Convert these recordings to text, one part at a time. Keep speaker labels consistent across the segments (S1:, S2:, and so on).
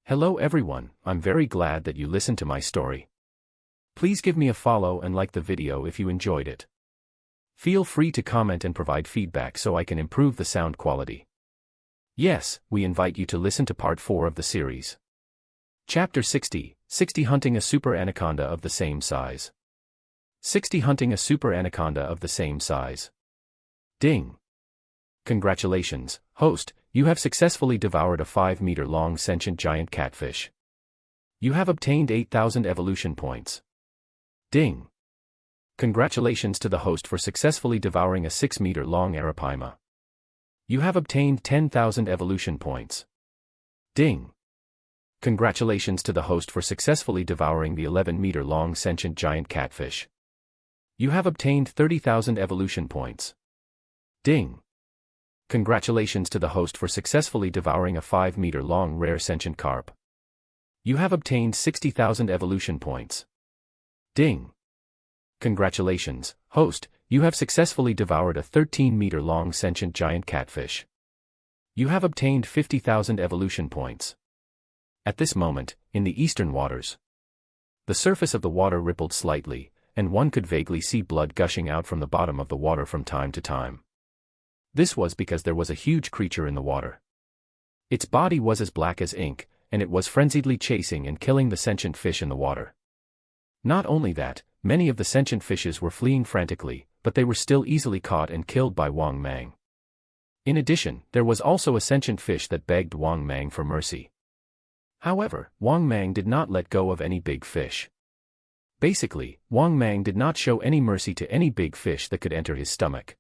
S1: Hello everyone, I'm very glad that you listened to my story. Please give me a follow and like the video if you enjoyed it. Feel free to comment and provide feedback so I can improve the sound quality. Yes, we invite you to listen to part 4 of the series. Chapter 60, 60 Hunting a Super Anaconda of the Same Size. 60 Hunting a Super Anaconda of the Same Size. Ding! Congratulations, host, you have successfully devoured a 5-meter-long sentient giant catfish. You have obtained 8,000 evolution points. Ding! Congratulations to the host for successfully devouring a 6-meter-long arapaima. You have obtained 10,000 evolution points. Ding! Congratulations to the host for successfully devouring the 11-meter-long sentient giant catfish. You have obtained 30,000 evolution points. Ding! Congratulations to the host for successfully devouring a 5-meter-long rare sentient carp. You have obtained 60,000 evolution points. Ding! Congratulations, host, you have successfully devoured a 13-meter-long sentient giant catfish. You have obtained 50,000 evolution points. At this moment, in the eastern waters, the surface of the water rippled slightly, and one could vaguely see blood gushing out from the bottom of the water from time to time. This was because there was a huge creature in the water. Its body was as black as ink, and it was frenziedly chasing and killing the sentient fish in the water. Not only that, many of the sentient fishes were fleeing frantically, but they were still easily caught and killed by Wang Mang. In addition, there was also a sentient fish that begged Wang Mang for mercy. However, Wang Mang did not let go of any big fish. Basically, Wang Mang did not show any mercy to any big fish that could enter his stomach.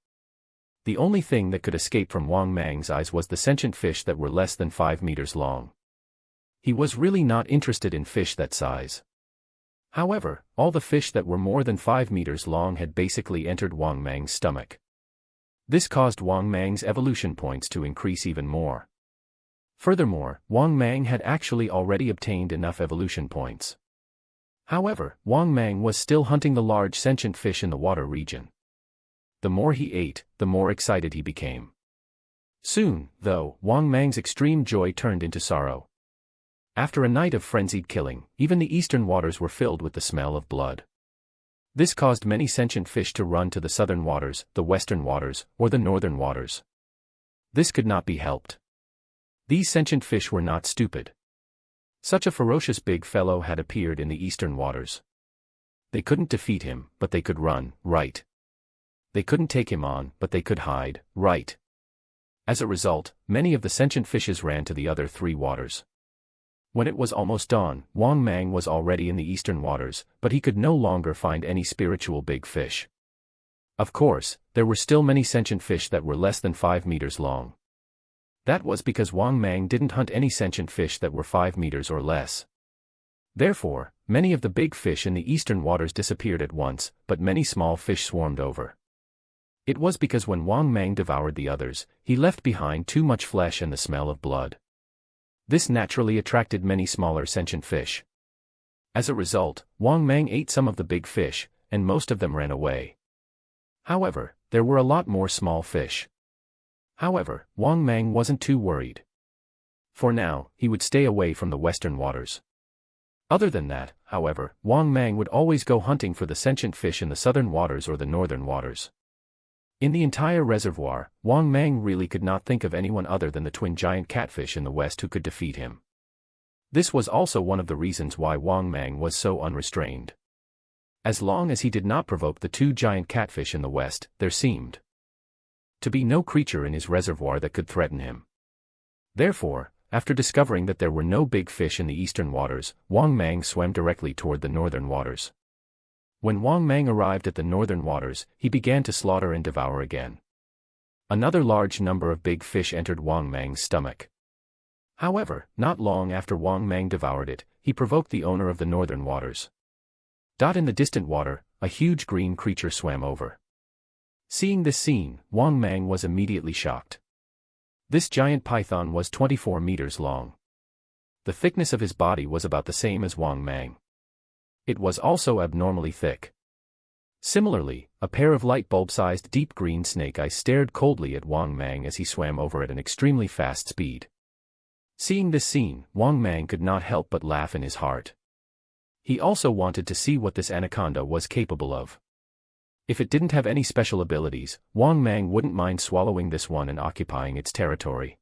S1: The only thing that could escape from Wang Mang's eyes was the sentient fish that were less than 5 meters long. He was really not interested in fish that size. However, all the fish that were more than 5 meters long had basically entered Wang Mang's stomach. This caused Wang Mang's evolution points to increase even more. Furthermore, Wang Mang had actually already obtained enough evolution points. However, Wang Mang was still hunting the large sentient fish in the water region. The more he ate, the more excited he became. Soon, though, Wang Mang's extreme joy turned into sorrow. After a night of frenzied killing, even the eastern waters were filled with the smell of blood. This caused many sentient fish to run to the southern waters, the western waters, or the northern waters. This could not be helped. These sentient fish were not stupid. Such a ferocious big fellow had appeared in the eastern waters. They couldn't defeat him, but they could run, right? They couldn't take him on, but they could hide, right? As a result, many of the sentient fishes ran to the other 3 waters. When it was almost dawn, Wang Mang was already in the eastern waters, but he could no longer find any spiritual big fish. Of course, there were still many sentient fish that were less than 5 meters long. That was because Wang Mang didn't hunt any sentient fish that were 5 meters or less. Therefore, many of the big fish in the eastern waters disappeared at once, but many small fish swarmed over. It was because when Wang Mang devoured the others, he left behind too much flesh and the smell of blood. This naturally attracted many smaller sentient fish. As a result, Wang Mang ate some of the big fish, and most of them ran away. However, there were a lot more small fish. However, Wang Mang wasn't too worried. For now, he would stay away from the western waters. Other than that, however, Wang Mang would always go hunting for the sentient fish in the southern waters or the northern waters. In the entire reservoir, Wang Mang really could not think of anyone other than the twin giant catfish in the west who could defeat him. This was also one of the reasons why Wang Mang was so unrestrained. As long as he did not provoke the 2 giant catfish in the west, there seemed to be no creature in his reservoir that could threaten him. Therefore, after discovering that there were no big fish in the eastern waters, Wang Mang swam directly toward the northern waters. When Wang Mang arrived at the northern waters, he began to slaughter and devour again. Another large number of big fish entered Wang Mang's stomach. However, not long after Wang Mang devoured it, he provoked the owner of the northern waters. In the distant water, a huge green creature swam over. Seeing this scene, Wang Mang was immediately shocked. This giant python was 24 meters long. The thickness of his body was about the same as Wang Mang. It was also abnormally thick. Similarly, a pair of light bulb-sized deep green snake eyes stared coldly at Wang Mang as he swam over at an extremely fast speed. Seeing this scene, Wang Mang could not help but laugh in his heart. He also wanted to see what this anaconda was capable of. If it didn't have any special abilities, Wang Mang wouldn't mind swallowing this one and occupying its territory.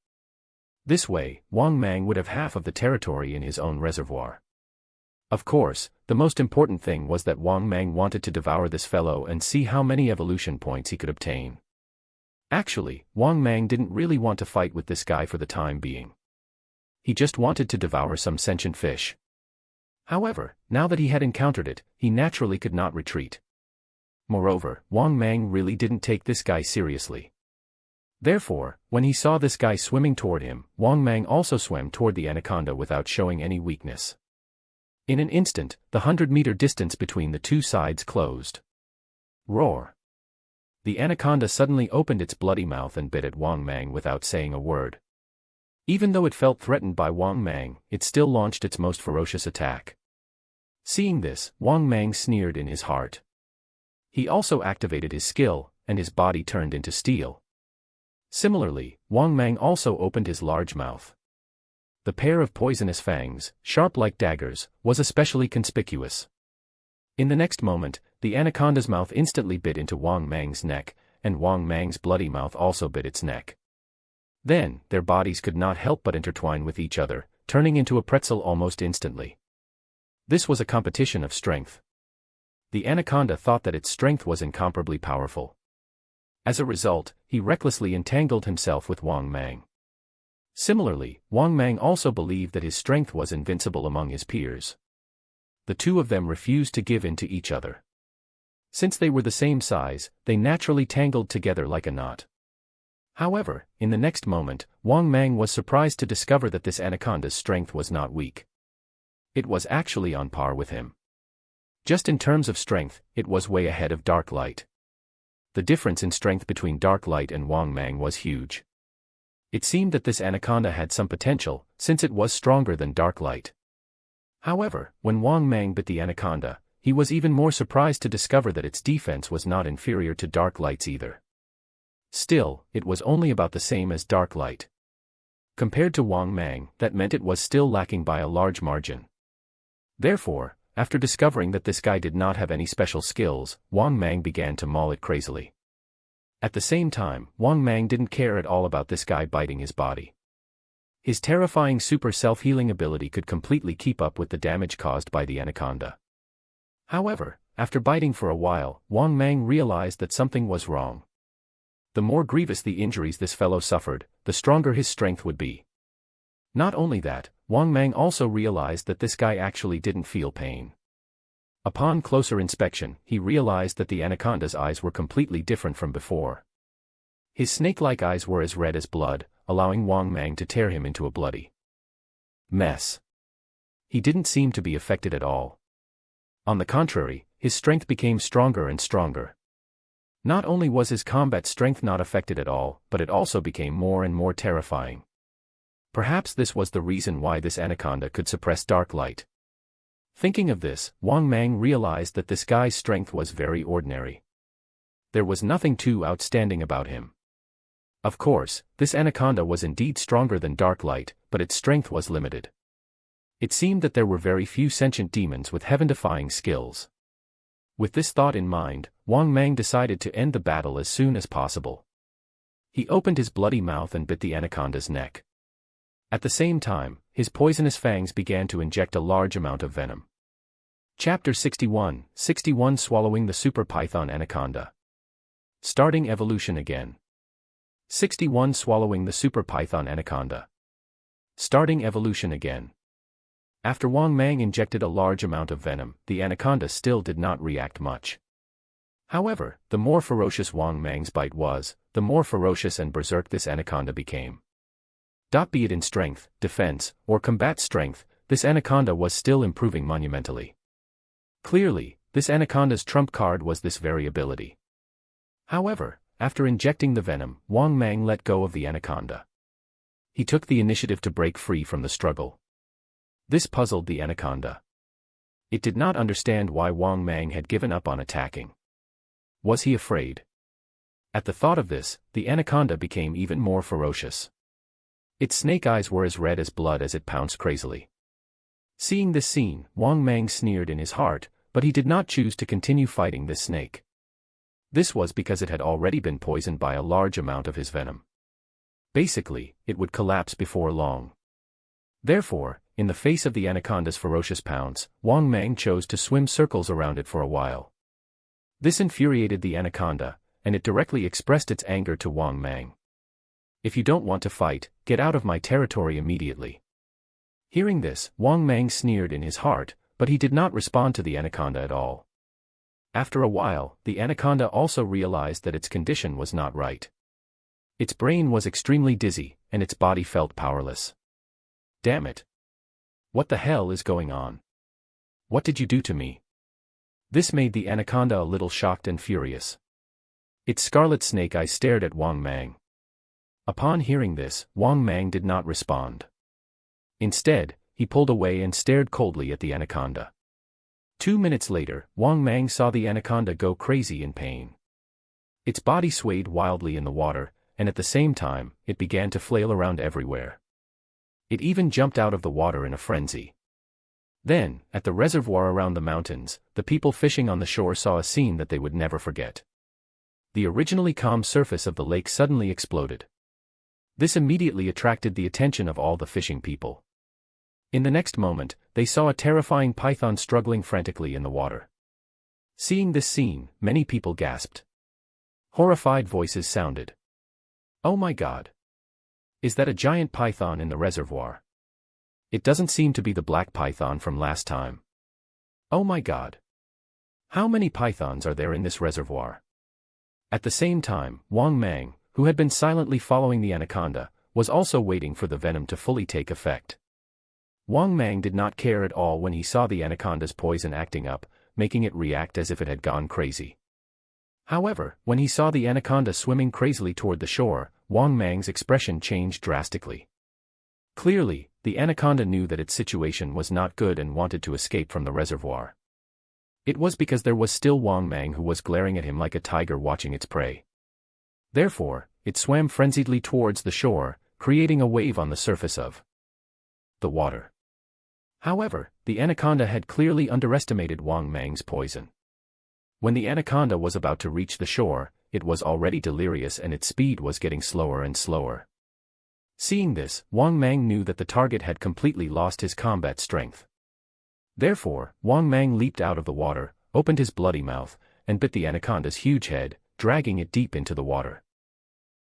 S1: This way, Wang Mang would have half of the territory in his own reservoir. Of course, the most important thing was that Wang Mang wanted to devour this fellow and see how many evolution points he could obtain. Actually, Wang Mang didn't really want to fight with this guy for the time being. He just wanted to devour some sentient fish. However, now that he had encountered it, he naturally could not retreat. Moreover, Wang Mang really didn't take this guy seriously. Therefore, when he saw this guy swimming toward him, Wang Mang also swam toward the anaconda without showing any weakness. In an instant, the 100-meter distance between the two sides closed. Roar! The anaconda suddenly opened its bloody mouth and bit at Wang Mang without saying a word. Even though it felt threatened by Wang Mang, it still launched its most ferocious attack. Seeing this, Wang Mang sneered in his heart. He also activated his skill, and his body turned into steel. Similarly, Wang Mang also opened his large mouth. The pair of poisonous fangs, sharp like daggers, was especially conspicuous. In the next moment, the anaconda's mouth instantly bit into Wang Mang's neck, and Wang Mang's bloody mouth also bit its neck. Then, their bodies could not help but intertwine with each other, turning into a pretzel almost instantly. This was a competition of strength. The anaconda thought that its strength was incomparably powerful. As a result, he recklessly entangled himself with Wang Mang. Similarly, Wang Mang also believed that his strength was invincible among his peers. The two of them refused to give in to each other. Since they were the same size, they naturally tangled together like a knot. However, in the next moment, Wang Mang was surprised to discover that this anaconda's strength was not weak. It was actually on par with him. Just in terms of strength, it was way ahead of Dark Light. The difference in strength between Dark Light and Wang Mang was huge. It seemed that this anaconda had some potential, since it was stronger than Dark Light. However, when Wang Mang bit the anaconda, he was even more surprised to discover that its defense was not inferior to Dark Light's either. Still, it was only about the same as Dark Light. Compared to Wang Mang, that meant it was still lacking by a large margin. Therefore, after discovering that this guy did not have any special skills, Wang Mang began to maul it crazily. At the same time, Wang Mang didn't care at all about this guy biting his body. His terrifying super self-healing ability could completely keep up with the damage caused by the anaconda. However, after biting for a while, Wang Mang realized that something was wrong. The more grievous the injuries this fellow suffered, the stronger his strength would be. Not only that, Wang Mang also realized that this guy actually didn't feel pain. Upon closer inspection, he realized that the anaconda's eyes were completely different from before. His snake-like eyes were as red as blood, allowing Wang Mang to tear him into a bloody mess. He didn't seem to be affected at all. On the contrary, his strength became stronger and stronger. Not only was his combat strength not affected at all, but it also became more and more terrifying. Perhaps this was the reason why this anaconda could suppress Dark Light. Thinking of this, Wang Mang realized that this guy's strength was very ordinary. There was nothing too outstanding about him. Of course, this anaconda was indeed stronger than Dark Light, but its strength was limited. It seemed that there were very few sentient demons with heaven-defying skills. With this thought in mind, Wang Mang decided to end the battle as soon as possible. He opened his bloody mouth and bit the anaconda's neck. At the same time, his poisonous fangs began to inject a large amount of venom. Chapter 61, 61 Swallowing the Super Python Anaconda. Starting evolution again. 61 Swallowing the Super Python Anaconda. Starting evolution again. After Wang Mang injected a large amount of venom, the anaconda still did not react much. However, the more ferocious Wang Mang's bite was, the more ferocious and berserk this anaconda became. Be it in strength, defense, or combat strength, this anaconda was still improving monumentally. Clearly, this anaconda's trump card was this very ability. However, after injecting the venom, Wang Mang let go of the anaconda. He took the initiative to break free from the struggle. This puzzled the anaconda. It did not understand why Wang Mang had given up on attacking. Was he afraid? At the thought of this, the anaconda became even more ferocious. Its snake eyes were as red as blood as it pounced crazily. Seeing this scene, Wang Mang sneered in his heart, but he did not choose to continue fighting this snake. This was because it had already been poisoned by a large amount of his venom. Basically, it would collapse before long. Therefore, in the face of the anaconda's ferocious pounce, Wang Mang chose to swim circles around it for a while. This infuriated the anaconda, and it directly expressed its anger to Wang Mang. "If you don't want to fight, get out of my territory immediately." Hearing this, Wang Mang sneered in his heart, but he did not respond to the anaconda at all. After a while, the anaconda also realized that its condition was not right. Its brain was extremely dizzy, and its body felt powerless. "Damn it! What the hell is going on? What did you do to me?" This made the anaconda a little shocked and furious. Its scarlet snake eyes stared at Wang Mang. Upon hearing this, Wang Mang did not respond. Instead, he pulled away and stared coldly at the anaconda. 2 minutes later, Wang Mang saw the anaconda go crazy in pain. Its body swayed wildly in the water, and at the same time, it began to flail around everywhere. It even jumped out of the water in a frenzy. Then, at the reservoir around the mountains, the people fishing on the shore saw a scene that they would never forget. The originally calm surface of the lake suddenly exploded. This immediately attracted the attention of all the fishing people. In the next moment, they saw a terrifying python struggling frantically in the water. Seeing this scene, many people gasped. Horrified voices sounded. "Oh my God! Is that a giant python in the reservoir? It doesn't seem to be the black python from last time. Oh my God! How many pythons are there in this reservoir?" At the same time, Wang Mang, who had been silently following the anaconda, was also waiting for the venom to fully take effect. Wang Mang did not care at all when he saw the anaconda's poison acting up, making it react as if it had gone crazy. However, when he saw the anaconda swimming crazily toward the shore, Wang Mang's expression changed drastically. Clearly, the anaconda knew that its situation was not good and wanted to escape from the reservoir. It was because there was still Wang Mang who was glaring at him like a tiger watching its prey. Therefore, it swam frenziedly towards the shore, creating a wave on the surface of the water. However, the anaconda had clearly underestimated Wang Mang's poison. When the anaconda was about to reach the shore, it was already delirious and its speed was getting slower and slower. Seeing this, Wang Mang knew that the target had completely lost his combat strength. Therefore, Wang Mang leaped out of the water, opened his bloody mouth, and bit the anaconda's huge head, dragging it deep into the water.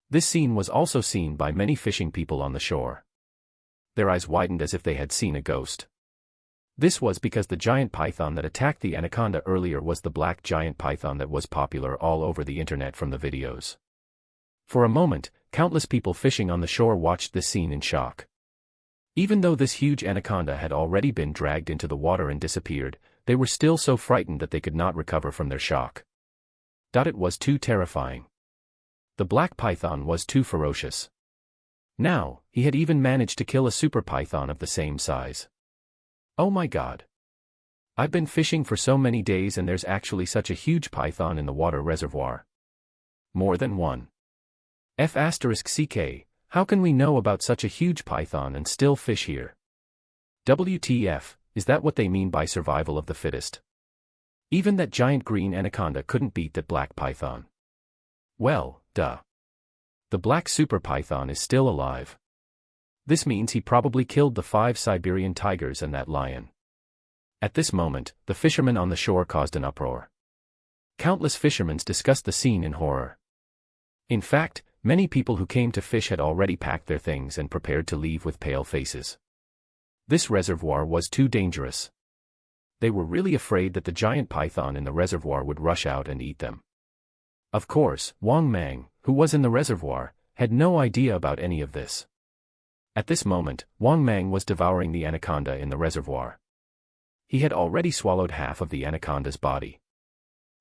S1: This scene was also seen by many fishing people on the shore. Their eyes widened as if they had seen a ghost. This was because the giant python that attacked the anaconda earlier was the black giant python that was popular all over the internet from the videos. For a moment, countless people fishing on the shore watched this scene in shock. Even though this huge anaconda had already been dragged into the water and disappeared, they were still so frightened that they could not recover from their shock. It was too terrifying. The black python was too ferocious. Now, he had even managed to kill a super python of the same size. Oh my God! I've been fishing for so many days and there's actually such a huge python in the water reservoir. More than one. F***ck, how can we know about such a huge python and still fish here? WTF, is that what they mean by survival of the fittest? Even that giant green anaconda couldn't beat that black python. Well, duh. The black super python is still alive. This means he probably killed the 5 Siberian tigers and that lion. At this moment, the fishermen on the shore caused an uproar. Countless fishermen discussed the scene in horror. In fact, many people who came to fish had already packed their things and prepared to leave with pale faces. This reservoir was too dangerous. They were really afraid that the giant python in the reservoir would rush out and eat them. Of course, Wang Mang, who was in the reservoir, had no idea about any of this. At this moment, Wang Mang was devouring the anaconda in the reservoir. He had already swallowed half of the anaconda's body.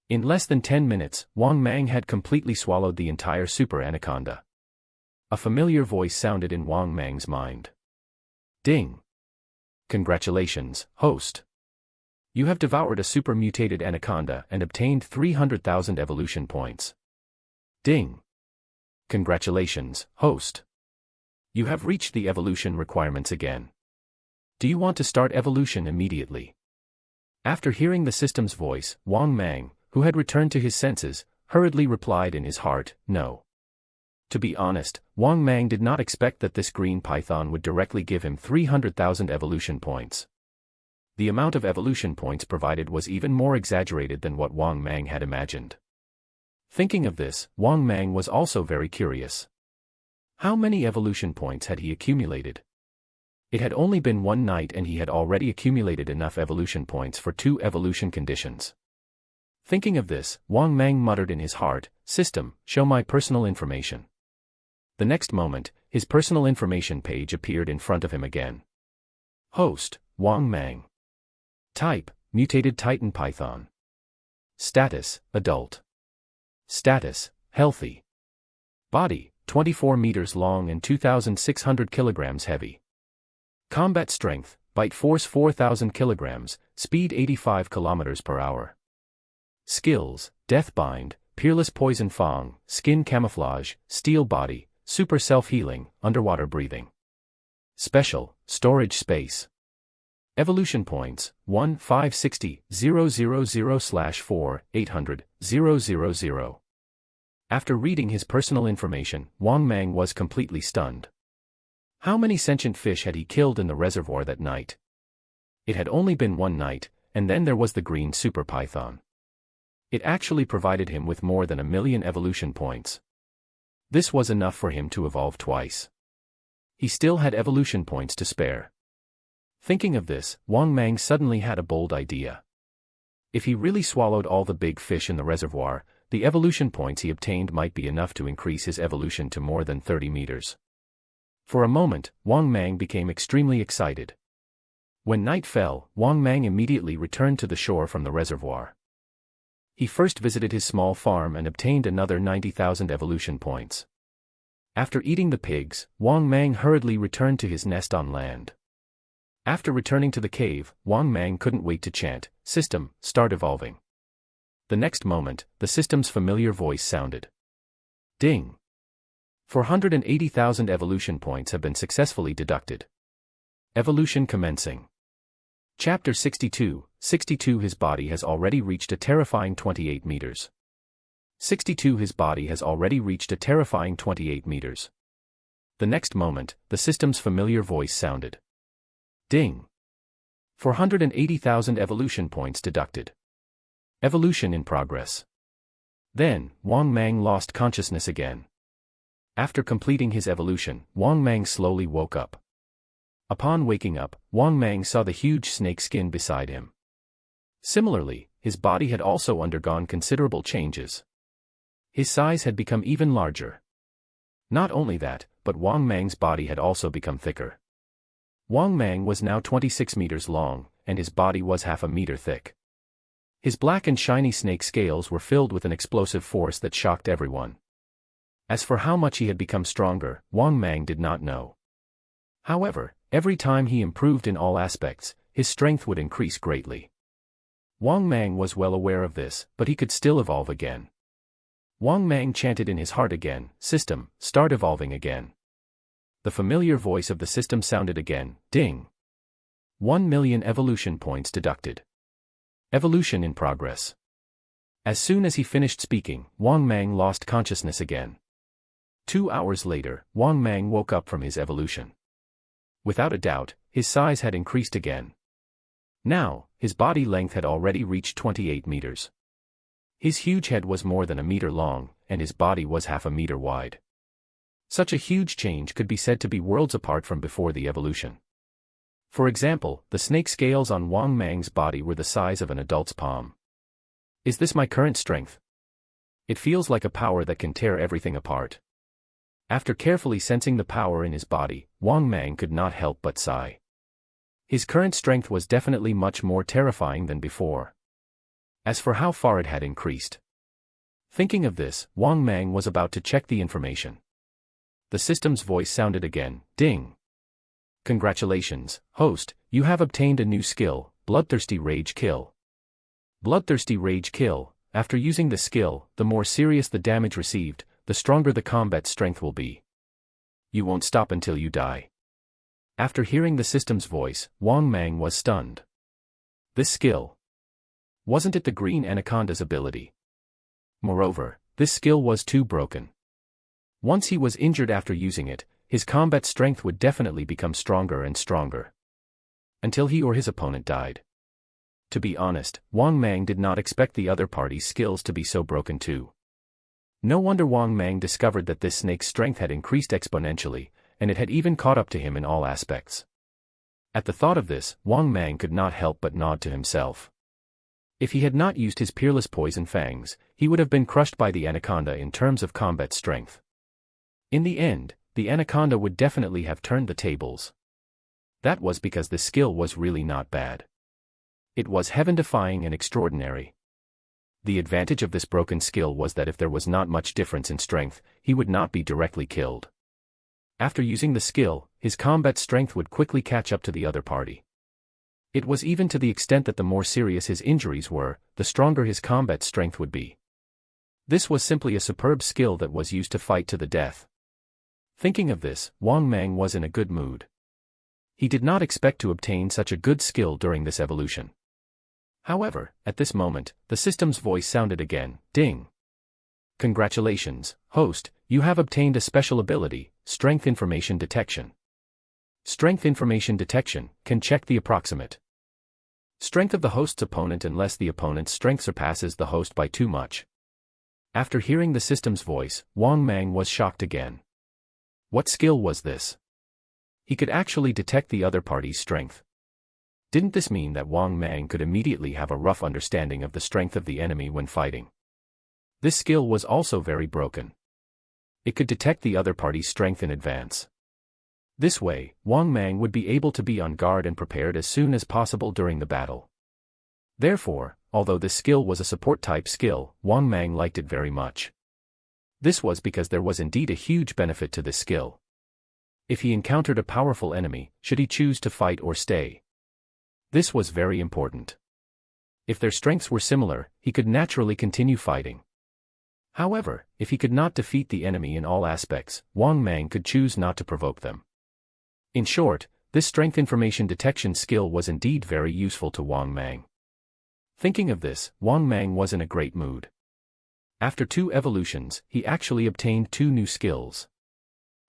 S1: In less than 10 minutes, Wang Mang had completely swallowed the entire super anaconda. A familiar voice sounded in Wang Mang's mind. Ding! Congratulations, host! You have devoured a super mutated anaconda and obtained 300,000 evolution points. Ding! Congratulations, host! You have reached the evolution requirements again. Do you want to start evolution immediately? After hearing the system's voice, Wang Mang, who had returned to his senses, hurriedly replied in his heart, no. To be honest, Wang Mang did not expect that this green python would directly give him 300,000 evolution points. The amount of evolution points provided was even more exaggerated than what Wang Mang had imagined. Thinking of this, Wang Mang was also very curious. How many evolution points had he accumulated? It had only been one night and he had already accumulated enough evolution points for 2 evolution conditions. Thinking of this, Wang Mang muttered in his heart, "System, show my personal information." The next moment, his personal information page appeared in front of him again. Host, Wang Mang. Type, mutated Titan Python. Status, adult. Status, healthy. Body, 24 meters long and 2,600 kilograms heavy. Combat strength, bite force 4,000 kilograms, speed 85 kilometers per hour. Skills, Deathbind, Peerless Poison Fang, Skin Camouflage, Steel Body, Super Self-Healing, Underwater Breathing. Special, Storage Space. Evolution Points, 1,560,000/4,800,000. After reading his personal information, Wang Mang was completely stunned. How many sentient fish had he killed in the reservoir that night? It had only been one night, and then there was the green super python. It actually provided him with more than 1,000,000 evolution points. This was enough for him to evolve twice. He still had evolution points to spare. Thinking of this, Wang Mang suddenly had a bold idea. If he really swallowed all the big fish in the reservoir, the evolution points he obtained might be enough to increase his evolution to more than 30 meters. For a moment, Wang Mang became extremely excited. When night fell, Wang Mang immediately returned to the shore from the reservoir. He first visited his small farm and obtained another 90,000 evolution points. After eating the pigs, Wang Mang hurriedly returned to his nest on land. After returning to the cave, Wang Mang couldn't wait to chant, "System, start evolving." The next moment, the system's familiar voice sounded. Ding! 480,000 evolution points have been successfully deducted. Evolution commencing. Chapter 62, 62 His body has already reached a terrifying 28 meters. 62 His body has already reached a terrifying 28 meters. The next moment, the system's familiar voice sounded. Ding! 480,000 evolution points deducted. Evolution in progress. Then, Wang Mang lost consciousness again. After completing his evolution, Wang Mang slowly woke up. Upon waking up, Wang Mang saw the huge snake skin beside him. Similarly, his body had also undergone considerable changes. His size had become even larger. Not only that, but Wang Mang's body had also become thicker. Wang Mang was now 26 meters long, and his body was half a meter thick. His black and shiny snake scales were filled with an explosive force that shocked everyone. As for how much he had become stronger, Wang Mang did not know. However, every time he improved in all aspects, his strength would increase greatly. Wang Mang was well aware of this, but he could still evolve again. Wang Mang chanted in his heart again, "System, start evolving again." The familiar voice of the system sounded again, ding! 1,000,000 evolution points deducted. Evolution in progress. As soon as he finished speaking, Wang Mang lost consciousness again. 2 hours later, Wang Mang woke up from his evolution. Without a doubt, his size had increased again. Now, his body length had already reached 28 meters. His huge head was more than a meter long, and his body was half a meter wide. Such a huge change could be said to be worlds apart from before the evolution. For example, the snake scales on Wang Mang's body were the size of an adult's palm. Is this my current strength? It feels like a power that can tear everything apart. After carefully sensing the power in his body, Wang Mang could not help but sigh. His current strength was definitely much more terrifying than before. As for how far it had increased. Thinking of this, Wang Mang was about to check the information. The system's voice sounded again, ding! Congratulations, host, you have obtained a new skill, Bloodthirsty Rage Kill. Bloodthirsty Rage Kill. After using the skill, the more serious the damage received, the stronger the combat strength will be. You won't stop until you die. After hearing the system's voice, Wang Mang was stunned. This skill. Wasn't it the green anaconda's ability? Moreover, this skill was too broken. Once he was injured after using it, his combat strength would definitely become stronger and stronger. Until he or his opponent died. To be honest, Wang Mang did not expect the other party's skills to be so broken too. No wonder Wang Mang discovered that this snake's strength had increased exponentially, and it had even caught up to him in all aspects. At the thought of this, Wang Mang could not help but nod to himself. If he had not used his peerless poison fangs, he would have been crushed by the anaconda in terms of combat strength. In the end, the anaconda would definitely have turned the tables. That was because the skill was really not bad. It was heaven-defying and extraordinary. The advantage of this broken skill was that if there was not much difference in strength, he would not be directly killed. After using the skill, his combat strength would quickly catch up to the other party. It was even to the extent that the more serious his injuries were, the stronger his combat strength would be. This was simply a superb skill that was used to fight to the death. Thinking of this, Wang Mang was in a good mood. He did not expect to obtain such a good skill during this evolution. However, at this moment, the system's voice sounded again, ding. Congratulations, host, you have obtained a special ability, Strength Information Detection. Strength Information Detection can check the approximate strength of the host's opponent unless the opponent's strength surpasses the host by too much. After hearing the system's voice, Wang Mang was shocked again. What skill was this? He could actually detect the other party's strength. Didn't this mean that Wang Mang could immediately have a rough understanding of the strength of the enemy when fighting? This skill was also very broken. It could detect the other party's strength in advance. This way, Wang Mang would be able to be on guard and prepared as soon as possible during the battle. Therefore, although this skill was a support-type skill, Wang Mang liked it very much. This was because there was indeed a huge benefit to this skill. If he encountered a powerful enemy, should he choose to fight or stay? This was very important. If their strengths were similar, he could naturally continue fighting. However, if he could not defeat the enemy in all aspects, Wang Mang could choose not to provoke them. In short, this strength information detection skill was indeed very useful to Wang Mang. Thinking of this, Wang Mang was in a great mood. After 2 evolutions, he actually obtained 2 new skills.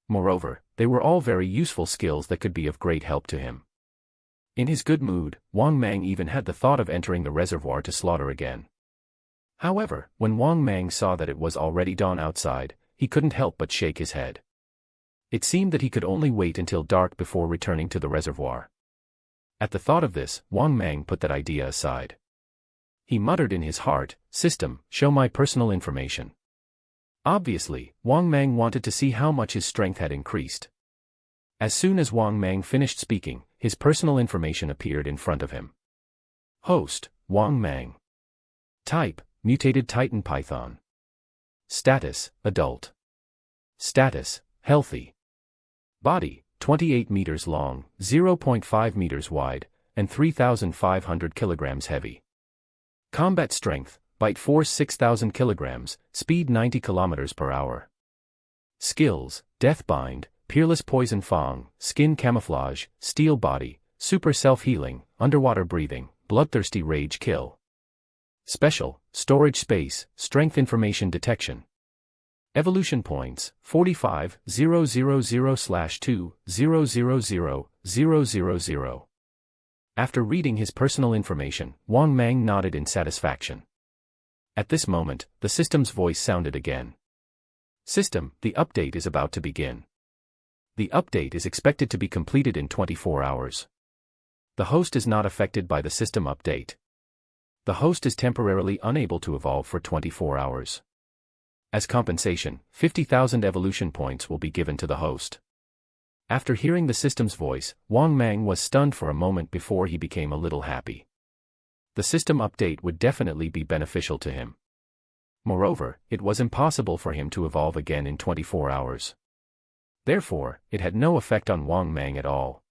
S1: Moreover, they were all very useful skills that could be of great help to him. In his good mood, Wang Mang even had the thought of entering the reservoir to slaughter again. However, when Wang Mang saw that it was already dawn outside, he couldn't help but shake his head. It seemed that he could only wait until dark before returning to the reservoir. At the thought of this, Wang Mang put that idea aside. He muttered in his heart, "System, show my personal information." Obviously, Wang Mang wanted to see how much his strength had increased. As soon as Wang Mang finished speaking, his personal information appeared in front of him. Host, Wang Mang. Type, Mutated Titan Python. Status, Adult. Status, Healthy. Body, 28 meters long, 0.5 meters wide, and 3,500 kilograms heavy. Combat strength, bite force 6,000 kilograms, speed 90 kilometers per hour. Skills, Deathbind, Peerless Poison Fang, Skin Camouflage, Steel Body, Super Self-Healing, Underwater Breathing, Bloodthirsty Rage Kill. Special, Storage Space, Strength Information Detection. Evolution Points, 45,000/2,000,000. After reading his personal information, Wang Mang nodded in satisfaction. At this moment, the system's voice sounded again. System, the update is about to begin. The update is expected to be completed in 24 hours. The host is not affected by the system update. The host is temporarily unable to evolve for 24 hours. As compensation, 50,000 evolution points will be given to the host. After hearing the system's voice, Wang Mang was stunned for a moment before he became a little happy. The system update would definitely be beneficial to him. Moreover, it was impossible for him to evolve again in 24 hours. Therefore, it had no effect on Wang Mang at all.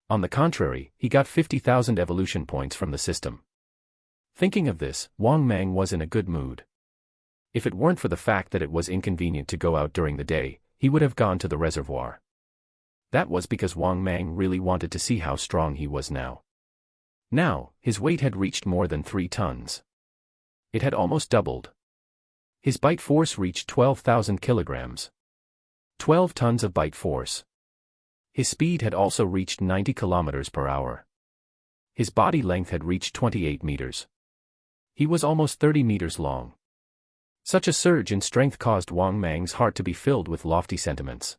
S1: On the contrary, he got 50,000 evolution points from the system. Thinking of this, Wang Mang was in a good mood. If it weren't for the fact that it was inconvenient to go out during the day, he would have gone to the reservoir. That was because Wang Mang really wanted to see how strong he was now. Now, his weight had reached more than 3 tons. It had almost doubled. His bite force reached 12,000 kilograms. 12 tons of bite force. His speed had also reached 90 kilometers per hour. His body length had reached 28 meters. He was almost 30 meters long. Such a surge in strength caused Wang Mang's heart to be filled with lofty sentiments.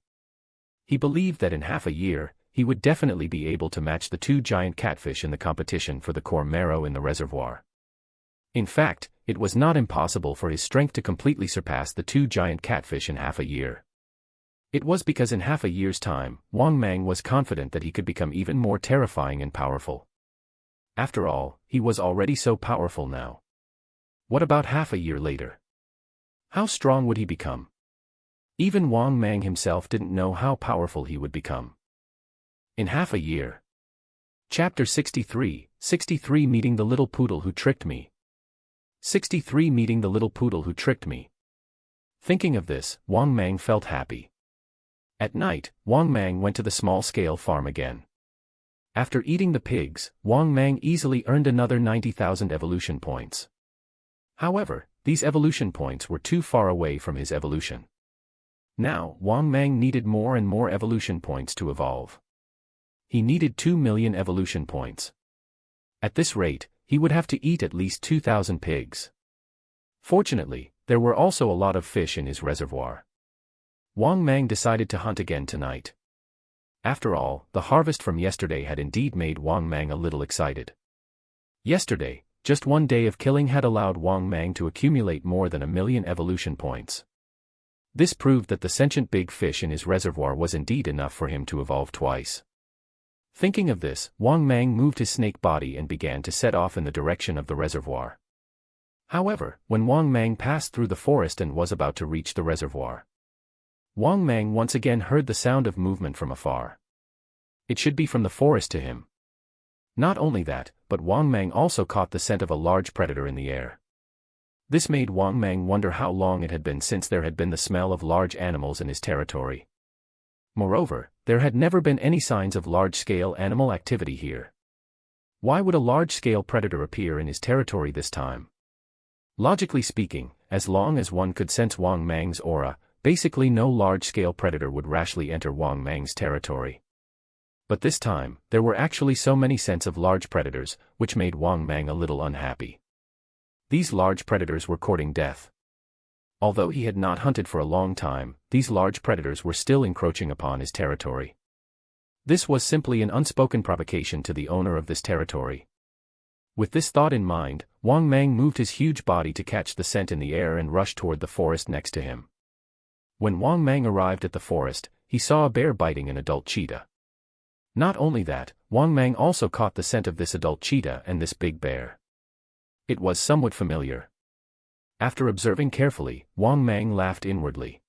S1: He believed that in half a year, he would definitely be able to match the 2 giant catfish in the competition for the core marrow in the reservoir. In fact, it was not impossible for his strength to completely surpass the 2 giant catfish in half a year. It was because in half a year's time, Wang Mang was confident that he could become even more terrifying and powerful. After all, he was already so powerful now. What about half a year later? How strong would he become? Even Wang Mang himself didn't know how powerful he would become. In half a year. Chapter 63, 63 Meeting the Little Poodle Who Tricked Me. 63 Meeting the Little Poodle Who Tricked Me. Thinking of this, Wang Mang felt happy. At night, Wang Mang went to the small-scale farm again. After eating the pigs, Wang Mang easily earned another 90,000 evolution points. However, these evolution points were too far away from his evolution. Now, Wang Mang needed more and more evolution points to evolve. He needed 2 million evolution points. At this rate, he would have to eat at least 2,000 pigs. Fortunately, there were also a lot of fish in his reservoir. Wang Mang decided to hunt again tonight. After all, the harvest from yesterday had indeed made Wang Mang a little excited. Yesterday, just one day of killing had allowed Wang Mang to accumulate more than 1 million evolution points. This proved that the sentient big fish in his reservoir was indeed enough for him to evolve twice. Thinking of this, Wang Mang moved his snake body and began to set off in the direction of the reservoir. However, when Wang Mang passed through the forest and was about to reach the reservoir, Wang Mang once again heard the sound of movement from afar. It should be from the forest to him. Not only that, but Wang Mang also caught the scent of a large predator in the air. This made Wang Mang wonder how long it had been since there had been the smell of large animals in his territory. Moreover, there had never been any signs of large-scale animal activity here. Why would a large-scale predator appear in his territory this time? Logically speaking, as long as one could sense Wang Mang's aura, basically no large-scale predator would rashly enter Wang Mang's territory. But this time, there were actually so many scents of large predators, which made Wang Mang a little unhappy. These large predators were courting death. Although he had not hunted for a long time, these large predators were still encroaching upon his territory. This was simply an unspoken provocation to the owner of this territory. With this thought in mind, Wang Mang moved his huge body to catch the scent in the air and rushed toward the forest next to him. When Wang Mang arrived at the forest, he saw a bear biting an adult cheetah. Not only that, Wang Mang also caught the scent of this adult cheetah and this big bear. It was somewhat familiar. After observing carefully, Wang Mang laughed inwardly.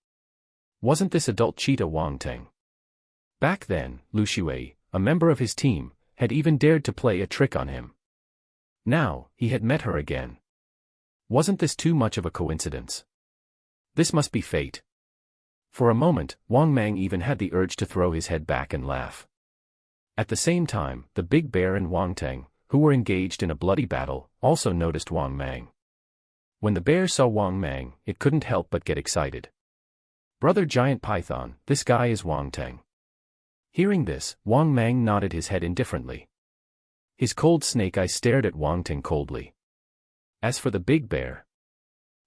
S1: Wasn't this adult cheetah Wang Teng? Back then, Lu Shui, a member of his team, had even dared to play a trick on him. Now, he had met her again. Wasn't this too much of a coincidence? This must be fate. For a moment, Wang Mang even had the urge to throw his head back and laugh. At the same time, the big bear and Wang Teng, who were engaged in a bloody battle, also noticed Wang Mang. When the bear saw Wang Mang, it couldn't help but get excited. Brother Giant Python, this guy is Wang Teng. Hearing this, Wang Mang nodded his head indifferently. His cold snake eyes stared at Wang Teng coldly. As for the big bear,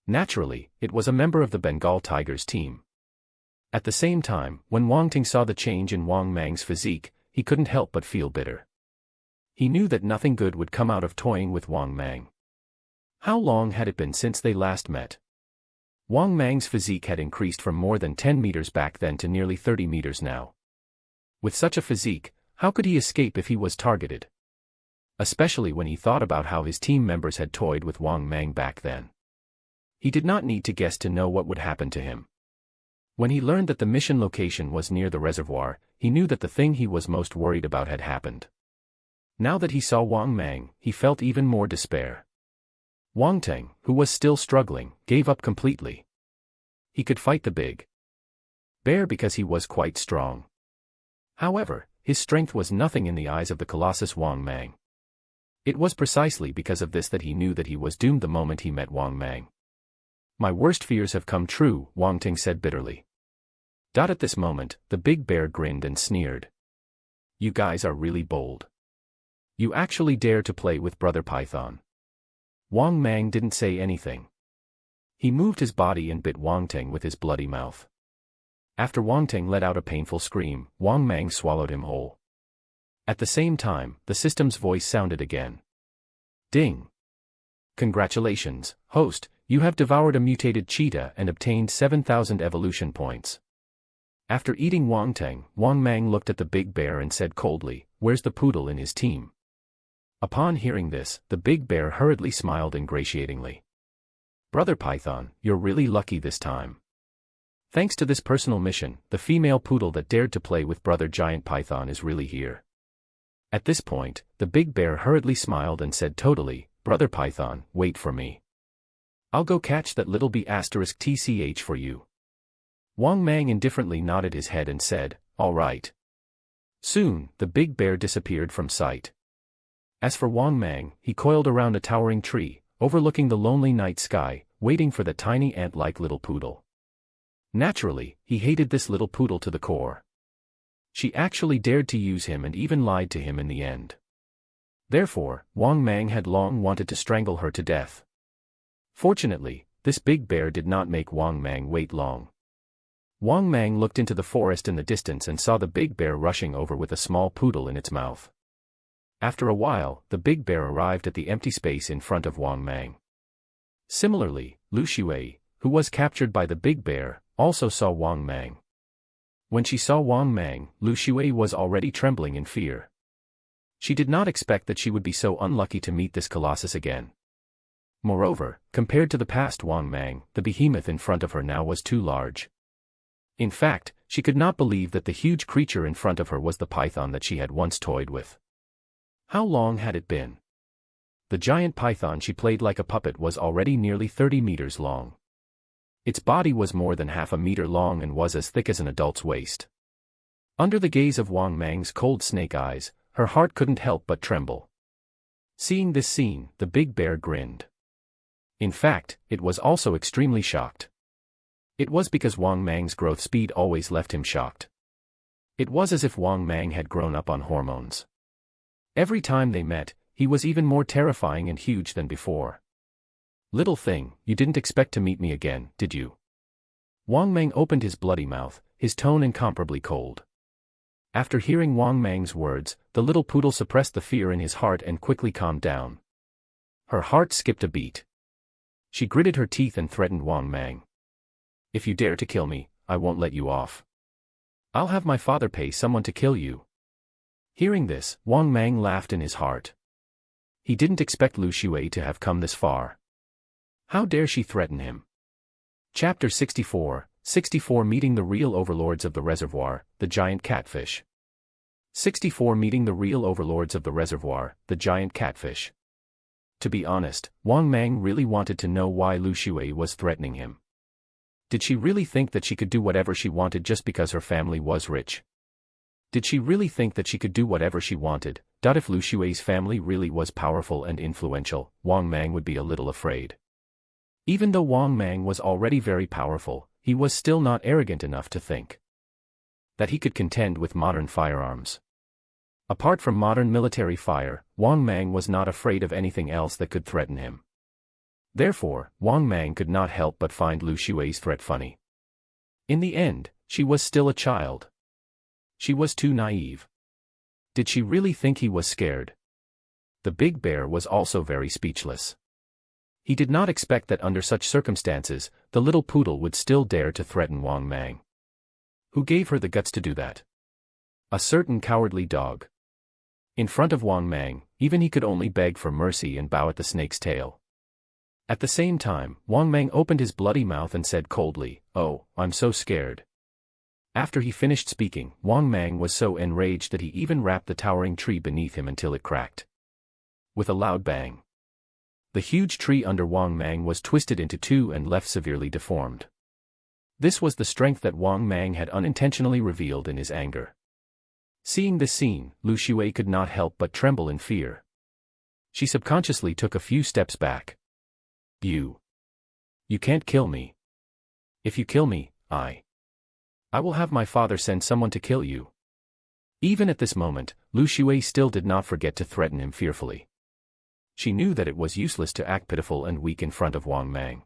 S1: naturally, it was a member of the Bengal Tigers team. At the same time, when Wang Teng saw the change in Wang Mang's physique, he couldn't help but feel bitter. He knew that nothing good would come out of toying with Wang Mang. How long had it been since they last met? Wang Mang's physique had increased from more than 10 meters back then to nearly 30 meters now. With such a physique, how could he escape if he was targeted? Especially when he thought about how his team members had toyed with Wang Mang back then. He did not need to guess to know what would happen to him. When he learned that the mission location was near the reservoir, he knew that the thing he was most worried about had happened. Now that he saw Wang Mang, he felt even more despair. Wang Teng, who was still struggling, gave up completely. He could fight the big bear because he was quite strong. However, his strength was nothing in the eyes of the Colossus Wang Mang. It was precisely because of this that he knew that he was doomed the moment he met Wang Mang. My worst fears have come true, Wang Ting said bitterly. At this moment, the big bear grinned and sneered. You guys are really bold. You actually dare to play with Brother Python. Wang Mang didn't say anything. He moved his body and bit Wang Ting with his bloody mouth. After Wang Ting let out a painful scream, Wang Mang swallowed him whole. At the same time, the system's voice sounded again. Ding! Congratulations, host, you have devoured a mutated cheetah and obtained 7,000 evolution points. After eating Wang Ting, Wang Mang looked at the big bear and said coldly, where's the poodle in his team? Upon hearing this, the big bear hurriedly smiled ingratiatingly. Brother Python, you're really lucky this time. Thanks to this personal mission, the female poodle that dared to play with Brother Giant Python is really here. At this point, the big bear hurriedly smiled and said totally, Brother Python, wait for me. I'll go catch that little B*TCH for you. Wang Mang indifferently nodded his head and said, all right. Soon, the big bear disappeared from sight. As for Wang Mang, he coiled around a towering tree, overlooking the lonely night sky, waiting for the tiny ant-like little poodle. Naturally, he hated this little poodle to the core. She actually dared to use him and even lied to him in the end. Therefore, Wang Mang had long wanted to strangle her to death. Fortunately, this big bear did not make Wang Mang wait long. Wang Mang looked into the forest in the distance and saw the big bear rushing over with a small poodle in its mouth. After a while, the big bear arrived at the empty space in front of Wang Mang. Similarly, Lu Xue, who was captured by the big bear, also saw Wang Mang. When she saw Wang Mang, Lu Xue was already trembling in fear. She did not expect that she would be so unlucky to meet this colossus again. Moreover, compared to the past Wang Mang, the behemoth in front of her now was too large. In fact, she could not believe that the huge creature in front of her was the python that she had once toyed with. How long had it been? The giant python she played like a puppet was already nearly 30 meters long. Its body was more than half a meter long and was as thick as an adult's waist. Under the gaze of Wang Mang's cold snake eyes, her heart couldn't help but tremble. Seeing this scene, the big bear grinned. In fact, it was also extremely shocked. It was because Wang Mang's growth speed always left him shocked. It was as if Wang Mang had grown up on hormones. Every time they met, he was even more terrifying and huge than before. Little thing, you didn't expect to meet me again, did you? Wang Mang opened his bloody mouth, his tone incomparably cold. After hearing Wang Mang's words, the little poodle suppressed the fear in his heart and quickly calmed down. Her heart skipped a beat. She gritted her teeth and threatened Wang Mang. If you dare to kill me, I won't let you off. I'll have my father pay someone to kill you. Hearing this, Wang Mang laughed in his heart. He didn't expect Lu Xue to have come this far. How dare she threaten him? Chapter 64, 64 Meeting the real overlords of the reservoir, the giant catfish. 64 Meeting the real overlords of the reservoir, the giant catfish. To be honest, Wang Mang really wanted to know why Lu Xue was threatening him. Did she really think that she could do whatever she wanted just because her family was rich? Did she really think that she could do whatever she wanted? If Lu Xue's family really was powerful and influential, Wang Mang would be a little afraid. Even though Wang Mang was already very powerful, he was still not arrogant enough to think that he could contend with modern firearms. Apart from modern military fire, Wang Mang was not afraid of anything else that could threaten him. Therefore, Wang Mang could not help but find Lu Xue's threat funny. In the end, she was still a child. She was too naive. Did she really think he was scared? The big bear was also very speechless. He did not expect that under such circumstances, the little poodle would still dare to threaten Wang Mang. Who gave her the guts to do that? A certain cowardly dog. In front of Wang Mang, even he could only beg for mercy and bow at the snake's tail. At the same time, Wang Mang opened his bloody mouth and said coldly, "Oh, I'm so scared." After he finished speaking, Wang Mang was so enraged that he even rapped the towering tree beneath him until it cracked. With a loud bang, the huge tree under Wang Mang was twisted into two and left severely deformed. This was the strength that Wang Mang had unintentionally revealed in his anger. Seeing this scene, Lu Xue could not help but tremble in fear. She subconsciously took a few steps back. You can't kill me. If you kill me, I will have my father send someone to kill you. Even at this moment, Lu Xue still did not forget to threaten him fearfully. She knew that it was useless to act pitiful and weak in front of Wang Mang.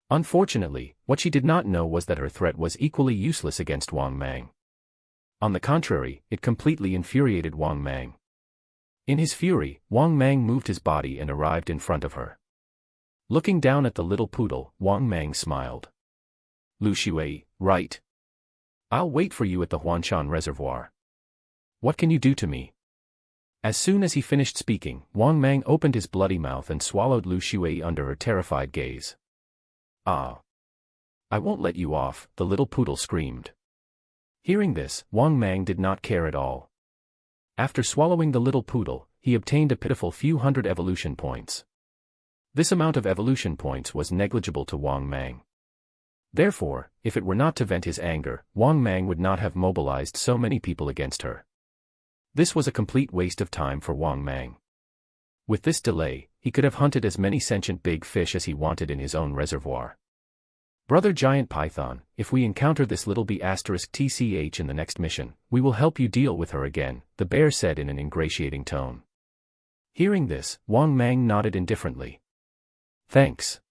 S1: Unfortunately, what she did not know was that her threat was equally useless against Wang Mang. On the contrary, it completely infuriated Wang Mang. In his fury, Wang Mang moved his body and arrived in front of her. Looking down at the little poodle, Wang Mang smiled. Lu Xue, right. I'll wait for you at the Huanshan Reservoir. What can you do to me? As soon as he finished speaking, Wang Mang opened his bloody mouth and swallowed Lu Xue under her terrified gaze. Ah! I won't let you off, the little poodle screamed. Hearing this, Wang Mang did not care at all. After swallowing the little poodle, he obtained a pitiful few hundred evolution points. This amount of evolution points was negligible to Wang Mang. Therefore, if it were not to vent his anger, Wang Mang would not have mobilized so many people against her. This was a complete waste of time for Wang Mang. With this delay, he could have hunted as many sentient big fish as he wanted in his own reservoir. Brother Giant Python, if we encounter this little B*TCH in the next mission, we will help you deal with her again, the bear said in an ingratiating tone. Hearing this, Wang Mang nodded indifferently. Thanks.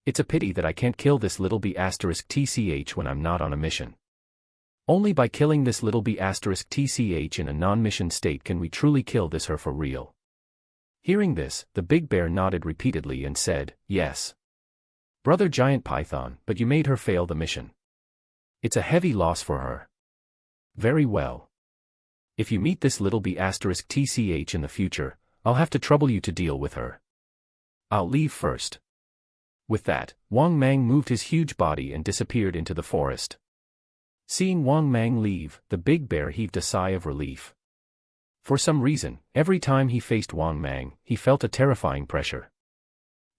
S1: It's a pity that I can't kill this little B*TCH when I'm not on a mission. Only by killing this little B*TCH in a non-mission state can we truly kill this her for real. Hearing this, the big bear nodded repeatedly and said, yes. Brother Giant Python, but you made her fail the mission. It's a heavy loss for her. Very well. If you meet this little B*TCH in the future, I'll have to trouble you to deal with her. I'll leave first. With that, Wang Mang moved his huge body and disappeared into the forest. Seeing Wang Mang leave, the big bear heaved a sigh of relief. For some reason, every time he faced Wang Mang, he felt a terrifying pressure.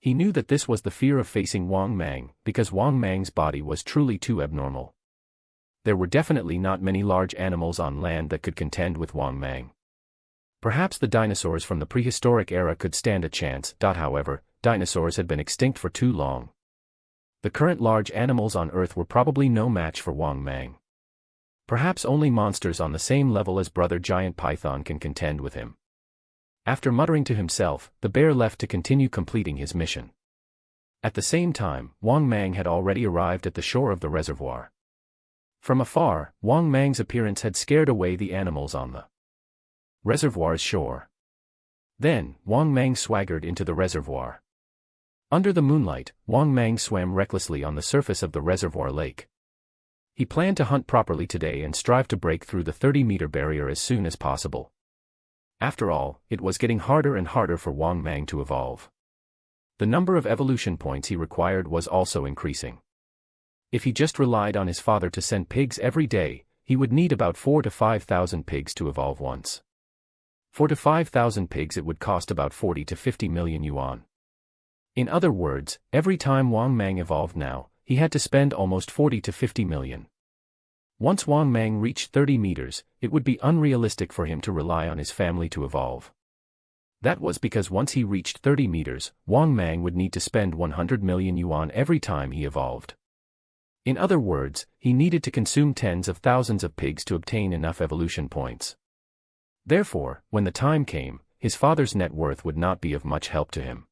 S1: He knew that this was the fear of facing Wang Mang, because Wang Mang's body was truly too abnormal. There were definitely not many large animals on land that could contend with Wang Mang. Perhaps the dinosaurs from the prehistoric era could stand a chance. However, dinosaurs had been extinct for too long. The current large animals on Earth were probably no match for Wang Mang. Perhaps only monsters on the same level as Brother Giant Python can contend with him. After muttering to himself, the bear left to continue completing his mission. At the same time, Wang Mang had already arrived at the shore of the reservoir. From afar, Wang Mang's appearance had scared away the animals on the reservoir's shore. Then, Wang Mang swaggered into the reservoir. Under the moonlight, Wang Mang swam recklessly on the surface of the reservoir lake. He planned to hunt properly today and strive to break through the 30-meter barrier as soon as possible. After all, it was getting harder and harder for Wang Mang to evolve. The number of evolution points he required was also increasing. If he just relied on his father to send pigs every day, he would need about 4,000 to 5,000 pigs to evolve once. 4,000 to 5,000 pigs it would cost about 40 to 50 million yuan. In other words, every time Wang Mang evolved now, he had to spend almost 40 to 50 million. Once Wang Mang reached 30 meters, it would be unrealistic for him to rely on his family to evolve. That was because once he reached 30 meters, Wang Mang would need to spend 100 million yuan every time he evolved. In other words, he needed to consume tens of thousands of pigs to obtain enough evolution points. Therefore, when the time came, his father's net worth would not be of much help to him.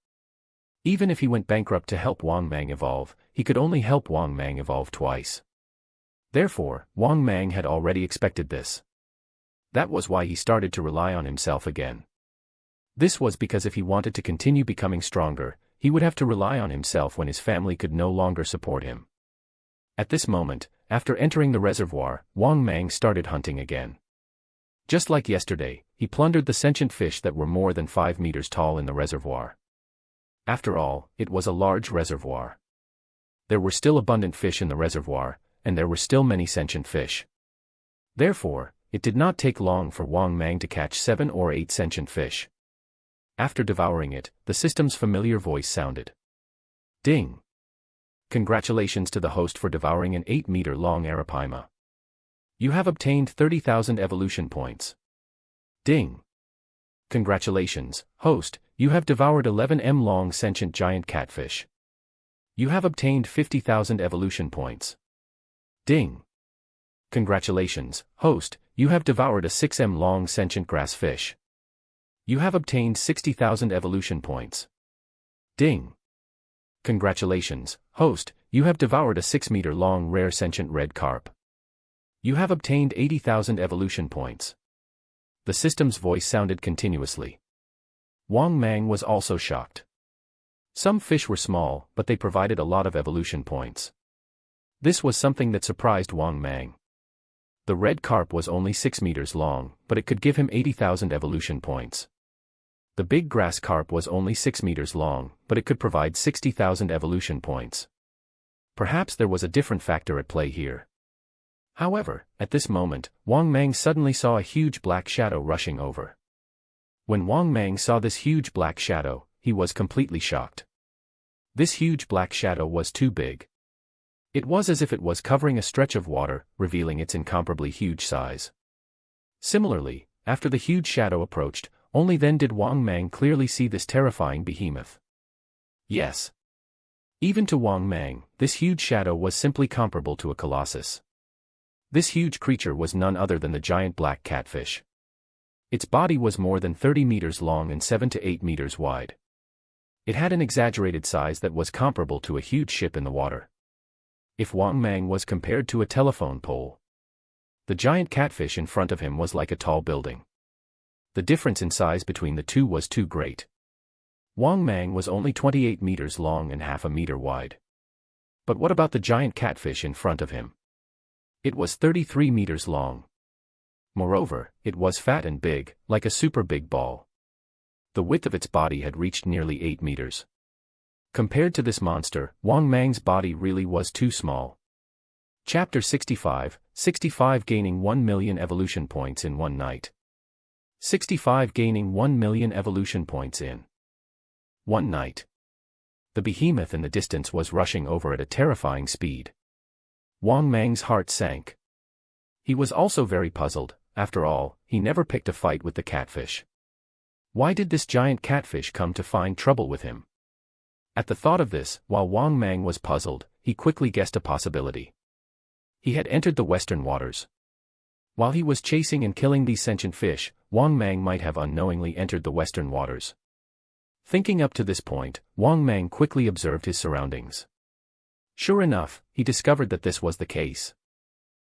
S1: Even if he went bankrupt to help Wang Mang evolve, he could only help Wang Mang evolve twice. Therefore, Wang Mang had already expected this. That was why he started to rely on himself again. This was because if he wanted to continue becoming stronger, he would have to rely on himself when his family could no longer support him. At this moment, after entering the reservoir, Wang Mang started hunting again. Just like yesterday, he plundered the sentient fish that were more than 5 meters tall in the reservoir. After all, it was a large reservoir. There were still abundant fish in the reservoir, and there were still many sentient fish. Therefore, it did not take long for Wang Mang to catch 7 or 8 sentient fish. After devouring it, the system's familiar voice sounded. Ding! Congratulations to the host for devouring an 8-meter-long arapaima. You have obtained 30,000 evolution points. Ding! Congratulations, host, you have devoured 11-m-long sentient giant catfish. You have obtained 50,000 evolution points. Ding! Congratulations, host, you have devoured a 6-m-long sentient grass fish. You have obtained 60,000 evolution points. Ding! Congratulations, host, you have devoured a 6-meter-long rare sentient red carp. You have obtained 80,000 evolution points. The system's voice sounded continuously. Wang Mang was also shocked. Some fish were small, but they provided a lot of evolution points. This was something that surprised Wang Mang. The red carp was only 6 meters long, but it could give him 80,000 evolution points. The big grass carp was only 6 meters long, but it could provide 60,000 evolution points. Perhaps there was a different factor at play here. However, at this moment, Wang Mang suddenly saw a huge black shadow rushing over. When Wang Mang saw this huge black shadow, he was completely shocked. This huge black shadow was too big. It was as if it was covering a stretch of water, revealing its incomparably huge size. Similarly, after the huge shadow approached, only then did Wang Mang clearly see this terrifying behemoth. Yes. Even to Wang Mang, this huge shadow was simply comparable to a colossus. This huge creature was none other than the giant black catfish. Its body was more than 30 meters long and 7 to 8 meters wide. It had an exaggerated size that was comparable to a huge ship in the water. If Wang Mang was compared to a telephone pole, the giant catfish in front of him was like a tall building. The difference in size between the two was too great. Wang Mang was only 28 meters long and half a meter wide. But what about the giant catfish in front of him? It was 33 meters long. Moreover, it was fat and big, like a super big ball. The width of its body had reached nearly 8 meters. Compared to this monster, Wang Mang's body really was too small. Chapter 65, 65 gaining 1 million evolution points in one night. 65 gaining 1 million evolution points in one night. The behemoth in the distance was rushing over at a terrifying speed. Wang Mang's heart sank. He was also very puzzled. After all, he never picked a fight with the catfish. Why did this giant catfish come to find trouble with him? At the thought of this, while Wang Mang was puzzled, he quickly guessed a possibility. He had entered the western waters. While he was chasing and killing these sentient fish, Wang Mang might have unknowingly entered the western waters. Thinking up to this point, Wang Mang quickly observed his surroundings. Sure enough, he discovered that this was the case.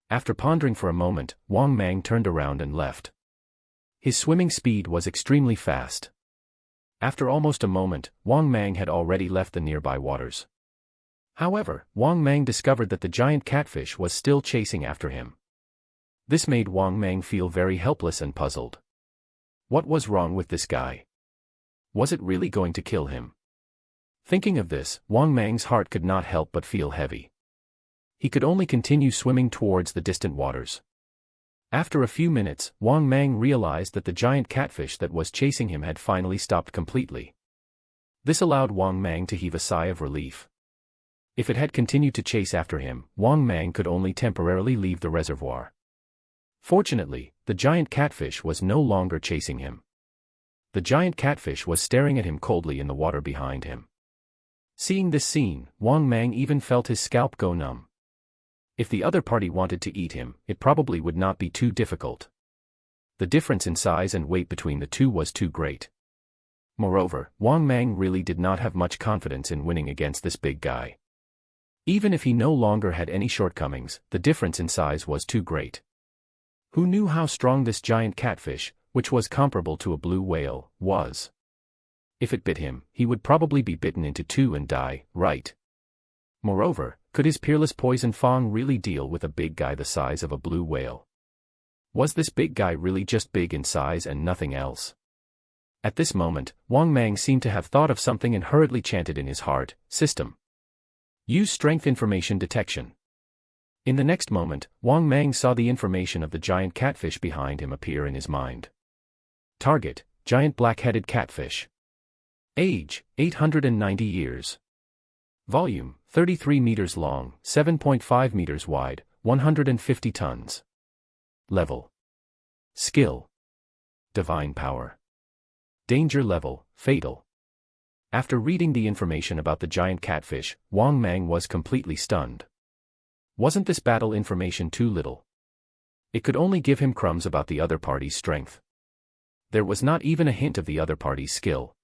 S1: After pondering for a moment, Wang Mang turned around and left. His swimming speed was extremely fast. After almost a moment, Wang Mang had already left the nearby waters. However, Wang Mang discovered that the giant catfish was still chasing after him. This made Wang Mang feel very helpless and puzzled. What was wrong with this guy? Was it really going to kill him? Thinking of this, Wang Mang's heart could not help but feel heavy. He could only continue swimming towards the distant waters. After a few minutes, Wang Mang realized that the giant catfish that was chasing him had finally stopped completely. This allowed Wang Mang to heave a sigh of relief. If it had continued to chase after him, Wang Mang could only temporarily leave the reservoir. Fortunately, the giant catfish was no longer chasing him. The giant catfish was staring at him coldly in the water behind him. Seeing this scene, Wang Mang even felt his scalp go numb. If the other party wanted to eat him, it probably would not be too difficult. The difference in size and weight between the two was too great. Moreover, Wang Mang really did not have much confidence in winning against this big guy. Even if he no longer had any shortcomings, the difference in size was too great. Who knew how strong this giant catfish, which was comparable to a blue whale, was? If it bit him, he would probably be bitten into two and die, right? Moreover, could his peerless poison fang really deal with a big guy the size of a blue whale? Was this big guy really just big in size and nothing else? At this moment, Wang Mang seemed to have thought of something and hurriedly chanted in his heart, "System. Use strength information detection." In the next moment, Wang Mang saw the information of the giant catfish behind him appear in his mind. Target, giant black-headed catfish. Age, 890 years. Volume, 33 meters long, 7.5 meters wide, 150 tons. Level. Skill. Divine power. Danger level, fatal. After reading the information about the giant catfish, Wang Mang was completely stunned. Wasn't this battle information too little? It could only give him crumbs about the other party's strength. There was not even a hint of the other party's skill.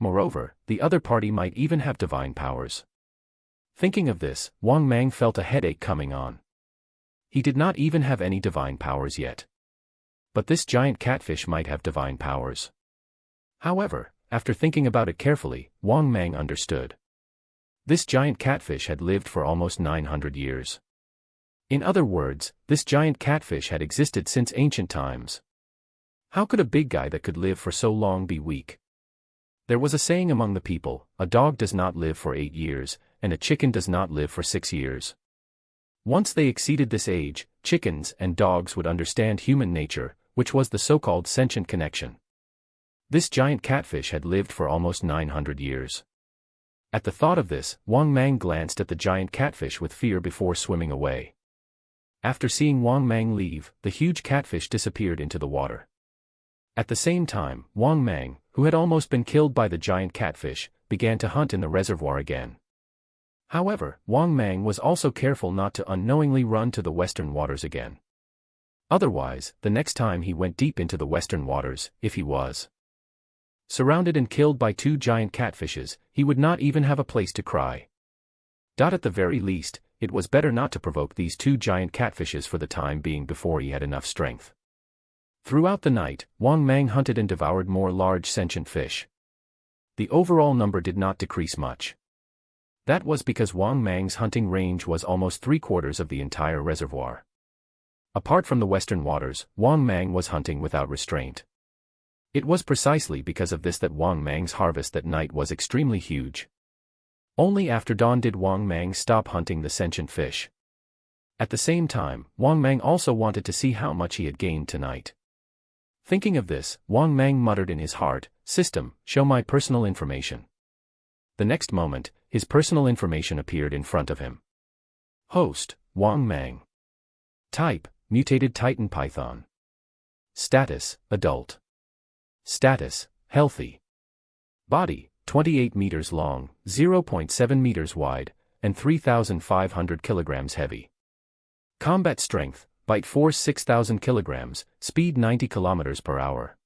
S1: Moreover, the other party might even have divine powers. Thinking of this, Wang Mang felt a headache coming on. He did not even have any divine powers yet. But this giant catfish might have divine powers. However, after thinking about it carefully, Wang Mang understood. This giant catfish had lived for almost 900 years. In other words, this giant catfish had existed since ancient times. How could a big guy that could live for so long be weak? There was a saying among the people, a dog does not live for 8 years, and a chicken does not live for 6 years. Once they exceeded this age, chickens and dogs would understand human nature, which was the so-called sentient connection. This giant catfish had lived for almost 900 years. At the thought of this, Wang Mang glanced at the giant catfish with fear before swimming away. After seeing Wang Mang leave, the huge catfish disappeared into the water. At the same time, Wang Mang, who had almost been killed by the giant catfish, began to hunt in the reservoir again. However, Wang Mang was also careful not to unknowingly run to the western waters again. Otherwise, the next time he went deep into the western waters, if he was surrounded and killed by 2 giant catfishes, he would not even have a place to cry. At the very least, it was better not to provoke these 2 giant catfishes for the time being before he had enough strength. Throughout the night, Wang Mang hunted and devoured more large sentient fish. The overall number did not decrease much. That was because Wang Mang's hunting range was almost 3/4 of the entire reservoir. Apart from the western waters, Wang Mang was hunting without restraint. It was precisely because of this that Wang Mang's harvest that night was extremely huge. Only after dawn did Wang Mang stop hunting the sentient fish. At the same time, Wang Mang also wanted to see how much he had gained tonight. Thinking of this, Wang Mang muttered in his heart, "System, show my personal information." The next moment, his personal information appeared in front of him. Host, Wang Mang. Type, mutated Titan Python. Status, adult. Status, healthy. Body, 28 meters long, 0.7 meters wide, and 3,500 kilograms heavy. Combat strength, bite force 6,000 kilograms, speed 90 kilometers per hour.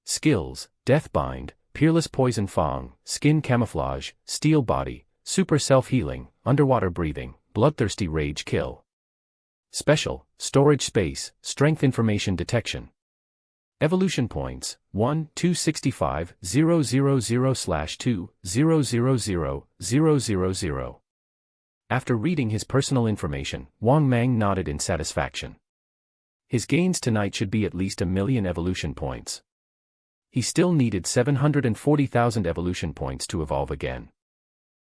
S1: Skills, Deathbind, Peerless Poison Fang, Skin Camouflage, Steel Body, Super Self-Healing, Underwater Breathing, Bloodthirsty Rage Kill. Special, Storage Space, Strength Information Detection. Evolution Points, 1, 265, 000/2, 000, After reading his personal information, Wang Mang nodded in satisfaction. His gains tonight should be at least 1,000,000 evolution points. He still needed 740,000 evolution points to evolve again.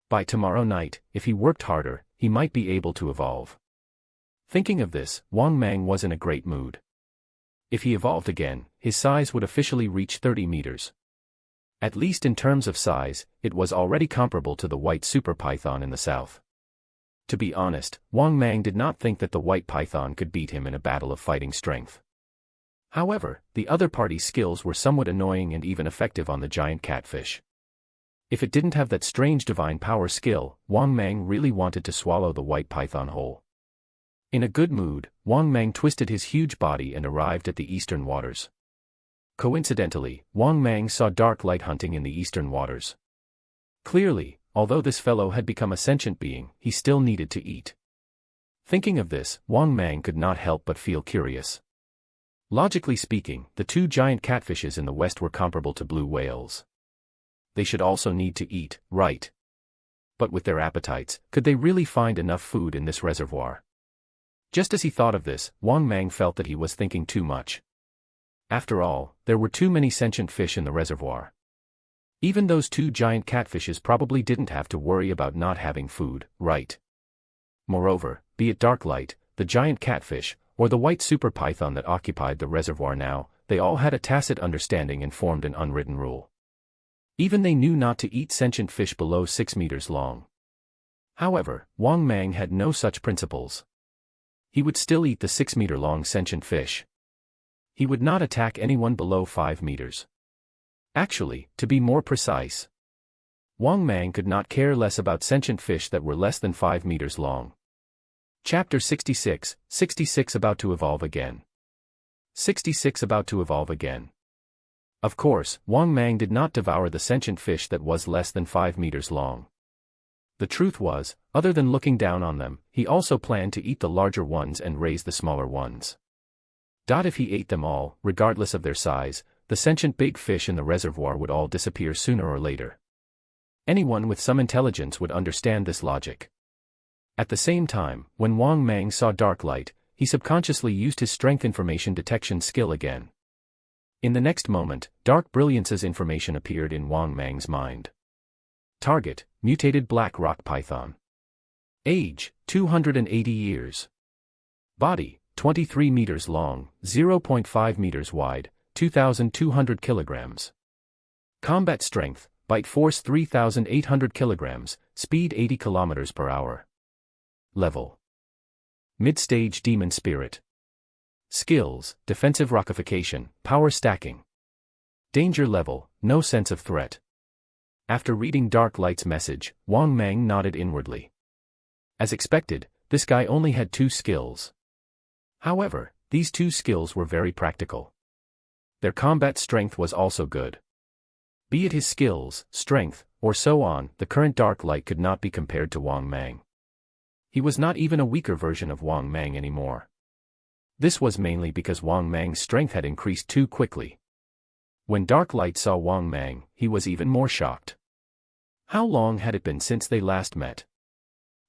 S1: By tomorrow night, if he worked harder, he might be able to evolve. Thinking of this, Wang Mang was in a great mood. If he evolved again, his size would officially reach 30 meters. At least in terms of size, it was already comparable to the white super python in the south. To be honest, Wang Mang did not think that the white python could beat him in a battle of fighting strength. However, the other party's skills were somewhat annoying and even effective on the giant catfish. If it didn't have that strange divine power skill, Wang Mang really wanted to swallow the white python whole. In a good mood, Wang Mang twisted his huge body and arrived at the eastern waters. Coincidentally, Wang Mang saw dark light hunting in the eastern waters. Clearly, although this fellow had become a sentient being, he still needed to eat. Thinking of this, Wang Mang could not help but feel curious. Logically speaking, the 2 giant catfishes in the west were comparable to blue whales. They should also need to eat, right? But with their appetites, could they really find enough food in this reservoir? Just as he thought of this, Wang Mang felt that he was thinking too much. After all, there were too many sentient fish in the reservoir. Even those 2 giant catfishes probably didn't have to worry about not having food, right? Moreover, be it dark light, the giant catfish, or the white super python that occupied the reservoir now, they all had a tacit understanding and formed an unwritten rule. Even they knew not to eat sentient fish below 6 meters long. However, Wang Mang had no such principles. He would still eat the 6-meter-long sentient fish. He would not attack anyone below 5 meters. Actually, to be more precise, Wang Mang could not care less about sentient fish that were less than 5 meters long. Chapter 66, 66 About to evolve again. 66 About to evolve again. Of course, Wang Mang did not devour the sentient fish that was less than 5 meters long. The truth was, other than looking down on them, he also planned to eat the larger ones and raise the smaller ones. If he ate them all, regardless of their size, the sentient big fish in the reservoir would all disappear sooner or later. Anyone with some intelligence would understand this logic. At the same time, when Wang Mang saw dark light, he subconsciously used his strength information detection skill again. In the next moment, dark brilliance's information appeared in Wang Mang's mind. Target, mutated black rock python. Age, 280 years. Body, 23 meters long, 0.5 meters wide, 2,200 kilograms. Combat strength, bite force 3,800 kilograms, speed 80 kilometers per hour. Level: mid-stage demon spirit. Skills: defensive rockification, power stacking. Danger level: no sense of threat. After reading Dark Light's message, Wang Mang nodded inwardly. As expected, this guy only had 2 skills. However, these 2 skills were very practical. Their combat strength was also good. Be it his skills, strength, or so on, the current Dark Light could not be compared to Wang Mang. He was not even a weaker version of Wang Mang anymore. This was mainly because Wang Mang's strength had increased too quickly. When Dark Light saw Wang Mang, he was even more shocked. How long had it been since they last met?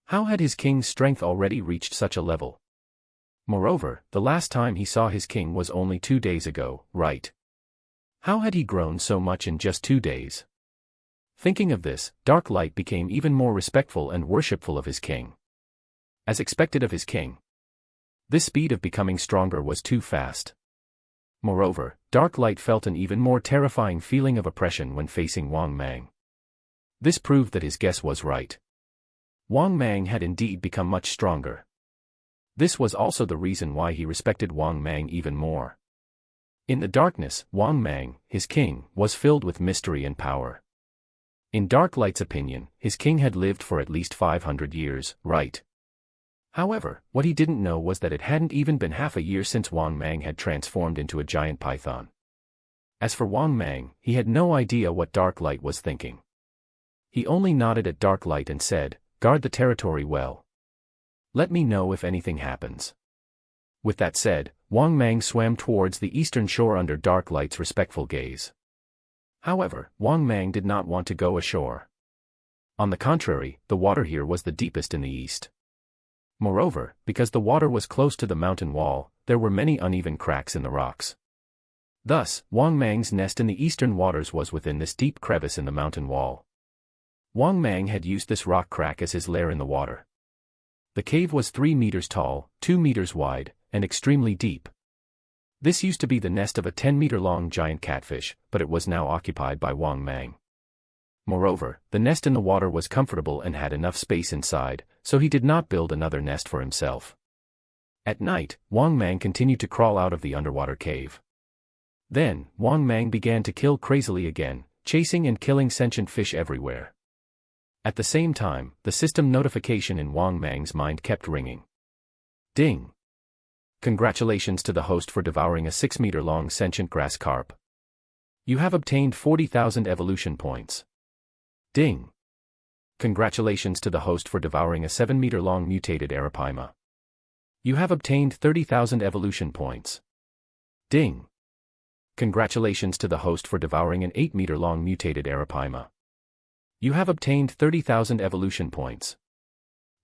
S1: How had his king's strength already reached such a level? Moreover, the last time he saw his king was only 2 days ago, right? How had he grown so much in just 2 days? Thinking of this, Dark Light became even more respectful and worshipful of his king. As expected of his king, this speed of becoming stronger was too fast. Moreover, Dark Light felt an even more terrifying feeling of oppression when facing Wang Mang. This proved that his guess was right. Wang Mang had indeed become much stronger. This was also the reason why he respected Wang Mang even more. In the darkness, Wang Mang, his king, was filled with mystery and power. In Dark Light's opinion, his king had lived for at least 500 years, right? However, what he didn't know was that it hadn't even been half a year since Wang Mang had transformed into a giant python. As for Wang Mang, he had no idea what Dark Light was thinking. He only nodded at Dark Light and said, "Guard the territory well. Let me know if anything happens." With that said, Wang Mang swam towards the eastern shore under Dark Light's respectful gaze. However, Wang Mang did not want to go ashore. On the contrary, the water here was the deepest in the east. Moreover, because the water was close to the mountain wall, there were many uneven cracks in the rocks. Thus, Wang Mang's nest in the eastern waters was within this deep crevice in the mountain wall. Wang Mang had used this rock crack as his lair in the water. The cave was 3 meters tall, 2 meters wide, and extremely deep. This used to be the nest of a 10-meter-long giant catfish, but it was now occupied by Wang Mang. Moreover, the nest in the water was comfortable and had enough space inside, so he did not build another nest for himself. At night, Wang Mang continued to crawl out of the underwater cave. Then, Wang Mang began to kill crazily again, chasing and killing sentient fish everywhere. At the same time, the system notification in Wang Mang's mind kept ringing. Ding! Congratulations to the host for devouring a 6-meter-long sentient grass carp. You have obtained 40,000 evolution points. Ding! Congratulations to the host for devouring a 7-meter-long mutated arapaima. You have obtained 30,000 evolution points. Ding! Congratulations to the host for devouring an 8-meter-long mutated arapaima. You have obtained 30,000 evolution points.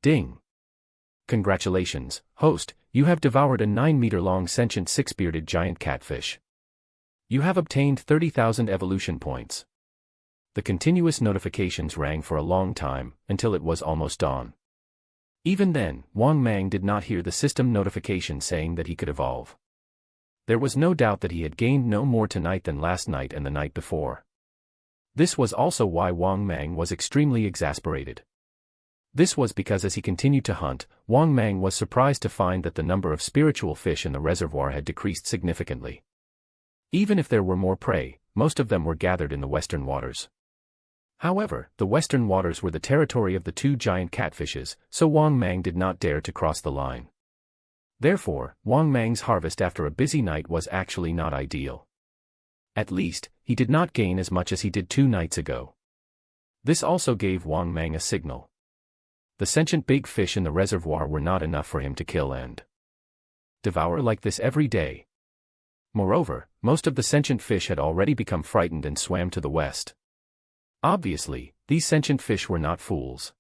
S1: Ding! Congratulations, host, you have devoured a 9-meter-long sentient 6-bearded giant catfish. You have obtained 30,000 evolution points. The continuous notifications rang for a long time, until it was almost dawn. Even then, Wang Mang did not hear the system notification saying that he could evolve. There was no doubt that he had gained no more tonight than last night and the night before. This was also why Wang Mang was extremely exasperated. This was because as he continued to hunt, Wang Mang was surprised to find that the number of spiritual fish in the reservoir had decreased significantly. Even if there were more prey, most of them were gathered in the western waters. However, the western waters were the territory of the two giant catfishes, so Wang Mang did not dare to cross the line. Therefore, Wang Mang's harvest after a busy night was actually not ideal. At least, he did not gain as much as he did 2 nights ago. This also gave Wang Mang a signal. The sentient big fish in the reservoir were not enough for him to kill and devour like this every day. Moreover, most of the sentient fish had already become frightened and swam to the west. Obviously, these sentient fish were not fools.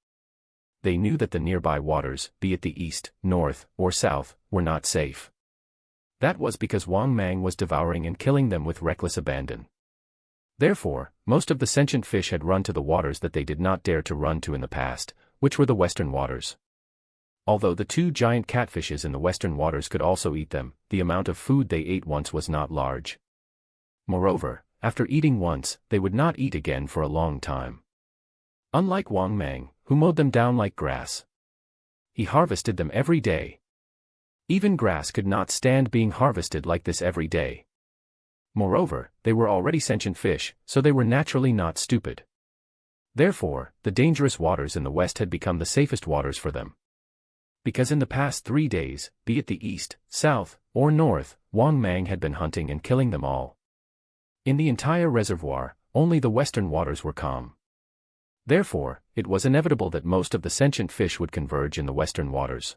S1: They knew that the nearby waters, be it the east, north, or south, were not safe. That was because Wang Mang was devouring and killing them with reckless abandon. Therefore, most of the sentient fish had run to the waters that they did not dare to run to in the past, which were the western waters. Although the two giant catfishes in the western waters could also eat them, the amount of food they ate once was not large. Moreover, after eating once, they would not eat again for a long time. Unlike Wang Mang, who mowed them down like grass. He harvested them every day. Even grass could not stand being harvested like this every day. Moreover, they were already sentient fish, so they were naturally not stupid. Therefore, the dangerous waters in the west had become the safest waters for them. Because in the past 3 days, be it the east, south, or north, Wang Mang had been hunting and killing them all. In the entire reservoir, only the western waters were calm. Therefore, it was inevitable that most of the sentient fish would converge in the western waters.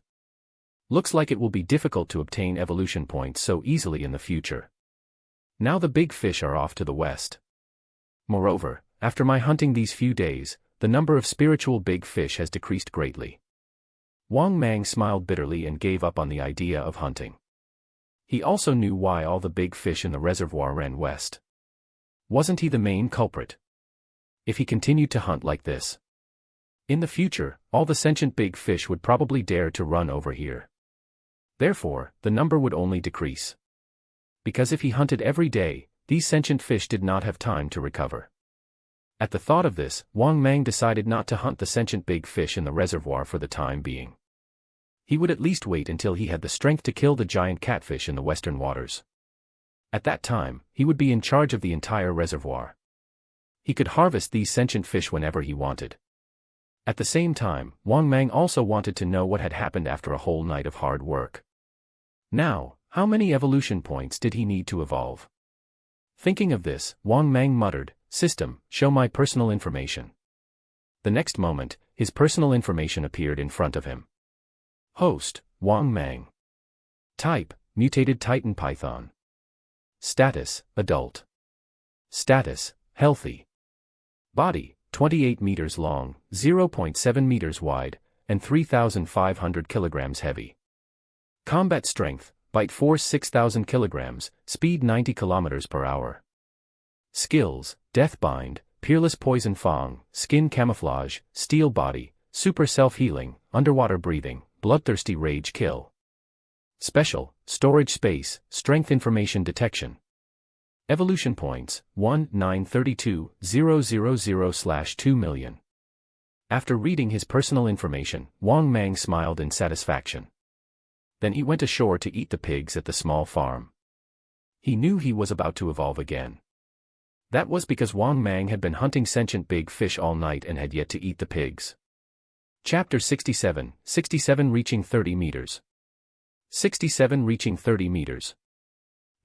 S1: Looks like it will be difficult to obtain evolution points so easily in the future. Now the big fish are off to the west. Moreover, after my hunting these few days, the number of spiritual big fish has decreased greatly. Wang Mang smiled bitterly and gave up on the idea of hunting. He also knew why all the big fish in the reservoir ran west. Wasn't he the main culprit? If he continued to hunt like this, in the future, all the sentient big fish would probably dare to run over here. Therefore, the number would only decrease. Because if he hunted every day, these sentient fish did not have time to recover. At the thought of this, Wang Mang decided not to hunt the sentient big fish in the reservoir for the time being. He would at least wait until he had the strength to kill the giant catfish in the western waters. At that time, he would be in charge of the entire reservoir. He could harvest these sentient fish whenever he wanted. At the same time, Wang Mang also wanted to know what had happened after a whole night of hard work. Now, how many evolution points did he need to evolve? Thinking of this, Wang Mang muttered, "System, show my personal information." The next moment, his personal information appeared in front of him. Host, Wang Mang. Type, Mutated Titan Python. Status, Adult. Status, Healthy. Body, 28 meters long, 0.7 meters wide, and 3,500 kilograms heavy. Combat Strength, Bite Force 6,000 kilograms, Speed 90 kilometers per hour. Skills, Deathbind, Peerless Poison Fang, Skin Camouflage, Steel Body, Super Self-Healing, Underwater Breathing, Bloodthirsty Rage Kill. Special, Storage Space, Strength Information Detection. Evolution Points, 1,932,000/2 million. After reading his personal information, Wang Mang smiled in satisfaction. Then he went ashore to eat the pigs at the small farm. He knew he was about to evolve again. That was because Wang Mang had been hunting sentient big fish all night and had yet to eat the pigs. Chapter 67, 67 reaching 30 meters. 67 reaching 30 meters.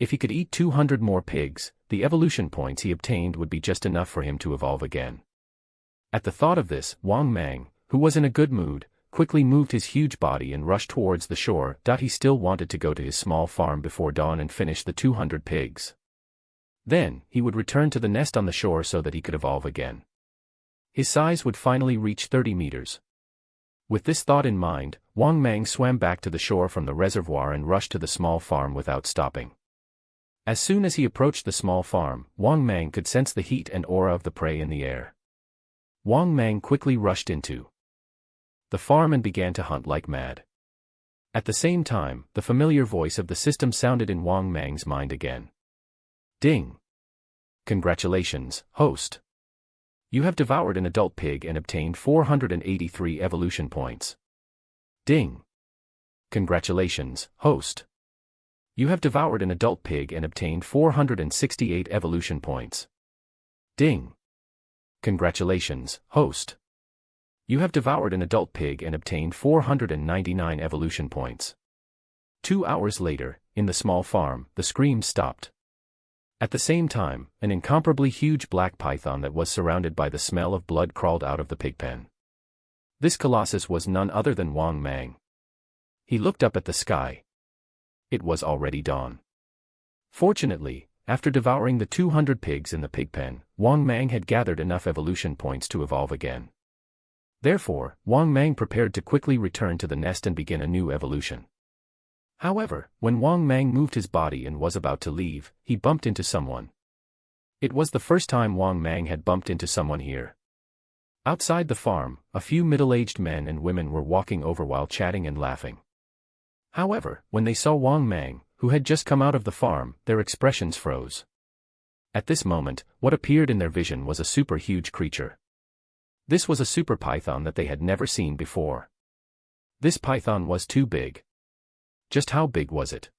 S1: If he could eat 200 more pigs, the evolution points he obtained would be just enough for him to evolve again. At the thought of this, Wang Mang, who was in a good mood, quickly moved his huge body and rushed towards the shore. He still wanted to go to his small farm before dawn and finish the 200 pigs. Then, he would return to the nest on the shore so that he could evolve again. His size would finally reach 30 meters. With this thought in mind, Wang Mang swam back to the shore from the reservoir and rushed to the small farm without stopping. As soon as he approached the small farm, Wang Mang could sense the heat and aura of the prey in the air. Wang Mang quickly rushed into the farm and began to hunt like mad. At the same time, the familiar voice of the system sounded in Wang Mang's mind again. Ding! Congratulations, host. You have devoured an adult pig and obtained 483 evolution points. Ding! Congratulations, host. You have devoured an adult pig and obtained 468 evolution points. Ding! Congratulations, host. You have devoured an adult pig and obtained 499 evolution points. 2 hours later, in the small farm, the screams stopped. At the same time, an incomparably huge black python that was surrounded by the smell of blood crawled out of the pig pen. This colossus was none other than Wang Mang. He looked up at the sky. It was already dawn. Fortunately, after devouring the 200 pigs in the pig pen, Wang Mang had gathered enough evolution points to evolve again. Therefore, Wang Mang prepared to quickly return to the nest and begin a new evolution. However, when Wang Mang moved his body and was about to leave, he bumped into someone. It was the first time Wang Mang had bumped into someone here. Outside the farm, a few middle-aged men and women were walking over while chatting and laughing. However, when they saw Wang Mang, who had just come out of the farm, their expressions froze. At this moment, what appeared in their vision was a super huge creature. This was a super python that they had never seen before. This python was too big. Just how big was it?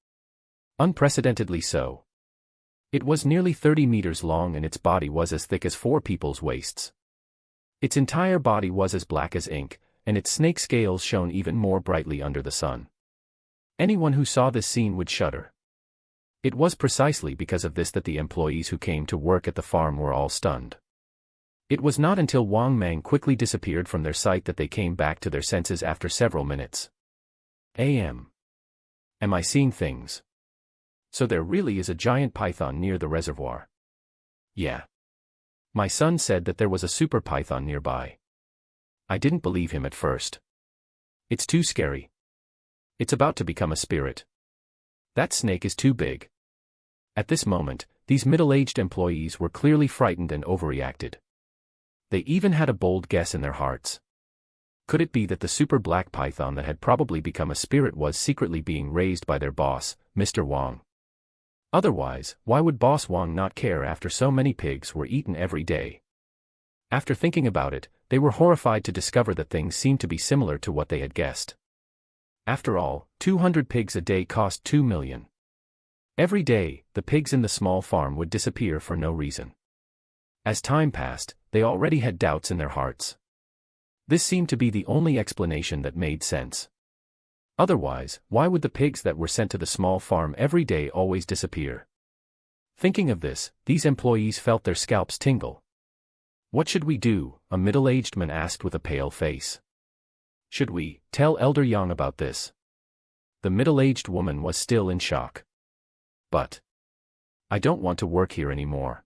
S1: Unprecedentedly so. It was nearly 30 meters long and its body was as thick as 4 people's waists. Its entire body was as black as ink, and its snake scales shone even more brightly under the sun. Anyone who saw this scene would shudder. It was precisely because of this that the employees who came to work at the farm were all stunned. It was not until Wang Mang quickly disappeared from their sight that they came back to their senses after several minutes. Am I seeing things? So there really is a giant python near the reservoir. Yeah. My son said that there was a super python nearby. I didn't believe him at first. It's too scary. It's about to become a spirit. That snake is too big. At this moment, these middle-aged employees were clearly frightened and overreacted. They even had a bold guess in their hearts. Could it be that the super black python that had probably become a spirit was secretly being raised by their boss, Mr. Wang? Otherwise, why would Boss Wang not care after so many pigs were eaten every day? After thinking about it, they were horrified to discover that things seemed to be similar to what they had guessed. After all, 200 pigs a day cost 2 million. Every day, the pigs in the small farm would disappear for no reason. As time passed, they already had doubts in their hearts. This seemed to be the only explanation that made sense. Otherwise, why would the pigs that were sent to the small farm every day always disappear? Thinking of this, these employees felt their scalps tingle. What should we do? A middle-aged man asked with a pale face. Should we tell Elder Yang about this? The middle-aged woman was still in shock. But I don't want to work here anymore.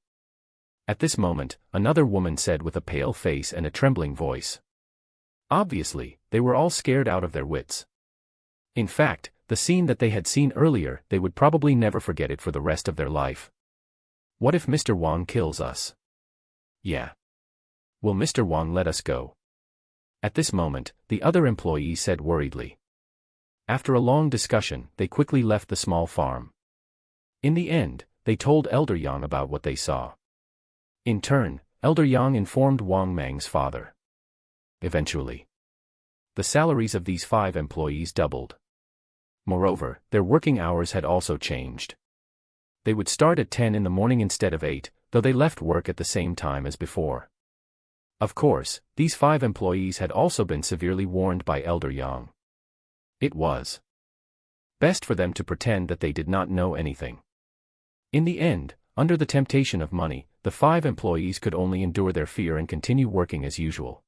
S1: At this moment, another woman said with a pale face and a trembling voice. Obviously, they were all scared out of their wits. In fact, the scene that they had seen earlier, they would probably never forget it for the rest of their life. What if Mr. Wang kills us? Yeah. Will Mr. Wang let us go? At this moment, the other employee said worriedly. After a long discussion, they quickly left the small farm. In the end, they told Elder Yang about what they saw. In turn, Elder Yang informed Wang Mang's father. Eventually, the salaries of these 5 employees doubled. Moreover, their working hours had also changed. They would start at 10 in the morning instead of 8, though they left work at the same time as before. Of course, these 5 employees had also been severely warned by Elder Yang. It was best for them to pretend that they did not know anything. In the end, under the temptation of money, the 5 employees could only endure their fear and continue working as usual.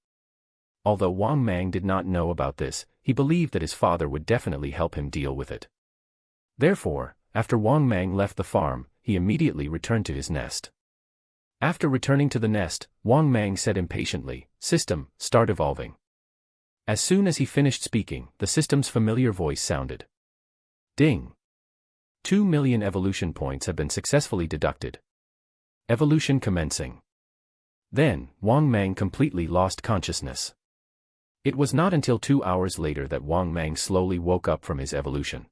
S1: Although Wang Mang did not know about this, he believed that his father would definitely help him deal with it. Therefore, after Wang Mang left the farm, he immediately returned to his nest. After returning to the nest, Wang Mang said impatiently, "System, start evolving." As soon as he finished speaking, the system's familiar voice sounded. Ding! 2 million evolution points have been successfully deducted. Evolution commencing. Then, Wang Mang completely lost consciousness. It was not until 2 hours later that Wang Mang slowly woke up from his evolution.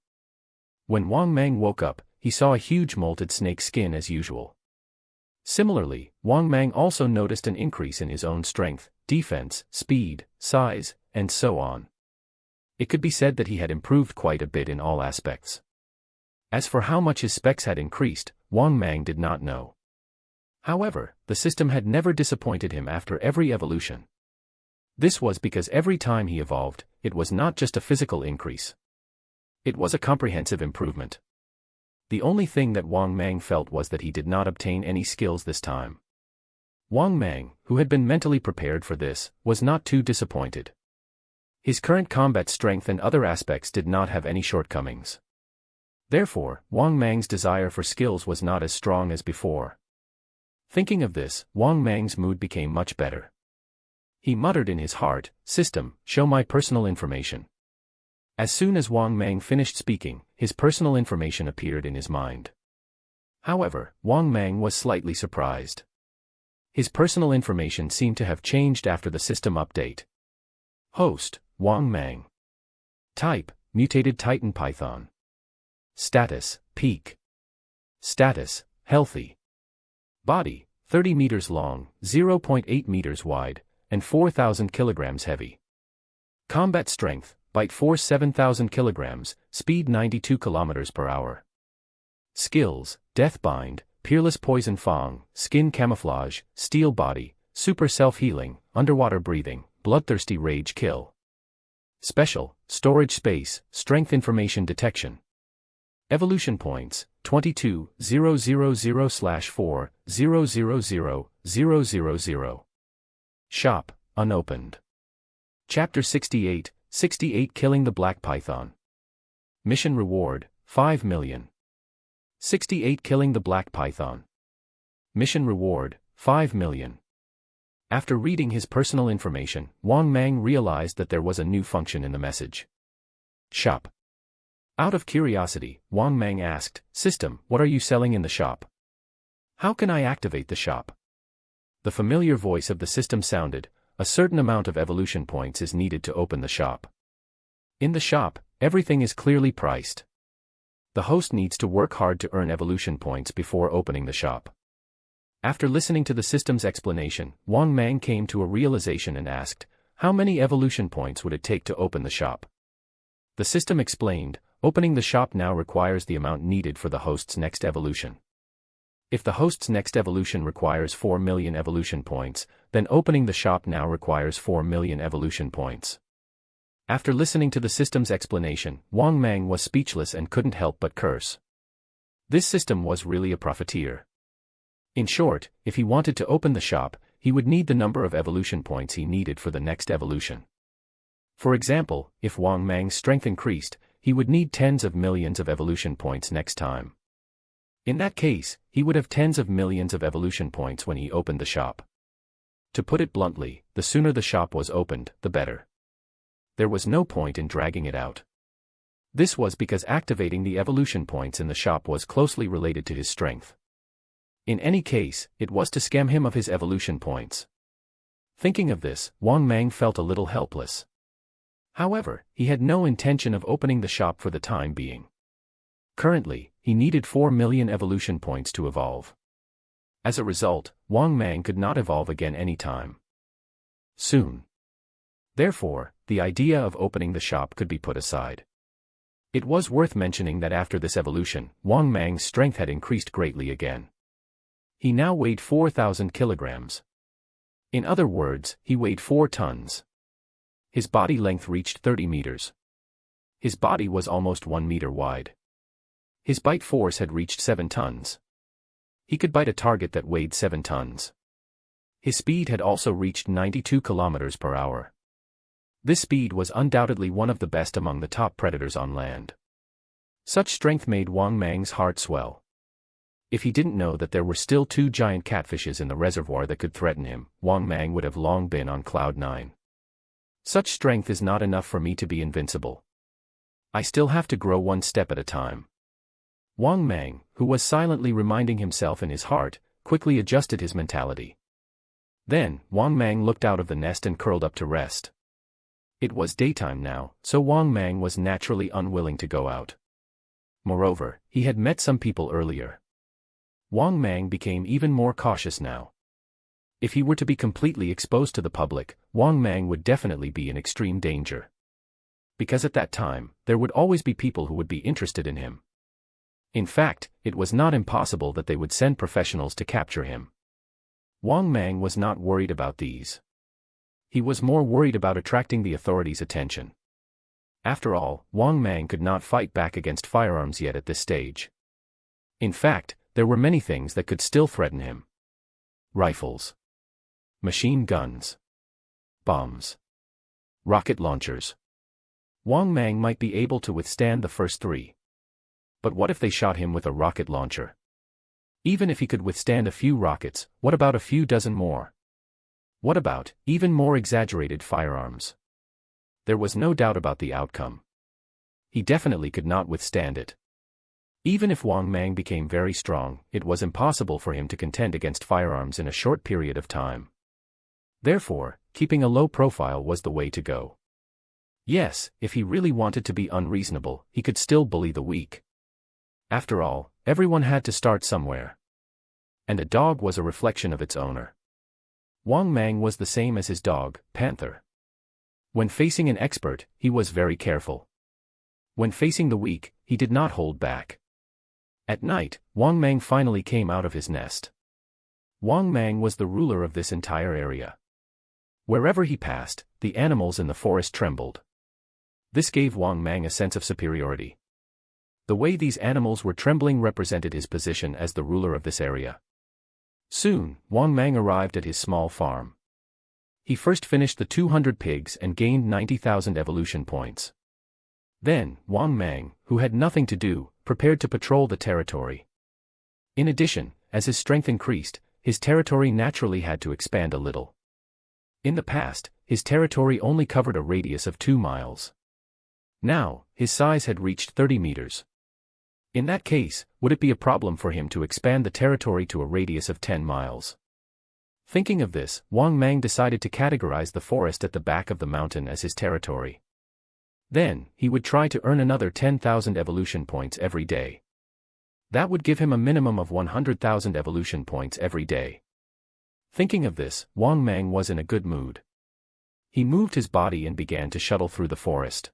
S1: When Wang Mang woke up, he saw a huge molted snake skin as usual. Similarly, Wang Mang also noticed an increase in his own strength, defense, speed, size, and so on. It could be said that he had improved quite a bit in all aspects. As for how much his specs had increased, Wang Mang did not know. However, the system had never disappointed him after every evolution. This was because every time he evolved, it was not just a physical increase. It was a comprehensive improvement. The only thing that Wang Mang felt was that he did not obtain any skills this time. Wang Mang, who had been mentally prepared for this, was not too disappointed. His current combat strength and other aspects did not have any shortcomings. Therefore, Wang Mang's desire for skills was not as strong as before. Thinking of this, Wang Mang's mood became much better. He muttered in his heart, "System, show my personal information." As soon as Wang Mang finished speaking, his personal information appeared in his mind. However, Wang Mang was slightly surprised. His personal information seemed to have changed after the system update. Host, Wang Mang. Type, Mutated Titan Python. Status, Peak. Status, Healthy. Body, 30 meters long, 0.8 meters wide, and 4,000 kilograms heavy. Combat strength, bite force 7,000 kilograms, speed 92 kilometers per hour. Skills, Deathbind, Peerless Poison Fang, Skin Camouflage, Steel Body, Super Self-Healing, Underwater Breathing, Bloodthirsty Rage Kill. Special, Storage Space, Strength Information Detection. Evolution Points, 22,000/4,000,000. Shop, unopened. Chapter 68, 68 Killing the Black Python. Mission Reward, 5 million. 68 Killing the Black Python. Mission Reward, 5 million. After reading his personal information, Wang Mang realized that there was a new function in the message. Shop. Out of curiosity, Wang Mang asked, "System, what are you selling in the shop? How can I activate the shop?" The familiar voice of the system sounded, "A certain amount of evolution points is needed to open the shop. In the shop, everything is clearly priced. The host needs to work hard to earn evolution points before opening the shop." After listening to the system's explanation, Wang Mang came to a realization and asked, "How many evolution points would it take to open the shop?" The system explained, "Opening the shop now requires the amount needed for the host's next evolution. If the host's next evolution requires 4 million evolution points, then opening the shop now requires 4 million evolution points." After listening to the system's explanation, Wang Mang was speechless and couldn't help but curse. This system was really a profiteer. In short, if he wanted to open the shop, he would need the number of evolution points he needed for the next evolution. For example, if Wang Mang's strength increased, he would need tens of millions of evolution points next time. In that case, he would have tens of millions of evolution points when he opened the shop. To put it bluntly, the sooner the shop was opened, the better. There was no point in dragging it out. This was because activating the evolution points in the shop was closely related to his strength. In any case, it was to scam him of his evolution points. Thinking of this, Wang Mang felt a little helpless. However, he had no intention of opening the shop for the time being. Currently, he needed 4 million evolution points to evolve. As a result, Wang Mang could not evolve again anytime soon. Therefore, the idea of opening the shop could be put aside. It was worth mentioning that after this evolution, Wang Mang's strength had increased greatly again. He now weighed 4,000 kilograms. In other words, he weighed 4 tons. His body length reached 30 meters. His body was almost 1 meter wide. His bite force had reached 7 tons. He could bite a target that weighed 7 tons. His speed had also reached 92 kilometers per hour. This speed was undoubtedly one of the best among the top predators on land. Such strength made Wang Mang's heart swell. If he didn't know that there were still 2 giant catfishes in the reservoir that could threaten him, Wang Mang would have long been on cloud 9. Such strength is not enough for me to be invincible. I still have to grow one step at a time. Wang Mang, who was silently reminding himself in his heart, quickly adjusted his mentality. Then, Wang Mang looked out of the nest and curled up to rest. It was daytime now, so Wang Mang was naturally unwilling to go out. Moreover, he had met some people earlier. Wang Mang became even more cautious now. If he were to be completely exposed to the public, Wang Mang would definitely be in extreme danger. Because at that time, there would always be people who would be interested in him. In fact, it was not impossible that they would send professionals to capture him. Wang Mang was not worried about these. He was more worried about attracting the authorities' attention. After all, Wang Mang could not fight back against firearms yet at this stage. In fact, there were many things that could still threaten him. Rifles. Machine guns. Bombs. Rocket launchers. Wang Mang might be able to withstand the first three. But what if they shot him with a rocket launcher? Even if he could withstand a few rockets, what about a few dozen more? What about even more exaggerated firearms? There was no doubt about the outcome. He definitely could not withstand it. Even if Wang Mang became very strong, it was impossible for him to contend against firearms in a short period of time. Therefore, keeping a low profile was the way to go. Yes, if he really wanted to be unreasonable, he could still bully the weak. After all, everyone had to start somewhere. And a dog was a reflection of its owner. Wang Mang was the same as his dog, Panther. When facing an expert, he was very careful. When facing the weak, he did not hold back. At night, Wang Mang finally came out of his nest. Wang Mang was the ruler of this entire area. Wherever he passed, the animals in the forest trembled. This gave Wang Mang a sense of superiority. The way these animals were trembling represented his position as the ruler of this area. Soon, Wang Mang arrived at his small farm. He first finished the 200 pigs and gained 90,000 evolution points. Then, Wang Mang, who had nothing to do, prepared to patrol the territory. In addition, as his strength increased, his territory naturally had to expand a little. In the past, his territory only covered a radius of 2 miles. Now, his size had reached 30 meters. In that case, would it be a problem for him to expand the territory to a radius of 10 miles? Thinking of this, Wang Mang decided to categorize the forest at the back of the mountain as his territory. Then, he would try to earn another 10,000 evolution points every day. That would give him a minimum of 100,000 evolution points every day. Thinking of this, Wang Mang was in a good mood. He moved his body and began to shuttle through the forest.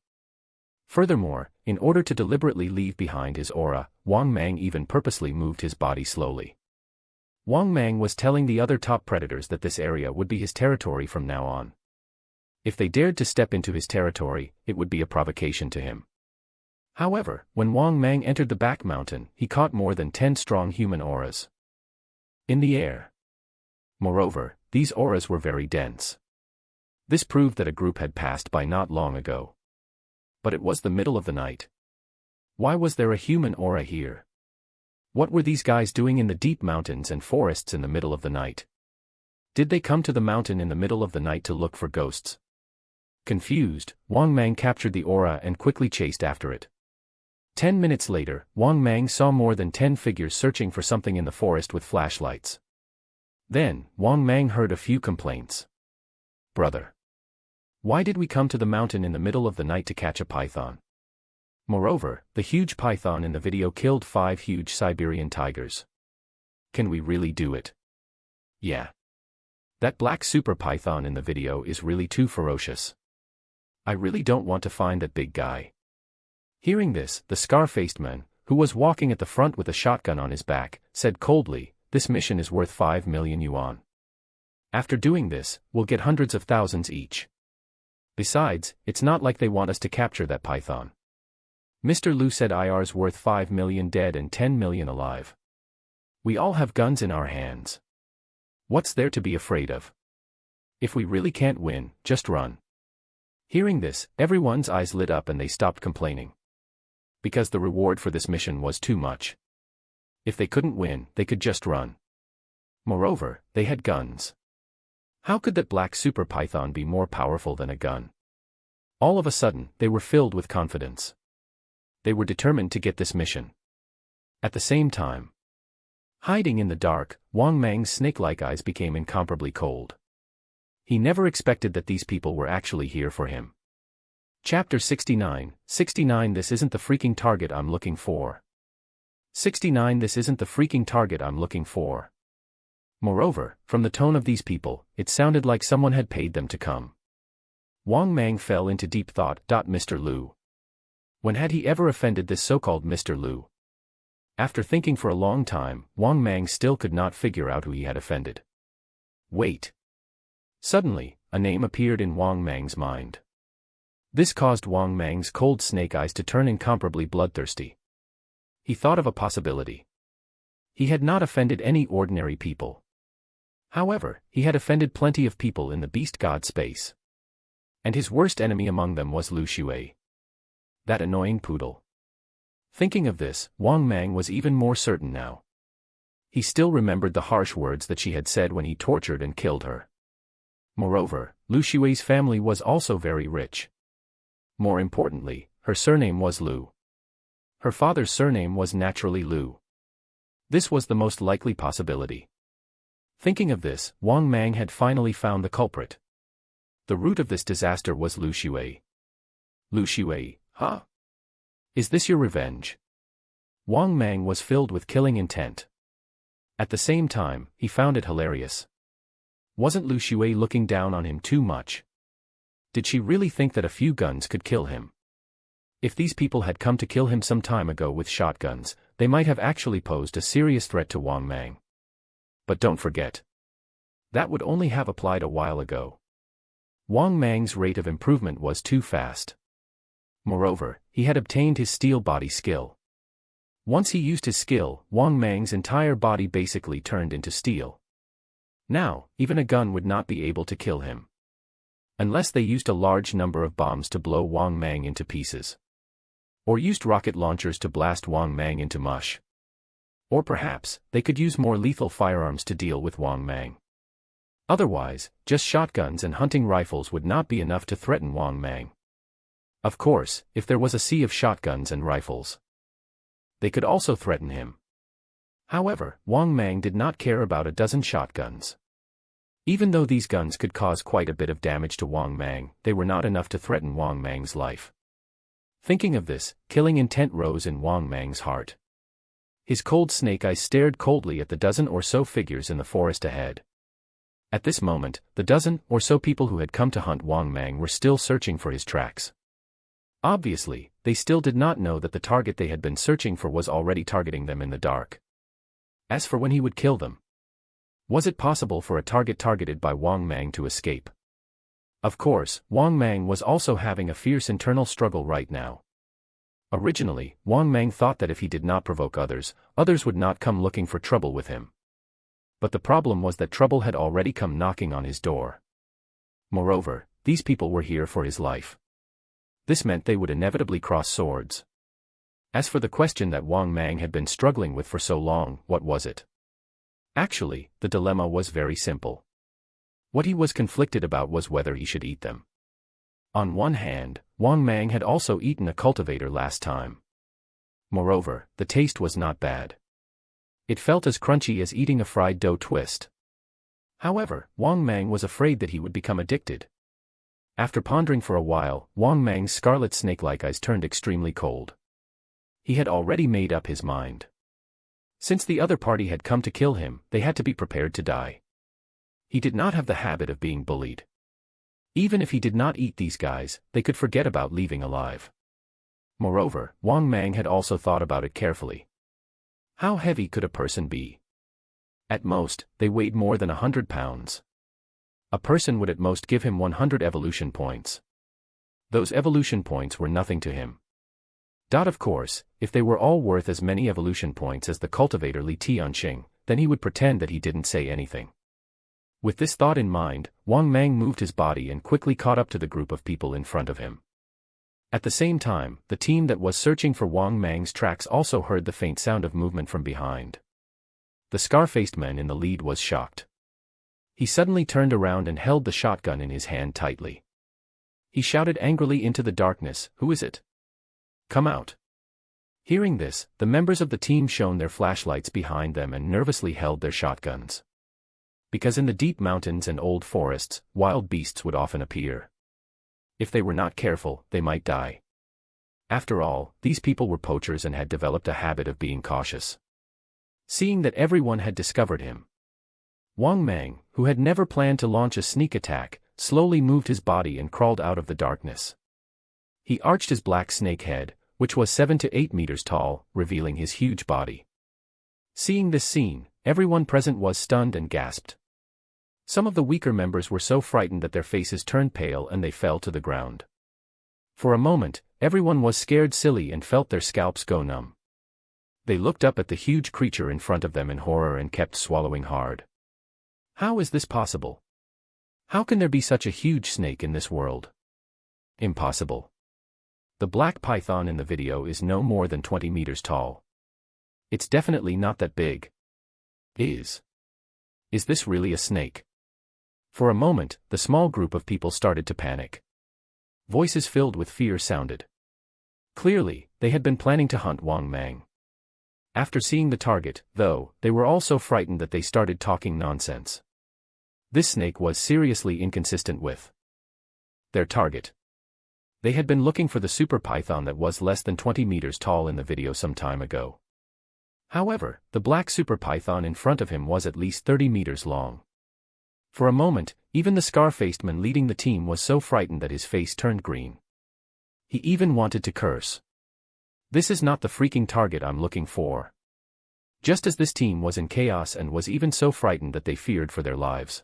S1: Furthermore, in order to deliberately leave behind his aura, Wang Mang even purposely moved his body slowly. Wang Mang was telling the other top predators that this area would be his territory from now on. If they dared to step into his territory, it would be a provocation to him. However, when Wang Mang entered the back mountain, he caught more than 10 strong human auras in the air. Moreover, these auras were very dense. This proved that a group had passed by not long ago. But it was the middle of the night. Why was there a human aura here? What were these guys doing in the deep mountains and forests in the middle of the night? Did they come to the mountain in the middle of the night to look for ghosts? Confused, Wang Mang captured the aura and quickly chased after it. 10 minutes later, Wang Mang saw more than 10 figures searching for something in the forest with flashlights. Then, Wang Mang heard a few complaints. Brother, why did we come to the mountain in the middle of the night to catch a python? Moreover, the huge python in the video killed 5 huge Siberian tigers. Can we really do it? Yeah. That black super python in the video is really too ferocious. I really don't want to find that big guy. Hearing this, the scar-faced man, who was walking at the front with a shotgun on his back, said coldly, "This mission is worth 5 million yuan. After doing this, we'll get hundreds of thousands each. Besides, it's not like they want us to capture that python." Mr. Liu said IR's worth 5 million dead and 10 million alive. We all have guns in our hands. What's there to be afraid of? If we really can't win, just run. Hearing this, everyone's eyes lit up and they stopped complaining. Because the reward for this mission was too much. If they couldn't win, they could just run. Moreover, they had guns. How could that black super python be more powerful than a gun? All of a sudden, they were filled with confidence. They were determined to get this mission. At the same time, hiding in the dark, Wang Mang's snake-like eyes became incomparably cold. He never expected that these people were actually here for him. Chapter 69, 69 This isn't the freaking target I'm looking for. 69 This isn't the freaking target I'm looking for. Moreover, from the tone of these people, it sounded like someone had paid them to come. Wang Mang fell into deep thought. Mr. Liu. When had he ever offended this so-called Mr. Liu? After thinking for a long time, Wang Mang still could not figure out who he had offended. Wait. Suddenly, a name appeared in Wang Mang's mind. This caused Wang Mang's cold snake eyes to turn incomparably bloodthirsty. He thought of a possibility. He had not offended any ordinary people. However, he had offended plenty of people in the beast god space. And his worst enemy among them was Lu Shui. That annoying poodle. Thinking of this, Wang Mang was even more certain now. He still remembered the harsh words that she had said when he tortured and killed her. Moreover, Lu Shui's family was also very rich. More importantly, her surname was Liu. Her father's surname was naturally Liu. This was the most likely possibility. Thinking of this, Wang Mang had finally found the culprit. The root of this disaster was Lu Shui. Lu Shui, huh? Is this your revenge? Wang Mang was filled with killing intent. At the same time, he found it hilarious. Wasn't Lu Shui looking down on him too much? Did she really think that a few guns could kill him? If these people had come to kill him some time ago with shotguns, they might have actually posed a serious threat to Wang Mang. But don't forget. That would only have applied a while ago. Wang Mang's rate of improvement was too fast. Moreover, he had obtained his steel body skill. Once he used his skill, Wang Mang's entire body basically turned into steel. Now, even a gun would not be able to kill him. Unless they used a large number of bombs to blow Wang Mang into pieces. Or used rocket launchers to blast Wang Mang into mush. Or perhaps, they could use more lethal firearms to deal with Wang Mang. Otherwise, just shotguns and hunting rifles would not be enough to threaten Wang Mang. Of course, if there was a sea of shotguns and rifles, they could also threaten him. However, Wang Mang did not care about a dozen shotguns. Even though these guns could cause quite a bit of damage to Wang Mang, they were not enough to threaten Wang Mang's life. Thinking of this, killing intent rose in Wang Mang's heart. His cold snake eyes stared coldly at the dozen or so figures in the forest ahead. At this moment, the dozen or so people who had come to hunt Wang Mang were still searching for his tracks. Obviously, they still did not know that the target they had been searching for was already targeting them in the dark. As for when he would kill them, was it possible for a target targeted by Wang Mang to escape? Of course, Wang Mang was also having a fierce internal struggle right now. Originally, Wang Mang thought that if he did not provoke others, others would not come looking for trouble with him. But the problem was that trouble had already come knocking on his door. Moreover, these people were here for his life. This meant they would inevitably cross swords. As for the question that Wang Mang had been struggling with for so long, what was it? Actually, the dilemma was very simple. What he was conflicted about was whether he should eat them. On one hand, Wang Mang had also eaten a cultivator last time. Moreover, the taste was not bad. It felt as crunchy as eating a fried dough twist. However, Wang Mang was afraid that he would become addicted. After pondering for a while, Wang Mang's scarlet snake-like eyes turned extremely cold. He had already made up his mind. Since the other party had come to kill him, they had to be prepared to die. He did not have the habit of being bullied. Even if he did not eat these guys, they could forget about leaving alive. Moreover, Wang Mang had also thought about it carefully. How heavy could a person be? At most, they weighed more than 100 pounds. A person would at most give him 100 evolution points. Those evolution points were nothing to him. Of course, if they were all worth as many evolution points as the cultivator Li Tianxing, then he would pretend that he didn't say anything. With this thought in mind, Wang Mang moved his body and quickly caught up to the group of people in front of him. At the same time, the team that was searching for Wang Mang's tracks also heard the faint sound of movement from behind. The scar-faced man in the lead was shocked. He suddenly turned around and held the shotgun in his hand tightly. He shouted angrily into the darkness, "Who is it? Come out." Hearing this, the members of the team shone their flashlights behind them and nervously held their shotguns. Because in the deep mountains and old forests, wild beasts would often appear. If they were not careful, they might die. After all, these people were poachers and had developed a habit of being cautious. Seeing that everyone had discovered him, Wang Mang, who had never planned to launch a sneak attack, slowly moved his body and crawled out of the darkness. He arched his black snake head, which was 7 to 8 meters tall, revealing his huge body. Seeing this scene, everyone present was stunned and gasped. Some of the weaker members were so frightened that their faces turned pale and they fell to the ground. For a moment, everyone was scared silly and felt their scalps go numb. They looked up at the huge creature in front of them in horror and kept swallowing hard. How is this possible? How can there be such a huge snake in this world? Impossible. The black python in the video is no more than 20 meters tall. It's definitely not that big. Is this really a snake? For a moment, the small group of people started to panic. Voices filled with fear sounded. Clearly, they had been planning to hunt Wang Mang. After seeing the target, though, they were all so frightened that they started talking nonsense. This snake was seriously inconsistent with their target. They had been looking for the super python that was less than 20 meters tall in the video some time ago. However, the black super python in front of him was at least 30 meters long. For a moment, even the scar-faced man leading the team was so frightened that his face turned green. He even wanted to curse. This is not the freaking target I'm looking for. Just as this team was in chaos and was even so frightened that they feared for their lives.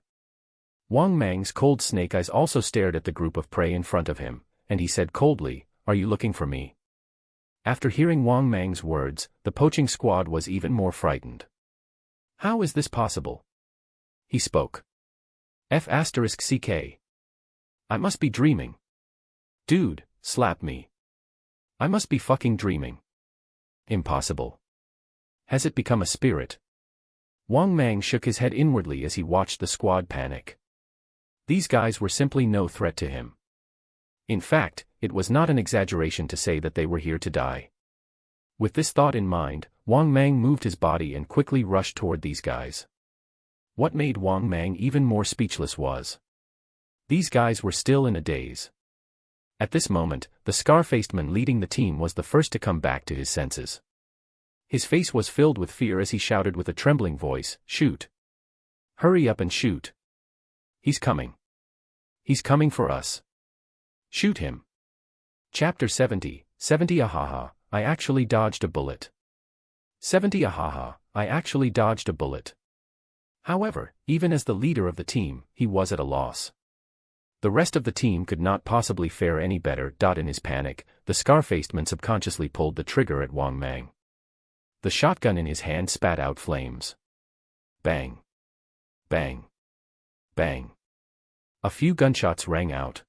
S1: Wang Mang's cold snake eyes also stared at the group of prey in front of him, and he said coldly, "Are you looking for me?" After hearing Wang Mang's words, the poaching squad was even more frightened. How is this possible? He spoke. F***ck. I must be dreaming. Dude, slap me. I must be fucking dreaming. Impossible. Has it become a spirit? Wang Mang shook his head inwardly as he watched the squad panic. These guys were simply no threat to him. In fact, it was not an exaggeration to say that they were here to die. With this thought in mind, Wang Mang moved his body and quickly rushed toward these guys. What made Wang Mang even more speechless was these guys were still in a daze. At this moment, the scar-faced man leading the team was the first to come back to his senses. His face was filled with fear as he shouted with a trembling voice, "Shoot! Hurry up and shoot! He's coming! He's coming for us! Shoot him!" Chapter 70, Ahaha, I actually dodged a bullet. 70 Ahaha, I actually dodged a bullet. However, even as the leader of the team, he was at a loss. The rest of the team could not possibly fare any better. In his panic, the scar-faced man subconsciously pulled the trigger at Wang Mang. The shotgun in his hand spat out flames. Bang! Bang! Bang! A few gunshots rang out.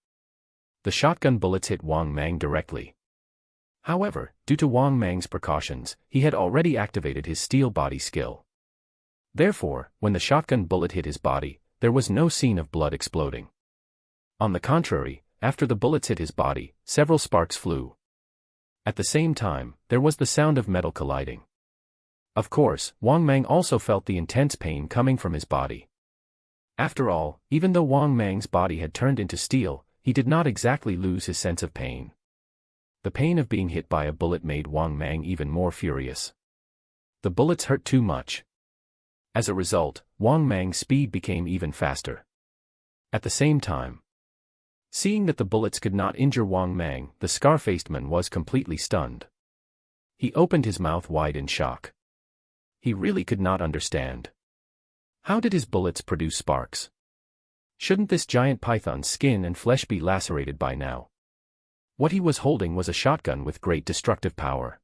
S1: The shotgun bullets hit Wang Mang directly. However, due to Wang Mang's precautions, he had already activated his steel body skill. Therefore, when the shotgun bullet hit his body, there was no scene of blood exploding. On the contrary, after the bullets hit his body, several sparks flew. At the same time, there was the sound of metal colliding. Of course, Wang Mang also felt the intense pain coming from his body. After all, even though Wang Mang's body had turned into steel, he did not exactly lose his sense of pain. The pain of being hit by a bullet made Wang Mang even more furious. The bullets hurt too much. As a result, Wang Mang's speed became even faster. At the same time, seeing that the bullets could not injure Wang Mang, the scar-faced man was completely stunned. He opened his mouth wide in shock. He really could not understand. How did his bullets produce sparks? Shouldn't this giant python's skin and flesh be lacerated by now? What he was holding was a shotgun with great destructive power.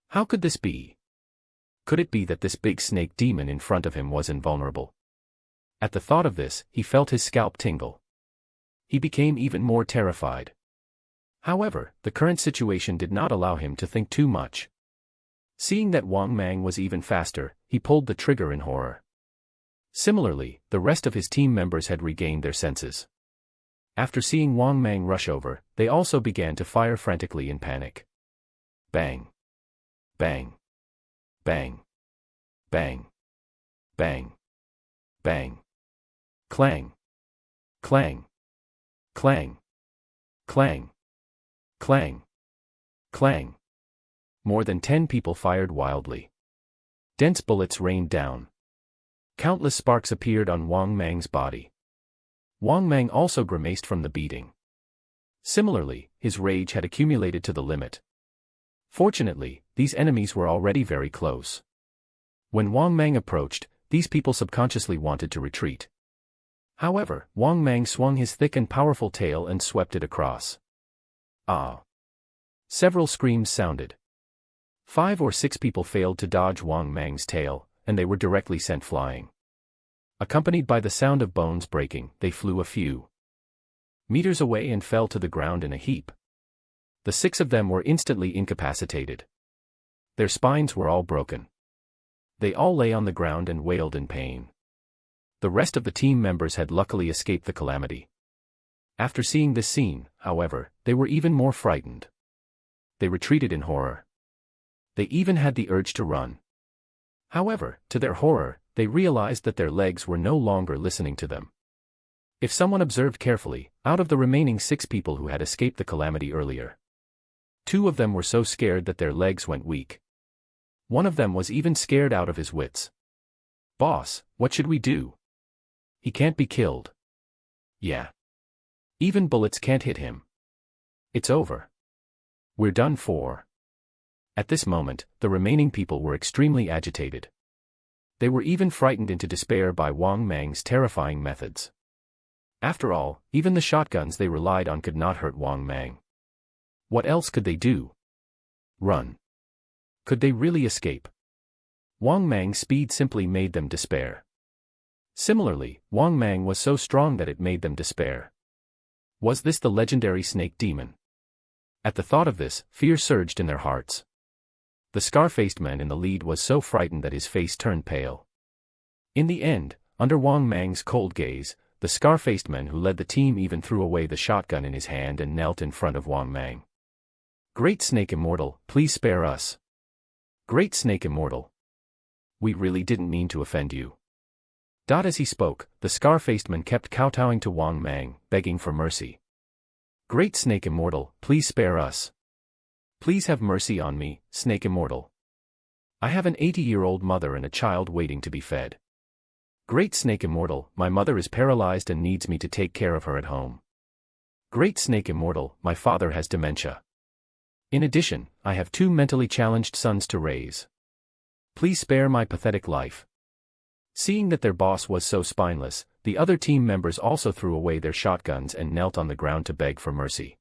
S1: How could this be? Could it be that this big snake demon in front of him was invulnerable? At the thought of this, he felt his scalp tingle. He became even more terrified. However, the current situation did not allow him to think too much. Seeing that Wang Mang was even faster, he pulled the trigger in horror. Similarly, the rest of his team members had regained their senses. After seeing Wang Mang rush over, they also began to fire frantically in panic. Bang! Bang! Bang! Bang! Bang! Bang! Clang! Clang! Clang! Clang! Clang! Clang. More than 10 people fired wildly. Dense bullets rained down. Countless sparks appeared on Wang Mang's body. Wang Mang also grimaced from the beating. Similarly, his rage had accumulated to the limit. Fortunately, these enemies were already very close. When Wang Mang approached, these people subconsciously wanted to retreat. However, Wang Mang swung his thick and powerful tail and swept it across. Ah! Several screams sounded. 5 or 6 people failed to dodge Wang Mang's tail, and they were directly sent flying. Accompanied by the sound of bones breaking, they flew a few meters away and fell to the ground in a heap. The 6 of them were instantly incapacitated. Their spines were all broken. They all lay on the ground and wailed in pain. The rest of the team members had luckily escaped the calamity. After seeing this scene, however, they were even more frightened. They retreated in horror. They even had the urge to run. However, to their horror, they realized that their legs were no longer listening to them. If someone observed carefully, out of the remaining 6 people who had escaped the calamity earlier, 2 of them were so scared that their legs went weak. One of them was even scared out of his wits. "Boss, what should we do? He can't be killed." "Yeah. Even bullets can't hit him. It's over. We're done for." At this moment, the remaining people were extremely agitated. They were even frightened into despair by Wang Mang's terrifying methods. After all, even the shotguns they relied on could not hurt Wang Mang. What else could they do? Run. Could they really escape? Wang Mang's speed simply made them despair. Similarly, Wang Mang was so strong that it made them despair. Was this the legendary snake demon? At the thought of this, fear surged in their hearts. The scar-faced man in the lead was so frightened that his face turned pale. In the end, under Wang Mang's cold gaze, the scar-faced man who led the team even threw away the shotgun in his hand and knelt in front of Wang Mang. "Great Snake Immortal, please spare us. Great Snake Immortal. We really didn't mean to offend you." As he spoke, the scar-faced man kept kowtowing to Wang Mang, begging for mercy. "Great Snake Immortal, please spare us. Please have mercy on me, Snake Immortal. I have an 80-year-old mother and a child waiting to be fed. Great Snake Immortal, my mother is paralyzed and needs me to take care of her at home. Great Snake Immortal, my father has dementia. In addition, I have 2 mentally challenged sons to raise. Please spare my pathetic life." Seeing that their boss was so spineless, the other team members also threw away their shotguns and knelt on the ground to beg for mercy.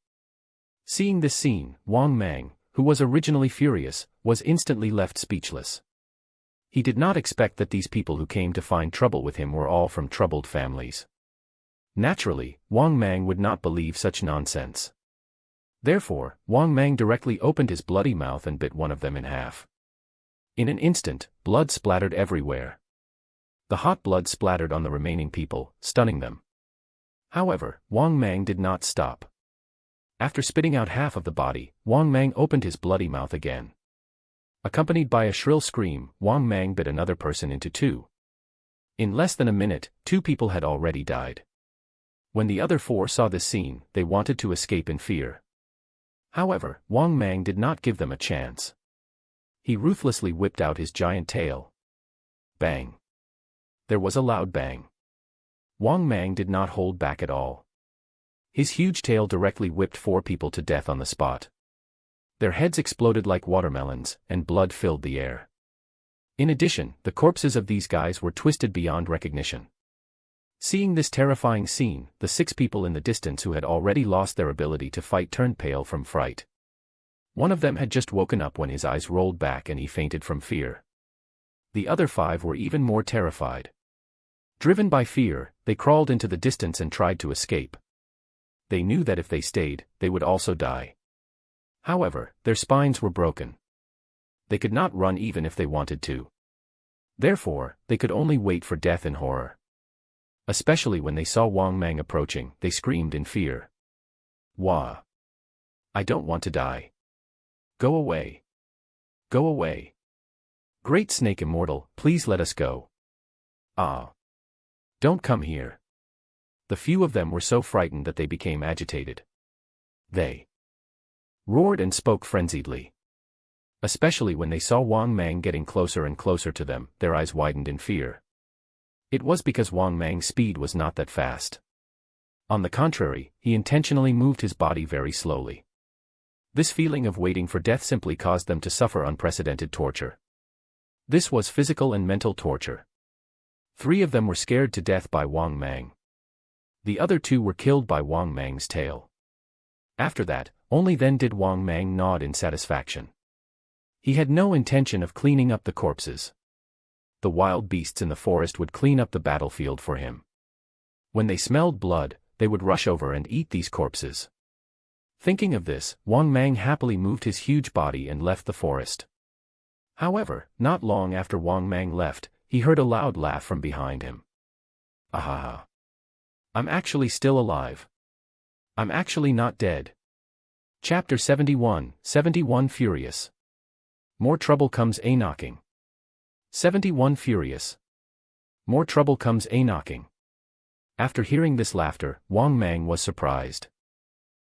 S1: Seeing this scene, Wang Mang, who was originally furious, was instantly left speechless. He did not expect that these people who came to find trouble with him were all from troubled families. Naturally, Wang Mang would not believe such nonsense. Therefore, Wang Mang directly opened his bloody mouth and bit one of them in half. In an instant, blood splattered everywhere. The hot blood splattered on the remaining people, stunning them. However, Wang Mang did not stop. After spitting out half of the body, Wang Mang opened his bloody mouth again. Accompanied by a shrill scream, Wang Mang bit another person into 2. In less than a minute, 2 people had already died. When the other 4 saw this scene, they wanted to escape in fear. However, Wang Mang did not give them a chance. He ruthlessly whipped out his giant tail. Bang! There was a loud bang. Wang Mang did not hold back at all. His huge tail directly whipped 4 people to death on the spot. Their heads exploded like watermelons, and blood filled the air. In addition, the corpses of these guys were twisted beyond recognition. Seeing this terrifying scene, the 6 people in the distance who had already lost their ability to fight turned pale from fright. One of them had just woken up when his eyes rolled back and he fainted from fear. The other 5 were even more terrified. Driven by fear, they crawled into the distance and tried to escape. They knew that if they stayed, they would also die. However, their spines were broken. They could not run even if they wanted to. Therefore, they could only wait for death in horror. Especially when they saw Wang Mang approaching, they screamed in fear. "Wah! I don't want to die. Go away. Go away. Great Snake Immortal, please let us go. Ah! Don't come here." The few of them were so frightened that they became agitated. They roared and spoke frenziedly. Especially when they saw Wang Mang getting closer and closer to them, their eyes widened in fear. It was because Wang Mang's speed was not that fast. On the contrary, he intentionally moved his body very slowly. This feeling of waiting for death simply caused them to suffer unprecedented torture. This was physical and mental torture. 3 of them were scared to death by Wang Mang. The other 2 were killed by Wang Mang's tail. After that, only then did Wang Mang nod in satisfaction. He had no intention of cleaning up the corpses. The wild beasts in the forest would clean up the battlefield for him. When they smelled blood, they would rush over and eat these corpses. Thinking of this, Wang Mang happily moved his huge body and left the forest. However, not long after Wang Mang left, he heard a loud laugh from behind him. Ahaha! I'm actually still alive. I'm actually not dead. Chapter 71, 71 Furious. More trouble comes a-knocking. 71 Furious. More trouble comes a-knocking. After hearing this laughter, Wang Mang was surprised.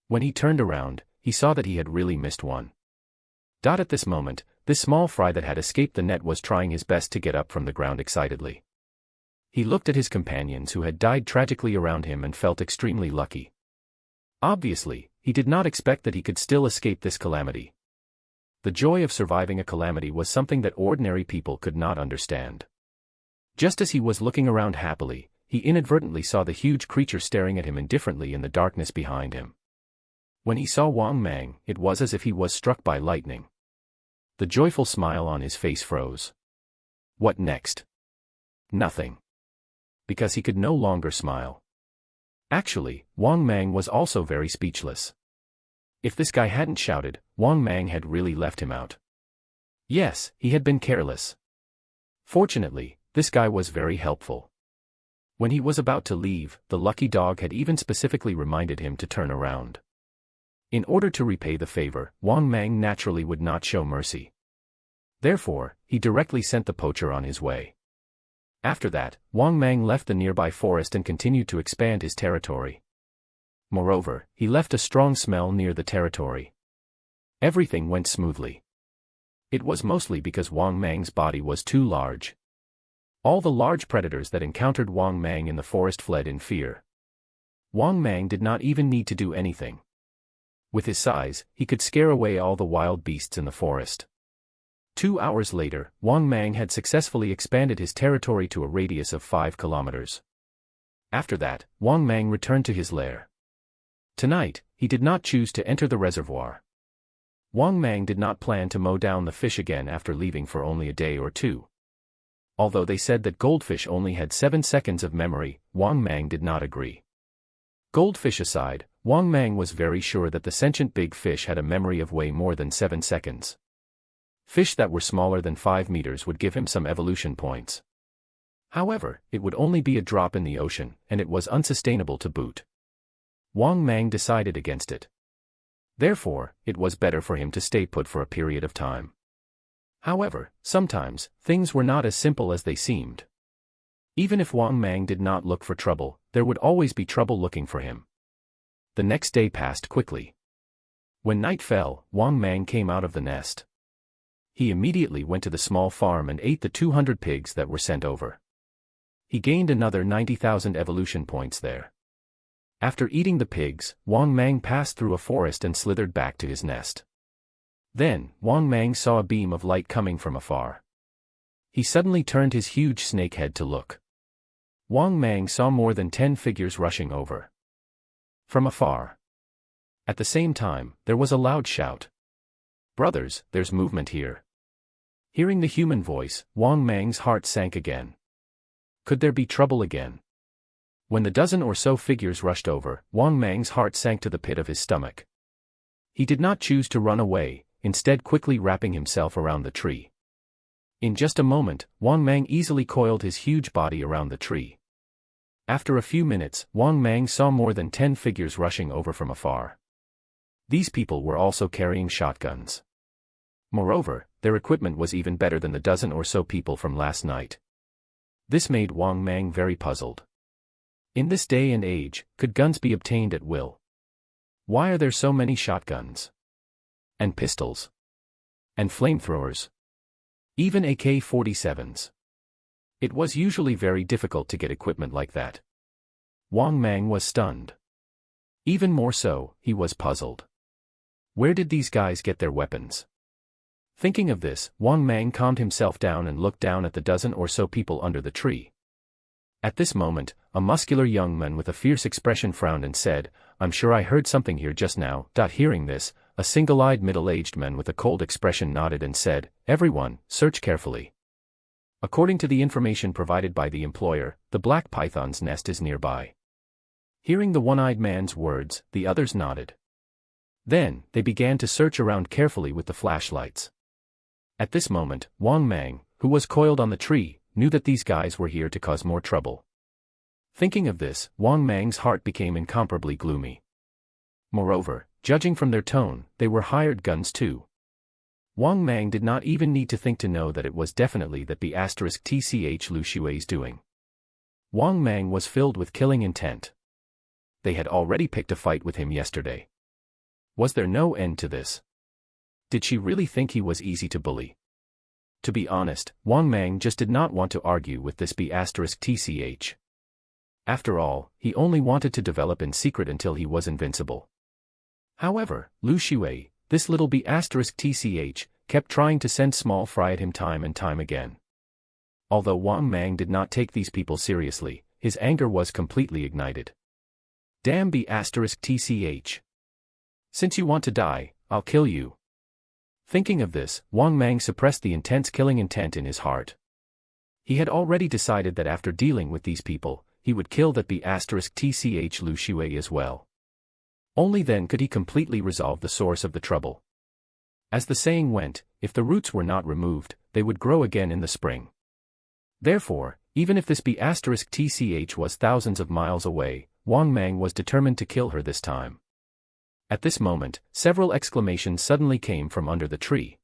S1: When he turned around, he saw that he had really missed one. At this moment, this small fry that had escaped the net was trying his best to get up from the ground excitedly. He looked at his companions who had died tragically around him and felt extremely lucky. Obviously, he did not expect that he could still escape this calamity. The joy of surviving a calamity was something that ordinary people could not understand. Just as he was looking around happily, he inadvertently saw the huge creature staring at him indifferently in the darkness behind him. When he saw Wang Mang, it was as if he was struck by lightning. The joyful smile on his face froze. What next? Nothing. Because he could no longer smile. Actually, Wang Mang was also very speechless. If this guy hadn't shouted, Wang Mang had really left him out. Yes, he had been careless. Fortunately, this guy was very helpful. When he was about to leave, the lucky dog had even specifically reminded him to turn around. In order to repay the favor, Wang Mang naturally would not show mercy. Therefore, he directly sent the poacher on his way. After that, Wang Mang left the nearby forest and continued to expand his territory. Moreover, he left a strong smell near the territory. Everything went smoothly. It was mostly because Wang Mang's body was too large. All the large predators that encountered Wang Mang in the forest fled in fear. Wang Mang did not even need to do anything. With his size, he could scare away all the wild beasts in the forest. 2 hours later, Wang Mang had successfully expanded his territory to a radius of 5 kilometers. After that, Wang Mang returned to his lair. Tonight, he did not choose to enter the reservoir. Wang Mang did not plan to mow down the fish again after leaving for only a day or 2. Although they said that goldfish only had 7 seconds of memory, Wang Mang did not agree. Goldfish aside, Wang Mang was very sure that the sentient big fish had a memory of way more than 7 seconds. Fish that were smaller than 5 meters would give him some evolution points. However, it would only be a drop in the ocean, and it was unsustainable to boot. Wang Mang decided against it. Therefore, it was better for him to stay put for a period of time. However, sometimes, things were not as simple as they seemed. Even if Wang Mang did not look for trouble, there would always be trouble looking for him. The next day passed quickly. When night fell, Wang Mang came out of the nest. He immediately went to the small farm and ate the 200 pigs that were sent over. He gained another 90,000 evolution points there. After eating the pigs, Wang Mang passed through a forest and slithered back to his nest. Then, Wang Mang saw a beam of light coming from afar. He suddenly turned his huge snake head to look. Wang Mang saw more than 10 figures rushing over. From afar. At the same time, there was a loud shout. "Brothers, there's movement here." Hearing the human voice, Wang Mang's heart sank again. Could there be trouble again? When the dozen or so figures rushed over, Wang Mang's heart sank to the pit of his stomach. He did not choose to run away, instead quickly wrapping himself around the tree. In just a moment, Wang Mang easily coiled his huge body around the tree. After a few minutes, Wang Mang saw more than 10 figures rushing over from afar. These people were also carrying shotguns. Moreover, their equipment was even better than the dozen or so people from last night. This made Wang Mang very puzzled. In this day and age, could guns be obtained at will? Why are there so many shotguns? and pistols, and flamethrowers, even AK-47s. It was usually very difficult to get equipment like that. Wang Mang was stunned. Even more so, he was puzzled. Where did these guys get their weapons? Thinking of this, Wang Mang calmed himself down and looked down at the dozen or so people under the tree. At this moment, a muscular young man with a fierce expression frowned and said, "I'm sure I heard something here just now." Hearing this, a single-eyed middle-aged man with a cold expression nodded and said, "Everyone, search carefully. According to the information provided by the employer, the black python's nest is nearby." Hearing the one-eyed man's words, the others nodded. Then, they began to search around carefully with the flashlights. At this moment, Wang Mang, who was coiled on the tree, knew that these guys were here to cause more trouble. Thinking of this, Wang Mang's heart became incomparably gloomy. Moreover, judging from their tone, they were hired guns too. Wang Mang did not even need to think to know that it was definitely that B*TCH Lu Xue's doing. Wang Mang was filled with killing intent. They had already picked a fight with him yesterday. Was there no end to this? Did she really think he was easy to bully? To be honest, Wang Mang just did not want to argue with this B*TCH. After all, he only wanted to develop in secret until he was invincible. However, Lu Xue, this little B*TCH, kept trying to send small fry at him time and time again. Although Wang Mang did not take these people seriously, his anger was completely ignited. Damn B*TCH. Since you want to die, I'll kill you. Thinking of this, Wang Mang suppressed the intense killing intent in his heart. He had already decided that after dealing with these people, he would kill that B*TCH Lu Xue as well. Only then could he completely resolve the source of the trouble. As the saying went, if the roots were not removed, they would grow again in the spring. Therefore, even if this B*TCH was thousands of miles away, Wang Mang was determined to kill her this time. At this moment, several exclamations suddenly came from under the tree.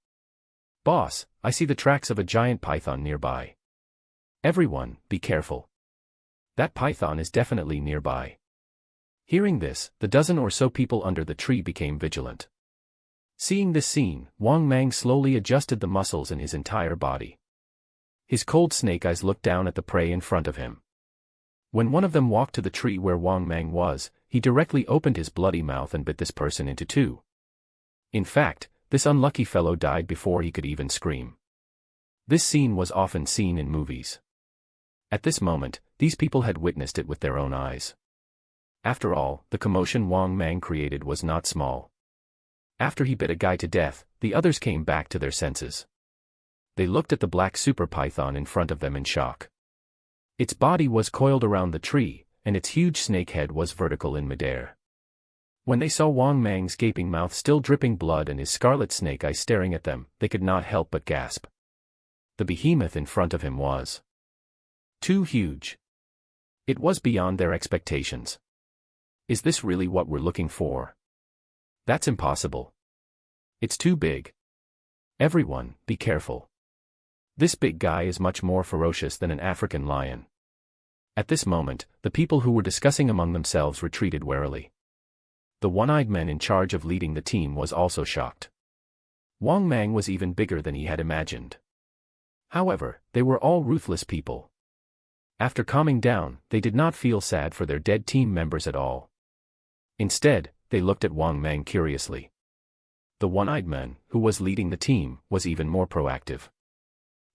S1: "Boss, I see the tracks of a giant python nearby. Everyone, be careful. That python is definitely nearby." Hearing this, the dozen or so people under the tree became vigilant. Seeing this scene, Wang Mang slowly adjusted the muscles in his entire body. His cold snake eyes looked down at the prey in front of him. When one of them walked to the tree where Wang Mang was, he directly opened his bloody mouth and bit this person into two. In fact, this unlucky fellow died before he could even scream. This scene was often seen in movies. At this moment, these people had witnessed it with their own eyes. After all, the commotion Wang Mang created was not small. After he bit a guy to death, the others came back to their senses. They looked at the black super python in front of them in shock. Its body was coiled around the tree, and its huge snake head was vertical in midair. When they saw Wang Mang's gaping mouth still dripping blood and his scarlet snake eye staring at them, they could not help but gasp. The behemoth in front of him was too huge. It was beyond their expectations. Is this really what we're looking for? That's impossible. It's too big. Everyone, be careful. This big guy is much more ferocious than an African lion. At this moment, the people who were discussing among themselves retreated warily. The one-eyed man in charge of leading the team was also shocked. Wang Mang was even bigger than he had imagined. However, they were all ruthless people. After calming down, they did not feel sad for their dead team members at all. Instead, they looked at Wang Mang curiously. The one-eyed man, who was leading the team, was even more proactive.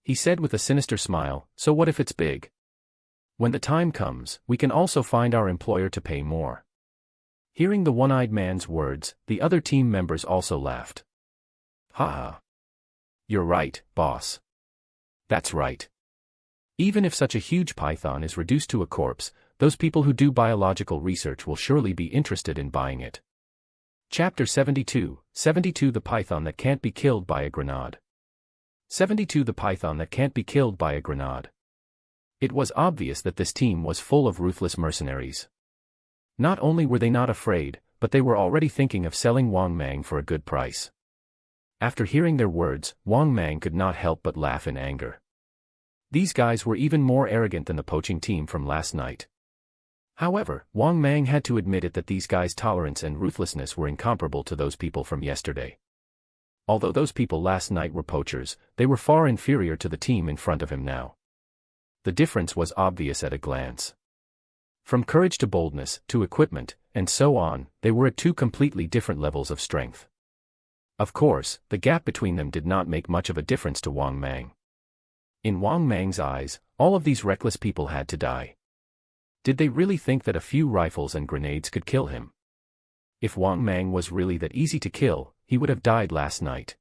S1: He said with a sinister smile, "So what if it's big? When the time comes, we can also find our employer to pay more." Hearing the one-eyed man's words, the other team members also laughed. "Ha ha. You're right, boss. That's right. Even if such a huge python is reduced to a corpse, those people who do biological research will surely be interested in buying it." Chapter 72, 72 The Python That Can't Be Killed by a Grenade. 72 The Python That Can't Be Killed by a Grenade. It was obvious that this team was full of ruthless mercenaries. Not only were they not afraid, but they were already thinking of selling Wang Mang for a good price. After hearing their words, Wang Mang could not help but laugh in anger. These guys were even more arrogant than the poaching team from last night. However, Wang Mang had to admit it that these guys' tolerance and ruthlessness were incomparable to those people from yesterday. Although those people last night were poachers, they were far inferior to the team in front of him now. The difference was obvious at a glance. From courage to boldness, to equipment, and so on, they were at two completely different levels of strength. Of course, the gap between them did not make much of a difference to Wang Mang. In Wang Mang's eyes, all of these reckless people had to die. Did they really think that a few rifles and grenades could kill him? If Wang Mang was really that easy to kill, he would have died last night.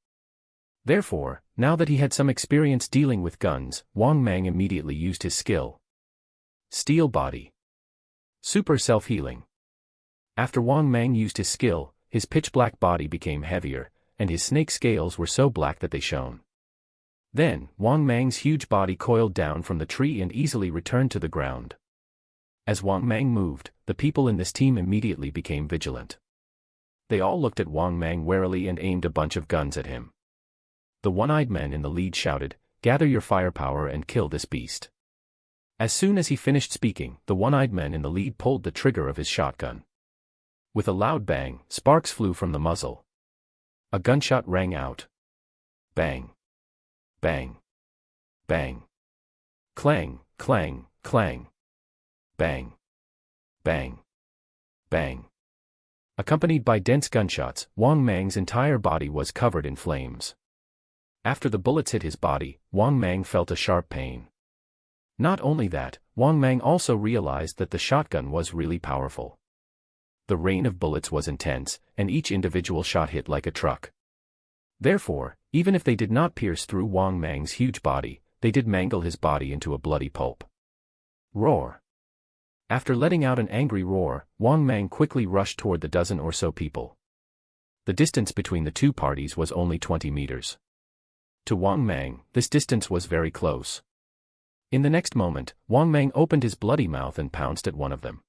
S1: Therefore, now that he had some experience dealing with guns, Wang Mang immediately used his skill. Steel body. Super self-healing. After Wang Mang used his skill, his pitch-black body became heavier, and his snake scales were so black that they shone. Then, Wang Mang's huge body coiled down from the tree and easily returned to the ground. As Wang Mang moved, the people in this team immediately became vigilant. They all looked at Wang Mang warily and aimed a bunch of guns at him. The one-eyed man in the lead shouted, "Gather your firepower and kill this beast." As soon as he finished speaking, the one-eyed man in the lead pulled the trigger of his shotgun. With a loud bang, sparks flew from the muzzle. A gunshot rang out. Bang. Bang. Bang. Clang, clang, clang. Bang. Bang. Bang. Accompanied by dense gunshots, Wang Mang's entire body was covered in flames. After the bullets hit his body, Wang Mang felt a sharp pain. Not only that, Wang Mang also realized that the shotgun was really powerful. The rain of bullets was intense, and each individual shot hit like a truck. Therefore, even if they did not pierce through Wang Mang's huge body, they did mangle his body into a bloody pulp. Roar. After letting out an angry roar, Wang Mang quickly rushed toward the dozen or so people. The distance between the two parties was only 20 meters. To Wang Mang, this distance was very close. In the next moment, Wang Mang opened his bloody mouth and pounced at one of them.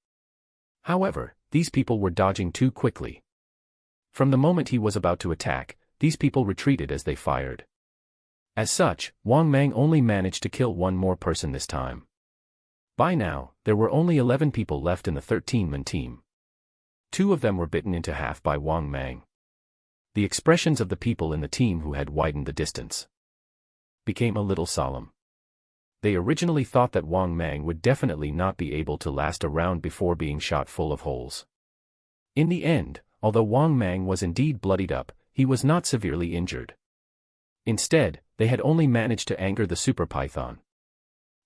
S1: However, these people were dodging too quickly. From the moment he was about to attack, these people retreated as they fired. As such, Wang Mang only managed to kill one more person this time. By now, there were only 11 people left in the 13-man team. 2 of them were bitten into half by Wang Mang. The expressions of the people in the team who had widened the distance became a little solemn. They originally thought that Wang Mang would definitely not be able to last a round before being shot full of holes. In the end, although Wang Mang was indeed bloodied up, he was not severely injured. Instead, they had only managed to anger the super python.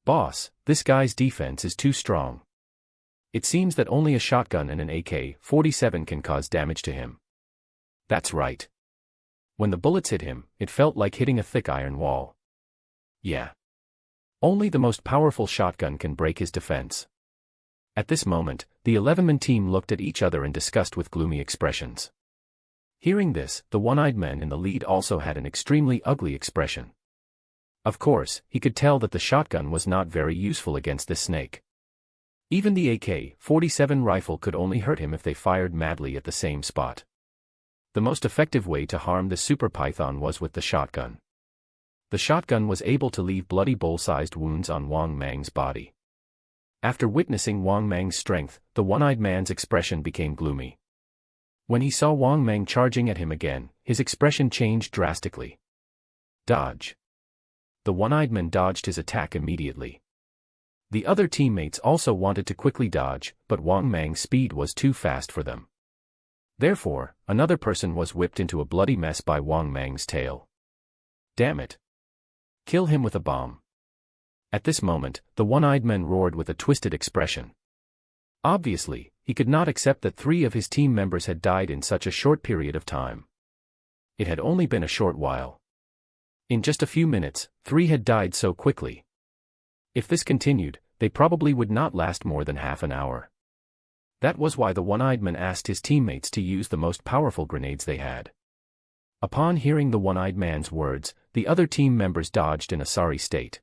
S1: "Boss, this guy's defense is too strong. It seems that only a shotgun and an AK-47 can cause damage to him." That's right. When the bullets hit him, it felt like hitting a thick iron wall. Yeah. Only the most powerful shotgun can break his defense. At this moment, the 11-man team looked at each other and discussed with gloomy expressions. Hearing this, the one-eyed man in the lead also had an extremely ugly expression. Of course, he could tell that the shotgun was not very useful against this snake. Even the AK-47 rifle could only hurt him if they fired madly at the same spot. The most effective way to harm the super python was with the shotgun. The shotgun was able to leave bloody bowl-sized wounds on Wang Mang's body. After witnessing Wang Mang's strength, the one-eyed man's expression became gloomy. When he saw Wang Mang charging at him again, his expression changed drastically. Dodge. The one-eyed man dodged his attack immediately. The other teammates also wanted to quickly dodge, but Wang Mang's speed was too fast for them. Therefore, another person was whipped into a bloody mess by Wang Mang's tail. Damn it. Kill him with a bomb. At this moment, the one-eyed man roared with a twisted expression. Obviously, he could not accept that 3 of his team members had died in such a short period of time. It had only been a short while. In just a few minutes, 3 had died so quickly. If this continued, they probably would not last more than half an hour. That was why the one-eyed man asked his teammates to use the most powerful grenades they had. Upon hearing the one-eyed man's words, the other team members dodged in a sorry state.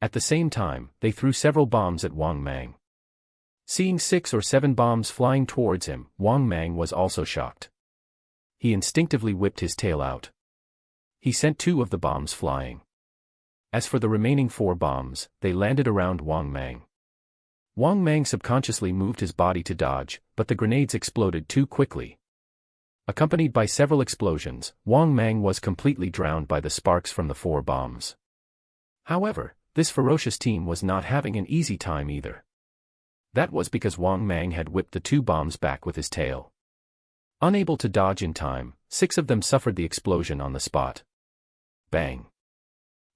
S1: At the same time, they threw several bombs at Wang Mang. Seeing 6 or 7 bombs flying towards him, Wang Mang was also shocked. He instinctively whipped his tail out. He sent 2 of the bombs flying. As for the remaining 4 bombs, they landed around Wang Mang. Wang Mang subconsciously moved his body to dodge, but the grenades exploded too quickly. Accompanied by several explosions, Wang Mang was completely drowned by the sparks from the 4 bombs. However, this ferocious team was not having an easy time either. That was because Wang Mang had whipped the 2 bombs back with his tail. Unable to dodge in time, 6 of them suffered the explosion on the spot. Bang!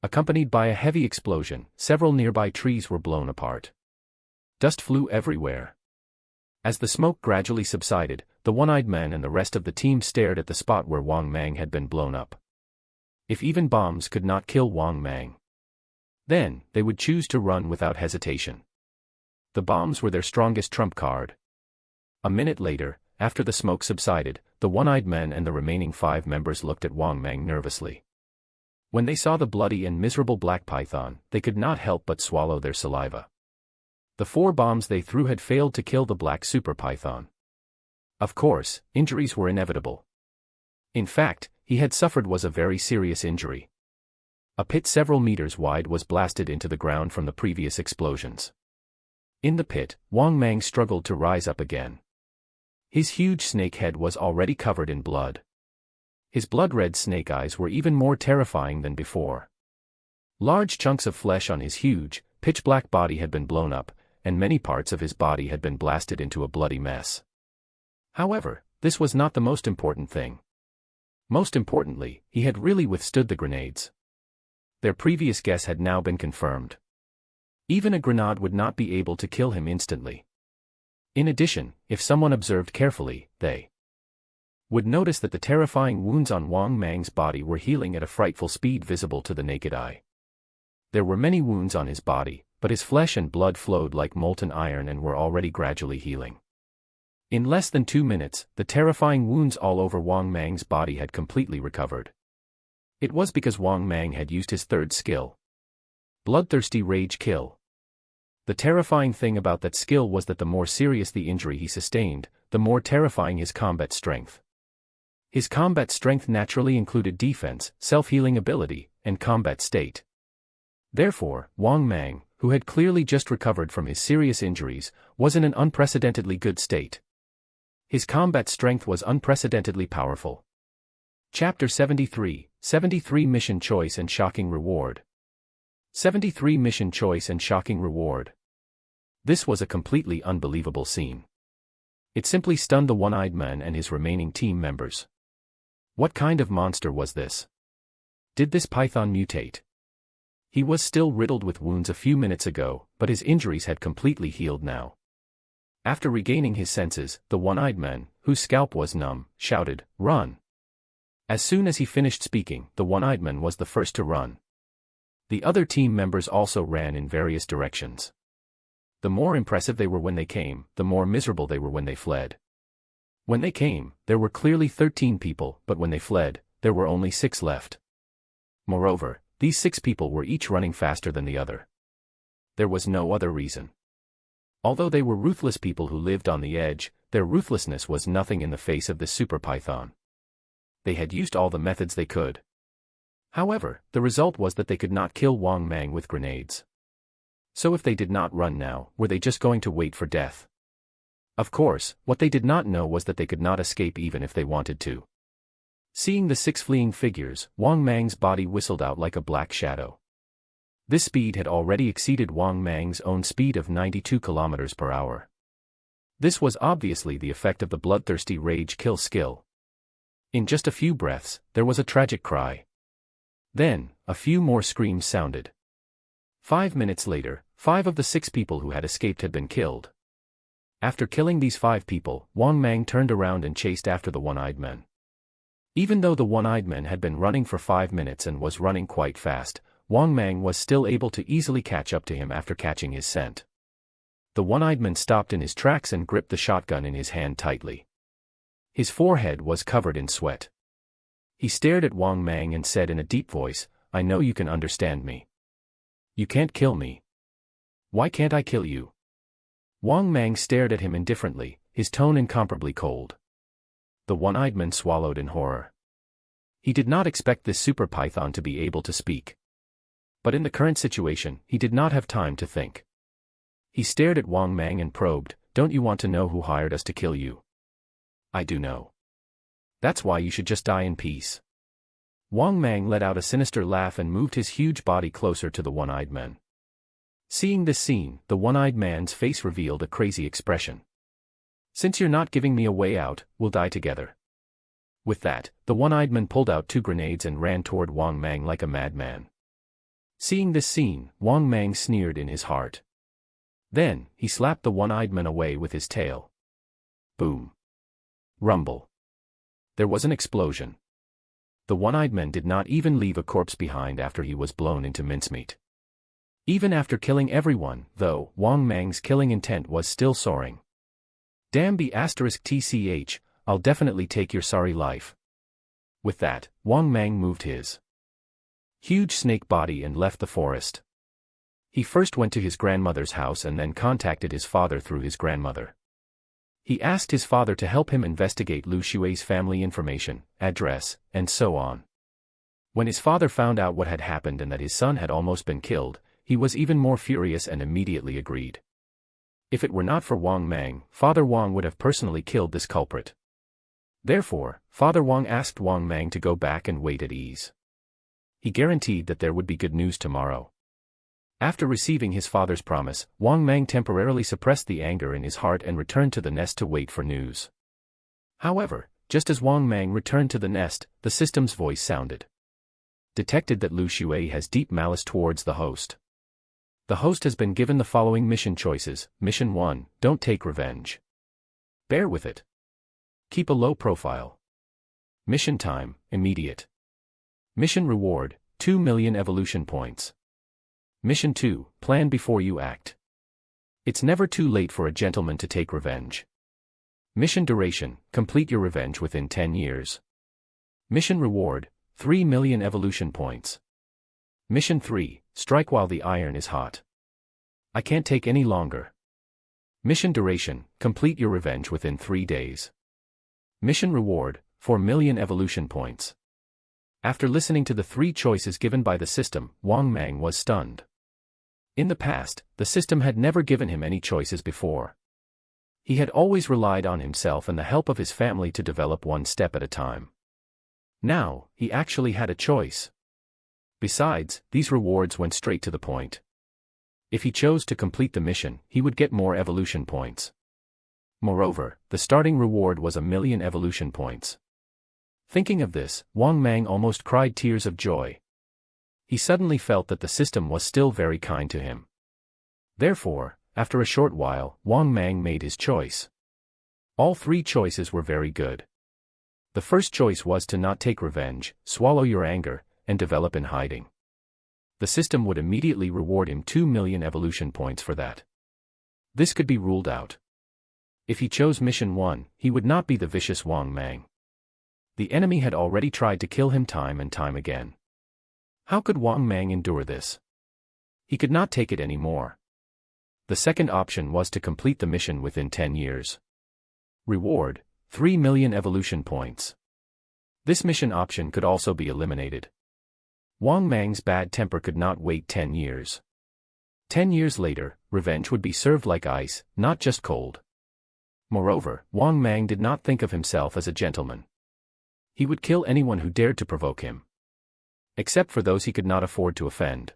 S1: Accompanied by a heavy explosion, several nearby trees were blown apart. Dust flew everywhere. As the smoke gradually subsided, the one-eyed man and the rest of the team stared at the spot where Wang Mang had been blown up. If even bombs could not kill Wang Mang, then they would choose to run without hesitation. The bombs were their strongest trump card. A minute later, after the smoke subsided, the one-eyed man and the remaining 5 members looked at Wang Mang nervously. When they saw the bloody and miserable black python, they could not help but swallow their saliva. The 4 bombs they threw had failed to kill the black super python. Of course, injuries were inevitable. In fact, he had suffered was a very serious injury. A pit several meters wide was blasted into the ground from the previous explosions. In the pit, Wang Mang struggled to rise up again. His huge snake head was already covered in blood. His blood-red snake eyes were even more terrifying than before. Large chunks of flesh on his huge, pitch-black body had been blown up, and many parts of his body had been blasted into a bloody mess. However, this was not the most important thing. Most importantly, he had really withstood the grenades. Their previous guess had now been confirmed. Even a grenade would not be able to kill him instantly. In addition, if someone observed carefully, they would notice that the terrifying wounds on Wang Mang's body were healing at a frightful speed visible to the naked eye. There were many wounds on his body, but his flesh and blood flowed like molten iron and were already gradually healing. In less than 2 minutes, the terrifying wounds all over Wang Mang's body had completely recovered. It was because Wang Mang had used his 3rd skill. Bloodthirsty Rage Kill. The terrifying thing about that skill was that the more serious the injury he sustained, the more terrifying his combat strength. His combat strength naturally included defense, self-healing ability, and combat state. Therefore, Wang Mang, who had clearly just recovered from his serious injuries, was in an unprecedentedly good state. His combat strength was unprecedentedly powerful. Chapter 73, 73 Mission Choice and Shocking Reward. 73 Mission Choice and Shocking Reward. This was a completely unbelievable scene. It simply stunned the one-eyed man and his remaining team members. What kind of monster was this? Did this python mutate? He was still riddled with wounds a few minutes ago, but his injuries had completely healed now. After regaining his senses, the one-eyed man, whose scalp was numb, shouted, "Run!" As soon as he finished speaking, the one-eyed man was the first to run. The other team members also ran in various directions. The more impressive they were when they came, the more miserable they were when they fled. When they came, there were clearly 13 people, but when they fled, there were only 6 left. Moreover, these 6 people were each running faster than the other. There was no other reason. Although they were ruthless people who lived on the edge, their ruthlessness was nothing in the face of this super python. They had used all the methods they could. However, the result was that they could not kill Wang Mang with grenades. So if they did not run now, were they just going to wait for death? Of course, what they did not know was that they could not escape even if they wanted to. Seeing the 6 fleeing figures, Wang Mang's body whistled out like a black shadow. This speed had already exceeded Wang Mang's own speed of 92 km per hour. This was obviously the effect of the bloodthirsty rage kill skill. In just a few breaths, there was a tragic cry. Then, a few more screams sounded. 5 minutes later, 5 of the 6 people who had escaped had been killed. After killing these 5 people, Wang Mang turned around and chased after the one-eyed man. Even though the one-eyed man had been running for 5 minutes and was running quite fast, Wang Mang was still able to easily catch up to him after catching his scent. The one-eyed man stopped in his tracks and gripped the shotgun in his hand tightly. His forehead was covered in sweat. He stared at Wang Mang and said in a deep voice, "I know you can understand me. You can't kill me. Why can't I kill you?" Wang Mang stared at him indifferently, his tone incomparably cold. The one-eyed man swallowed in horror. He did not expect this super python to be able to speak. But in the current situation, he did not have time to think. He stared at Wang Mang and probed, "Don't you want to know who hired us to kill you?" "I do know." That's why you should just die in peace. Wang Mang let out a sinister laugh and moved his huge body closer to the one-eyed man. Seeing this scene, the one-eyed man's face revealed a crazy expression. Since you're not giving me a way out, we'll die together. With that, the one-eyed man pulled out 2 grenades and ran toward Wang Mang like a madman. Seeing this scene, Wang Mang sneered in his heart. Then, he slapped the one-eyed man away with his tail. Boom. Rumble. There was an explosion. The one-eyed man did not even leave a corpse behind after he was blown into mincemeat. Even after killing everyone, though, Wang Mang's killing intent was still soaring. Damn *TCH, I'll definitely take your sorry life. With that, Wang Mang moved his huge snake body and left the forest. He first went to his grandmother's house and then contacted his father through his grandmother. He asked his father to help him investigate Lu Xue's family information, address, and so on. When his father found out what had happened and that his son had almost been killed, he was even more furious and immediately agreed. If it were not for Wang Mang, Father Wang would have personally killed this culprit. Therefore, Father Wang asked Wang Mang to go back and wait at ease. He guaranteed that there would be good news tomorrow. After receiving his father's promise, Wang Mang temporarily suppressed the anger in his heart and returned to the nest to wait for news. However, just as Wang Mang returned to the nest, the system's voice sounded. Detected that Lu Xue has deep malice towards the host. The host has been given the following mission choices. Mission 1, don't take revenge. Bear with it. Keep a low profile. Mission time, immediate. Mission reward, 2 million evolution points. Mission 2, plan before you act. It's never too late for a gentleman to take revenge. Mission duration, complete your revenge within 10 years. Mission reward, 3 million evolution points. Mission 3, strike while the iron is hot. I can't take any longer. Mission duration, complete your revenge within 3 days. Mission reward, 4 million evolution points. After listening to the 3 choices given by the system, Wang Mang was stunned. In the past, the system had never given him any choices before. He had always relied on himself and the help of his family to develop one step at a time. Now, he actually had a choice. Besides, these rewards went straight to the point. If he chose to complete the mission, he would get more evolution points. Moreover, the starting reward was 1 million evolution points. Thinking of this, Wang Mang almost cried tears of joy. He suddenly felt that the system was still very kind to him. Therefore, after a short while, Wang Mang made his choice. All 3 choices were very good. The first choice was to not take revenge, swallow your anger, and develop in hiding. The system would immediately reward him 2 million evolution points for that. This could be ruled out. If he chose mission 1, he would not be the vicious Wang Mang. The enemy had already tried to kill him time and time again. How could Wang Mang endure this? He could not take it anymore. The second option was to complete the mission within 10 years. Reward, 3 million evolution points. This mission option could also be eliminated. Wang Mang's bad temper could not wait 10 years. 10 years later, revenge would be served like ice, not just cold. Moreover, Wang Mang did not think of himself as a gentleman. He would kill anyone who dared to provoke him. Except for those he could not afford to offend.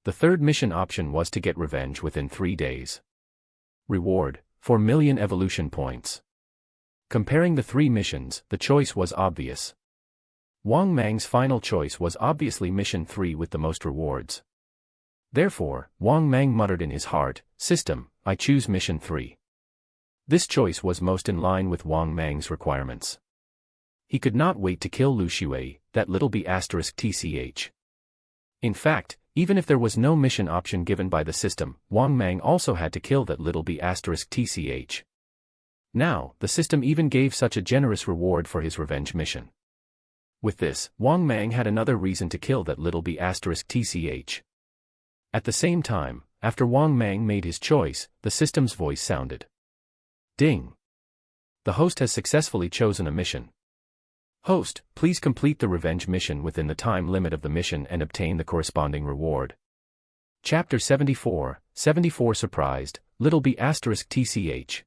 S1: The third mission option was to get revenge within 3 days. Reward, 4 million evolution points. Comparing the 3 missions, the choice was obvious. Wang Mang's final choice was obviously mission 3 with the most rewards. Therefore, Wang Mang muttered in his heart, "System, I choose mission 3. This choice was most in line with Wang Mang's requirements. He could not wait to kill Lu Xue, that little **TCH. In fact, even if there was no mission option given by the system, Wang Mang also had to kill that little **TCH. Now, the system even gave such a generous reward for his revenge mission. With this, Wang Mang had another reason to kill that little **TCH. At the same time, after Wang Mang made his choice, the system's voice sounded. Ding! The host has successfully chosen a mission. Host, please complete the revenge mission within the time limit of the mission and obtain the corresponding reward. Chapter 74, 74 Surprised, little **TCH.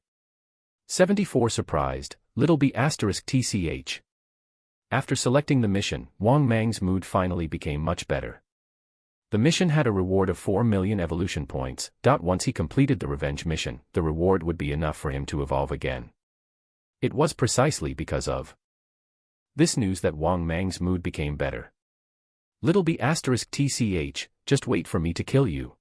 S1: 74 Surprised, little b asterisk tch. After selecting the mission, Wang Mang's mood finally became much better. The mission had a reward of 4 million evolution points. Once he completed the revenge mission, the reward would be enough for him to evolve again. It was precisely because of this news that Wang Mang's mood became better. Little b asterisk tch, just wait for me to kill you.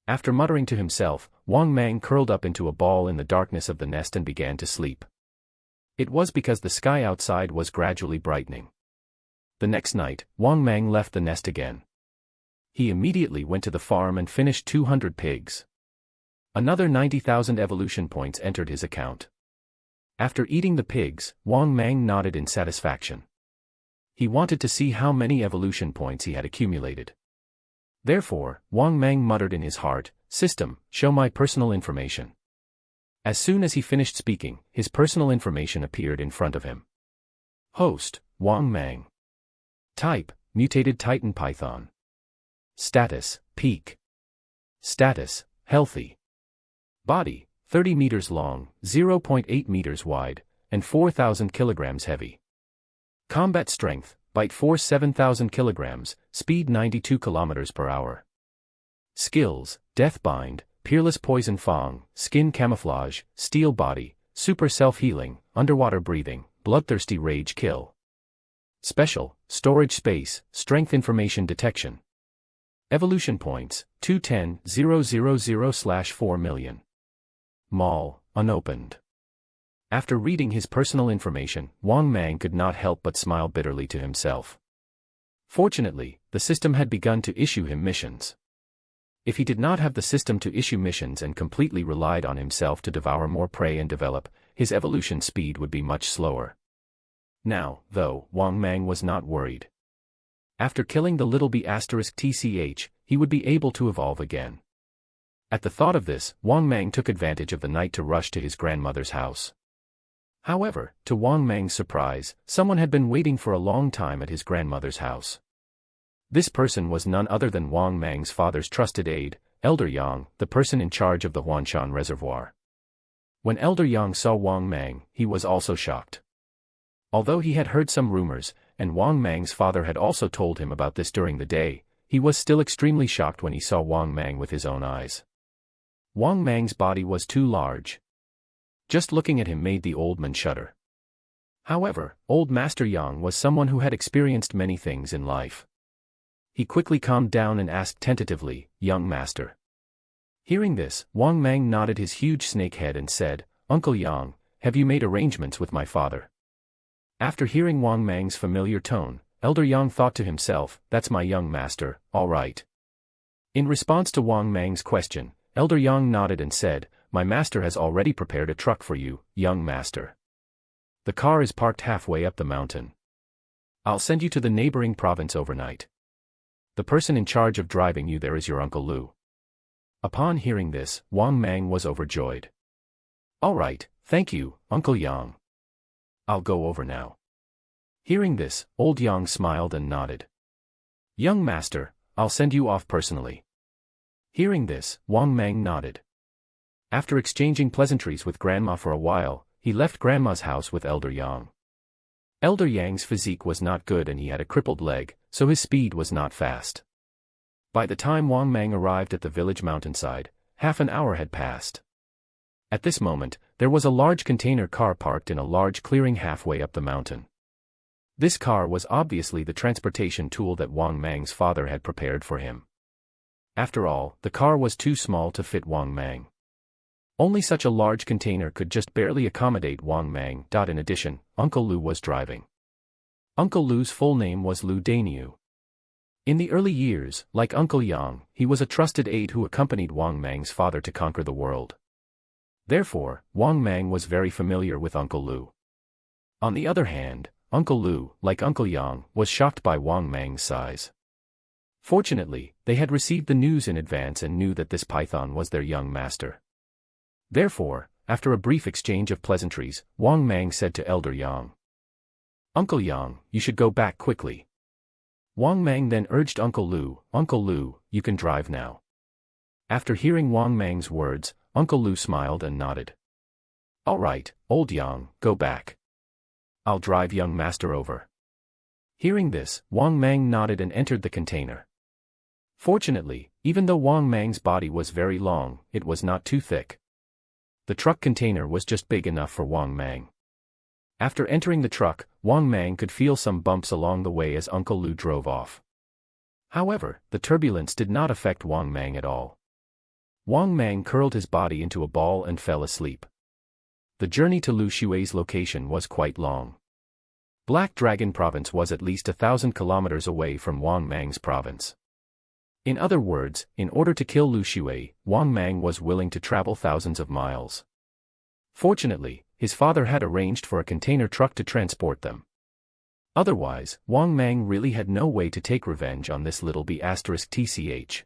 S1: After muttering to himself, Wang Mang curled up into a ball in the darkness of the nest and began to sleep. It was because the sky outside was gradually brightening. The next night, Wang Mang left the nest again. He immediately went to the farm and finished 200 pigs. Another 90,000 evolution points entered his account. After eating the pigs, Wang Mang nodded in satisfaction. He wanted to see how many evolution points he had accumulated. Therefore, Wang Mang muttered in his heart, "System, show my personal information." As soon as he finished speaking, his personal information appeared in front of him. Host, Wang Mang. Type, Mutated Titan Python. Status, Peak. Status, Healthy. Body, 30 meters long, 0.8 meters wide, and 4,000 kilograms heavy. Combat strength, Bite Force 7,000 kilograms, Speed 92 kilometers per hour. Skills, Deathbind, Peerless Poison Fang, Skin Camouflage, Steel Body, Super Self-Healing, Underwater Breathing, Bloodthirsty Rage Kill. Special, Storage Space, Strength Information Detection. Evolution Points, 210,000/4 million. Mall, unopened. After reading his personal information, Wang Mang could not help but smile bitterly to himself. Fortunately, the system had begun to issue him missions. If he did not have the system to issue missions and completely relied on himself to devour more prey and develop, his evolution speed would be much slower. Now, though, Wang Mang was not worried. After killing the little b asterisk tch, he would be able to evolve again. At the thought of this, Wang Mang took advantage of the night to rush to his grandmother's house. However, to Wang Mang's surprise, someone had been waiting for a long time at his grandmother's house. This person was none other than Wang Mang's father's trusted aide, Elder Yang, the person in charge of the Huanshan Reservoir. When Elder Yang saw Wang Mang, he was also shocked. Although he had heard some rumors, and Wang Mang's father had also told him about this during the day, he was still extremely shocked when he saw Wang Mang with his own eyes. Wang Mang's body was too large. Just looking at him made the old man shudder. However, Old Master Yang was someone who had experienced many things in life. He quickly calmed down and asked tentatively, "Young master." Hearing this, Wang Mang nodded his huge snake head and said, "Uncle Yang, have you made arrangements with my father?" After hearing Wang Mang's familiar tone, Elder Yang thought to himself, "That's my young master, all right." In response to Wang Mang's question, Elder Yang nodded and said, "My master has already prepared a truck for you, young master. The car is parked halfway up the mountain. I'll send you to the neighboring province overnight. The person in charge of driving you there is your Uncle Lu." Upon hearing this, Wang Mang was overjoyed. "All right, thank you, Uncle Yang. I'll go over now." Hearing this, Old Yang smiled and nodded. "Young master, I'll send you off personally." Hearing this, Wang Mang nodded. After exchanging pleasantries with Grandma for a while, he left Grandma's house with Elder Yang. Elder Yang's physique was not good and he had a crippled leg, so his speed was not fast. By the time Wang Mang arrived at the village mountainside, half an hour had passed. At this moment, there was a large container car parked in a large clearing halfway up the mountain. This car was obviously the transportation tool that Wang Mang's father had prepared for him. After all, the car was too small to fit Wang Mang. Only such a large container could just barely accommodate Wang Mang. In addition, Uncle Lu was driving. Uncle Lu's full name was Lu Daniu. In the early years, like Uncle Yang, he was a trusted aide who accompanied Wang Mang's father to conquer the world. Therefore, Wang Mang was very familiar with Uncle Lu. On the other hand, Uncle Lu, like Uncle Yang, was shocked by Wang Mang's size. Fortunately, they had received the news in advance and knew that this python was their young master. Therefore, after a brief exchange of pleasantries, Wang Mang said to Elder Yang, "Uncle Yang, you should go back quickly." Wang Mang then urged Uncle Lu, "You can drive now." After hearing Wang Mang's words, Uncle Lu smiled and nodded. All right, old Yang, go back. I'll drive young master over. Hearing this, Wang Mang nodded and entered the container. Fortunately, even though Wang Mang's body was very long, it was not too thick. The truck container was just big enough for Wang Mang. After entering the truck, Wang Mang could feel some bumps along the way as Uncle Lu drove off. However, the turbulence did not affect Wang Mang at all. Wang Mang curled his body into a ball and fell asleep. The journey to Lu Xue's location was quite long. Black Dragon Province was at least 1,000 kilometers away from Wang Mang's province. In other words, in order to kill Lu Xue, Wang Mang was willing to travel thousands of miles. Fortunately, his father had arranged for a container truck to transport them. Otherwise, Wang Mang really had no way to take revenge on this little b***tch.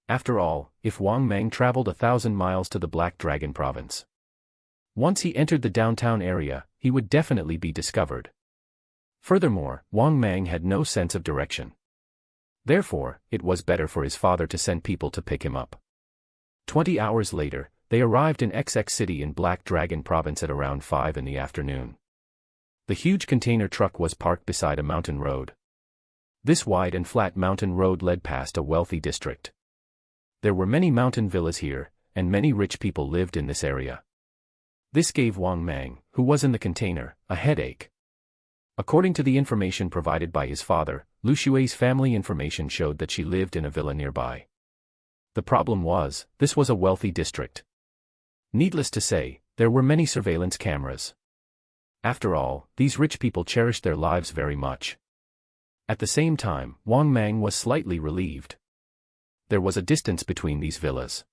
S1: After all, if Wang Mang traveled 1,000 miles to the Black Dragon Province, once he entered the downtown area, he would definitely be discovered. Furthermore, Wang Mang had no sense of direction. Therefore, it was better for his father to send people to pick him up. 20 hours later, they arrived in XX City in Black Dragon Province at around 5 in the afternoon. The huge container truck was parked beside a mountain road. This wide and flat mountain road led past a wealthy district. There were many mountain villas here, and many rich people lived in this area. This gave Wang Mang, who was in the container, a headache. According to the information provided by his father, Lu Xue's family information showed that she lived in a villa nearby. The problem was, this was a wealthy district. Needless to say, there were many surveillance cameras. After all, these rich people cherished their lives very much. At the same time, Wang Mang was slightly relieved. There was a distance between these villas.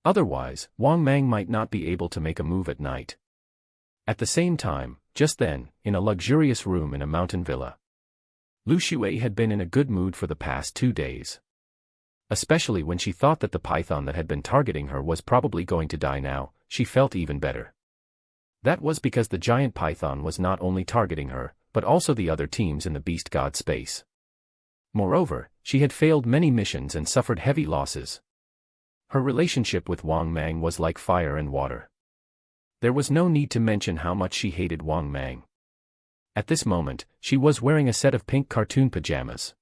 S1: Otherwise, Wang Mang might not be able to make a move at night. At the same time, just then, in a luxurious room in a mountain villa, Lu Xue had been in a good mood for the past 2 days. Especially when she thought that the python that had been targeting her was probably going to die now, she felt even better. That was because the giant python was not only targeting her, but also the other teams in the Beast God space. Moreover, she had failed many missions and suffered heavy losses. Her relationship with Wang Mang was like fire and water. There was no need to mention how much she hated Wang Mang. At this moment, she was wearing a set of pink cartoon pajamas.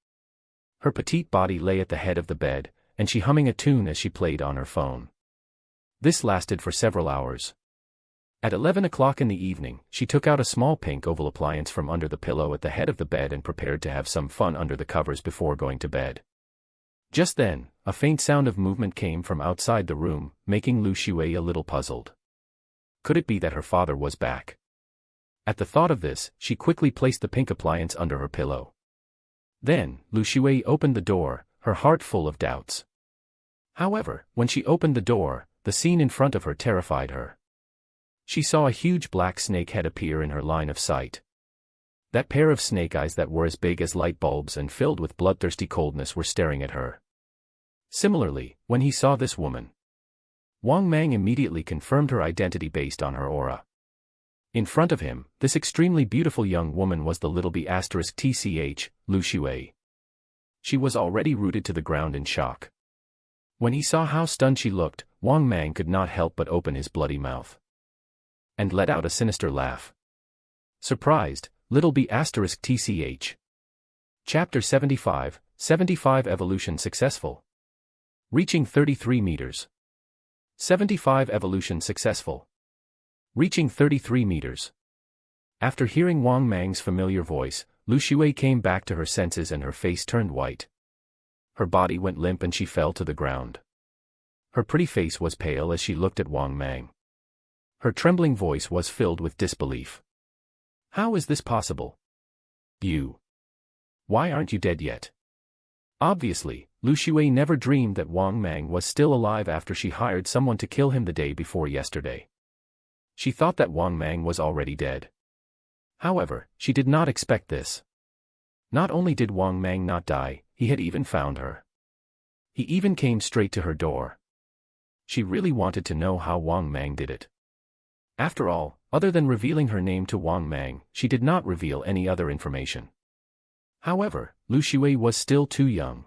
S1: Her petite body lay at the head of the bed, and she humming a tune as she played on her phone. This lasted for several hours. At 11 o'clock in the evening, she took out a small pink oval appliance from under the pillow at the head of the bed and prepared to have some fun under the covers before going to bed. Just then, a faint sound of movement came from outside the room, making Lu Xue a little puzzled. Could it be that her father was back? At the thought of this, she quickly placed the pink appliance under her pillow. Then, Lu Xue opened the door, her heart full of doubts. However, when she opened the door, the scene in front of her terrified her. She saw a huge black snake head appear in her line of sight. That pair of snake eyes that were as big as light bulbs and filled with bloodthirsty coldness were staring at her. Similarly, when he saw this woman, Wang Mang immediately confirmed her identity based on her aura. In front of him, this extremely beautiful young woman was the little b***tch, Lu Xue. She was already rooted to the ground in shock. When he saw how stunned she looked, Wang Mang could not help but open his bloody mouth and let out a sinister laugh. Surprised, little b***tch. Chapter 75, 75 Evolution Successful. Reaching 33 meters. 75 Evolution Successful. Reaching 33 meters. After hearing Wang Mang's familiar voice, Lu Xue came back to her senses and her face turned white. Her body went limp and she fell to the ground. Her pretty face was pale as she looked at Wang Mang. Her trembling voice was filled with disbelief. How is this possible? You. Why aren't you dead yet? Obviously, Lu Xue never dreamed that Wang Mang was still alive after she hired someone to kill him the day before yesterday. She thought that Wang Mang was already dead. However, she did not expect this. Not only did Wang Mang not die, he had even found her. He even came straight to her door. She really wanted to know how Wang Mang did it. After all, other than revealing her name to Wang Mang, she did not reveal any other information. However, Lu Xue was still too young.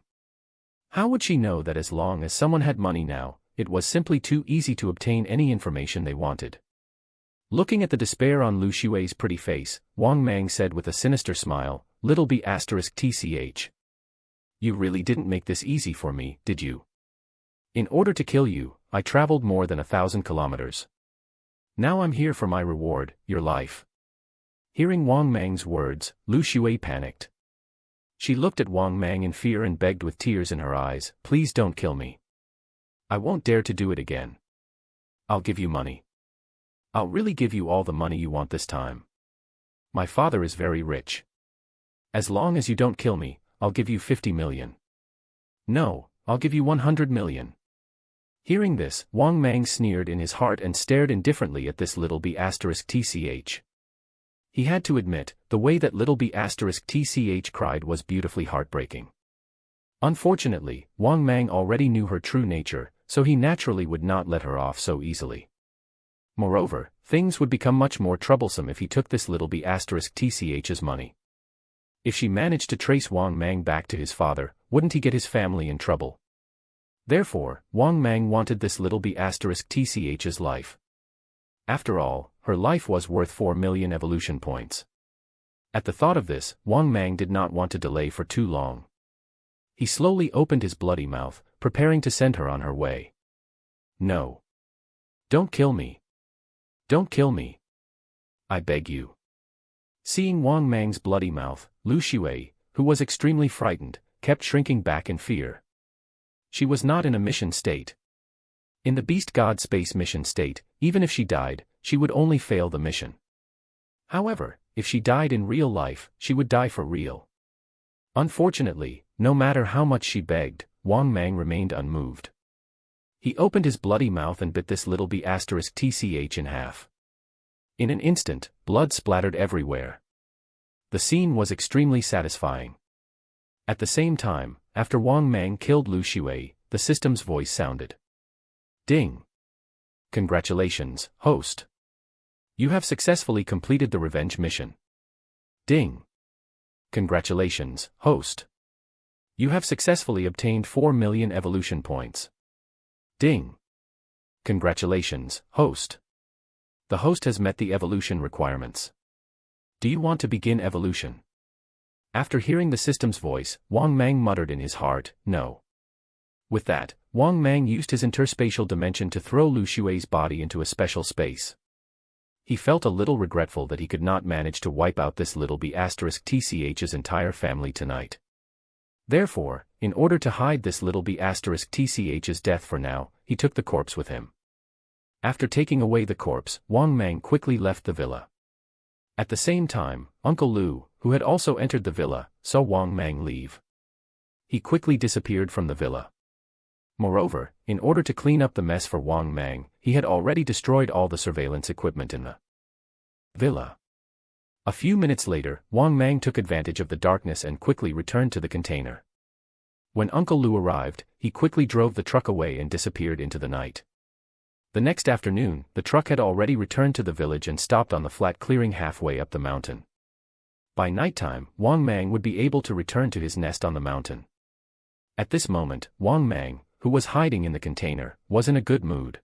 S1: How would she know that as long as someone had money now, it was simply too easy to obtain any information they wanted? Looking at the despair on Lu Xue's pretty face, Wang Mang said with a sinister smile, "Little b******. You really didn't make this easy for me, did you? In order to kill you, I traveled more than 1,000 kilometers. Now I'm here for my reward, your life." Hearing Wang Mang's words, Lu Xue panicked. She looked at Wang Mang in fear and begged with tears in her eyes, "Please don't kill me. I won't dare to do it again. I'll give you money. I'll really give you all the money you want this time. My father is very rich. As long as you don't kill me, I'll give you 50 million. No, I'll give you 100 million. Hearing this, Wang Mang sneered in his heart and stared indifferently at this little b****tch. He had to admit, the way that little b****tch cried was beautifully heartbreaking. Unfortunately, Wang Mang already knew her true nature, so he naturally would not let her off so easily. Moreover, things would become much more troublesome if he took this little b****tch's money. If she managed to trace Wang Mang back to his father, wouldn't he get his family in trouble? Therefore, Wang Mang wanted this little b****tch's life. After all, her life was worth 4 million evolution points. At the thought of this, Wang Mang did not want to delay for too long. He slowly opened his bloody mouth, preparing to send her on her way. "No. Don't kill me. Don't kill me. I beg you." Seeing Wang Mang's bloody mouth, Lu Xue, who was extremely frightened, kept shrinking back in fear. She was not in a mission state. In the Beast God Space mission state, even if she died, she would only fail the mission. However, if she died in real life, she would die for real. Unfortunately, no matter how much she begged, Wang Mang remained unmoved. He opened his bloody mouth and bit this little b****tch in half. In an instant, blood splattered everywhere. The scene was extremely satisfying. At the same time, after Wang Mang killed Lu Xue, the system's voice sounded. "Ding! Congratulations, host. You have successfully completed the revenge mission. Ding! Congratulations, host. You have successfully obtained 4 million evolution points. Ding! Congratulations, host. The host has met the evolution requirements. Do you want to begin evolution?" After hearing the system's voice, Wang Mang muttered in his heart, "No." With that, Wang Mang used his interspatial dimension to throw Lu Xue's body into a special space. He felt a little regretful that he could not manage to wipe out this little b****tch's entire family tonight. Therefore, in order to hide this little b****tch's death for now, he took the corpse with him. After taking away the corpse, Wang Mang quickly left the villa. At the same time, Uncle Lu, who had also entered the villa, saw Wang Mang leave. He quickly disappeared from the villa. Moreover, in order to clean up the mess for Wang Mang, he had already destroyed all the surveillance equipment in the villa. A few minutes later, Wang Mang took advantage of the darkness and quickly returned to the container. When Uncle Lu arrived, he quickly drove the truck away and disappeared into the night. The next afternoon, the truck had already returned to the village and stopped on the flat clearing halfway up the mountain. By nighttime, Wang Mang would be able to return to his nest on the mountain. At this moment, Wang Mang, who was hiding in the container, was in a good mood.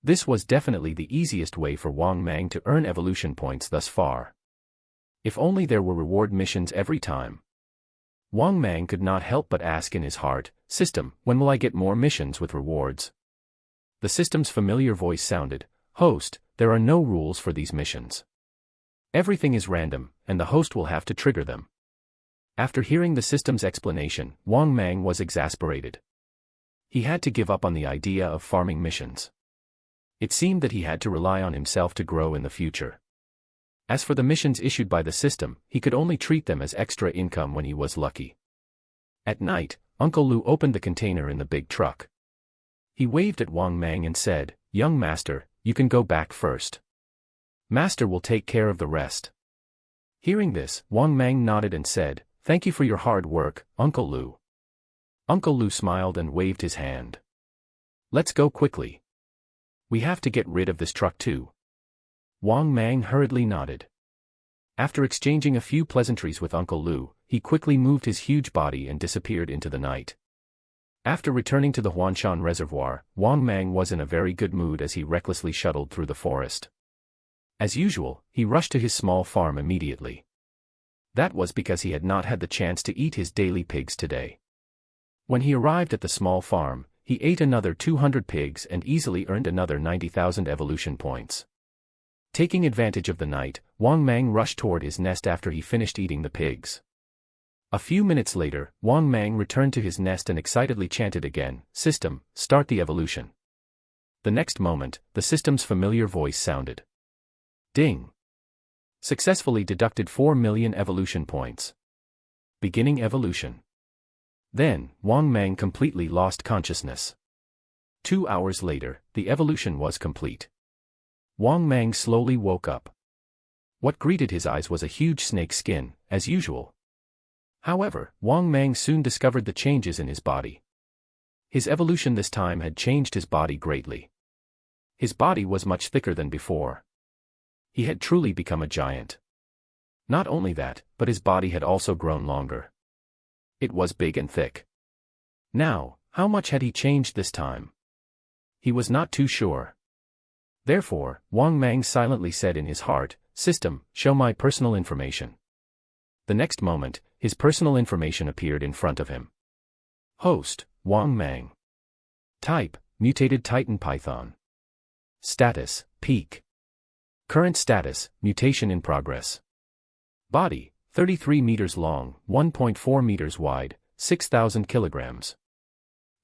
S1: This was definitely the easiest way for Wang Mang to earn evolution points thus far. If only there were reward missions every time. Wang Mang could not help but ask in his heart, "System, when will I get more missions with rewards?" The system's familiar voice sounded, "Host, there are no rules for these missions. Everything is random, and the host will have to trigger them." After hearing the system's explanation, Wang Mang was exasperated. He had to give up on the idea of farming missions. It seemed that he had to rely on himself to grow in the future. As for the missions issued by the system, he could only treat them as extra income when he was lucky. At night, Uncle Lu opened the container in the big truck. He waved at Wang Mang and said, "Young master, you can go back first. Master will take care of the rest." Hearing this, Wang Mang nodded and said, "Thank you for your hard work, Uncle Lu." Uncle Lu smiled and waved his hand. "Let's go quickly. We have to get rid of this truck too." Wang Mang hurriedly nodded. After exchanging a few pleasantries with Uncle Lu, he quickly moved his huge body and disappeared into the night. After returning to the Huanshan Reservoir, Wang Mang was in a very good mood as he recklessly shuttled through the forest. As usual, he rushed to his small farm immediately. That was because he had not had the chance to eat his daily pigs today. When he arrived at the small farm, he ate another 200 pigs and easily earned another 90,000 evolution points. Taking advantage of the night, Wang Mang rushed toward his nest after he finished eating the pigs. A few minutes later, Wang Mang returned to his nest and excitedly chanted again, "System, start the evolution." The next moment, the system's familiar voice sounded. Ding! Successfully deducted 4 million evolution points. Beginning evolution. Then, Wang Mang completely lost consciousness. 2 hours later, the evolution was complete. Wang Mang slowly woke up. What greeted his eyes was a huge snake skin, as usual. However, Wang Mang soon discovered the changes in his body. His evolution this time had changed his body greatly. His body was much thicker than before. He had truly become a giant. Not only that, but his body had also grown longer. It was big and thick. Now, how much had he changed this time? He was not too sure. Therefore, Wang Mang silently said in his heart, "System, show my personal information." The next moment, his personal information appeared in front of him. Host, Wang Mang. Type, mutated Titan Python. Status, peak. Current status, mutation in progress. Body, 33 meters long, 1.4 meters wide, 6,000 kilograms.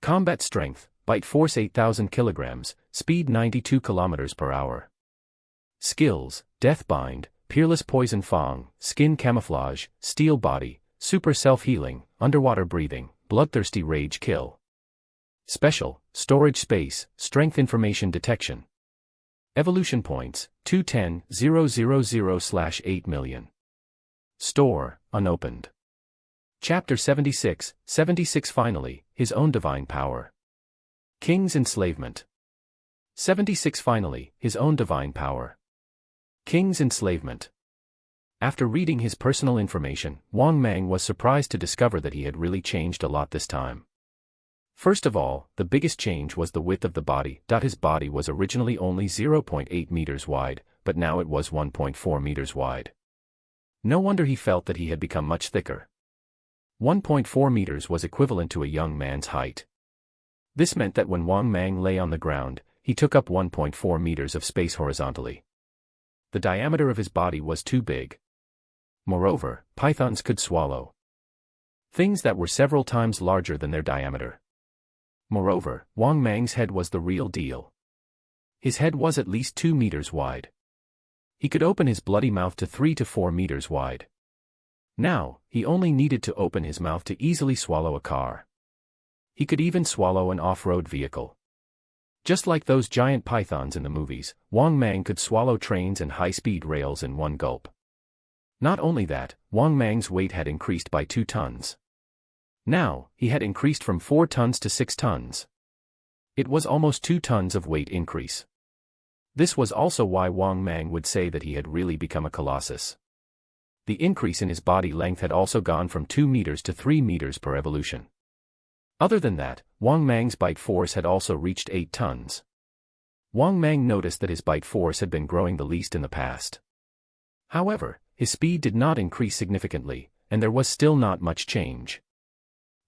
S1: Combat strength, bite force 8,000 kilograms, speed 92 kilometers per hour. Skills, Deathbind, Peerless Poison Fang, Skin Camouflage, Steel Body, Super Self-Healing, Underwater Breathing, Bloodthirsty Rage Kill. Special, Storage Space, Strength Information Detection. Evolution Points, 210,000/8 million. Store, unopened. Chapter 76, 76 Finally, his own divine power. King's enslavement. 76 Finally, his own divine power. King's enslavement. After reading his personal information, Wang Mang was surprised to discover that he had really changed a lot this time. First of all, the biggest change was the width of the body. His body was originally only 0.8 meters wide, but now it was 1.4 meters wide. No wonder he felt that he had become much thicker. 1.4 meters was equivalent to a young man's height. This meant that when Wang Mang lay on the ground, he took up 1.4 meters of space horizontally. The diameter of his body was too big. Moreover, pythons could swallow things that were several times larger than their diameter. Moreover, Wang Mang's head was the real deal. His head was at least 2 meters wide. He could open his bloody mouth to 3 to 4 meters wide. Now, he only needed to open his mouth to easily swallow a car. He could even swallow an off-road vehicle. Just like those giant pythons in the movies, Wang Mang could swallow trains and high-speed rails in one gulp. Not only that, Wang Mang's weight had increased by 2 tons. Now, he had increased from 4 tons to 6 tons. It was almost 2 tons of weight increase. This was also why Wang Mang would say that he had really become a colossus. The increase in his body length had also gone from 2 meters to 3 meters per evolution. Other than that, Wang Mang's bite force had also reached 8 tons. Wang Mang noticed that his bite force had been growing the least in the past. However, his speed did not increase significantly, and there was still not much change.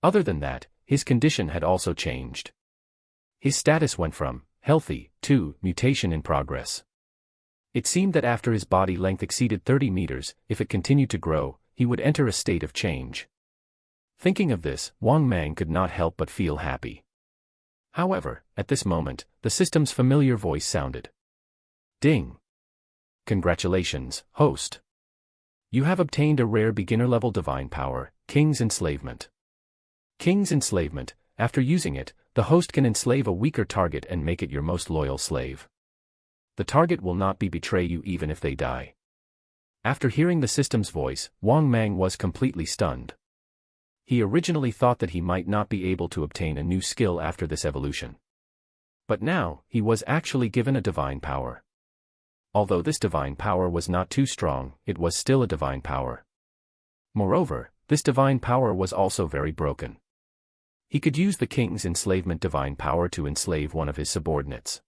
S1: Other than that, his condition had also changed. His status went from healthy to mutation in progress. It seemed that after his body length exceeded 30 meters, if it continued to grow, he would enter a state of change. Thinking of this, Wang Mang could not help but feel happy. However, at this moment, the system's familiar voice sounded. Ding! Congratulations, host. You have obtained a rare beginner-level divine power, King's Enslavement. King's Enslavement. After using it, the host can enslave a weaker target and make it your most loyal slave. The target will not betray you even if they die. After hearing the system's voice, Wang Mang was completely stunned. He originally thought that he might not be able to obtain a new skill after this evolution. But now, he was actually given a divine power. Although this divine power was not too strong, it was still a divine power. Moreover, this divine power was also very broken. He could use the King's Enslavement divine power to enslave one of his subordinates.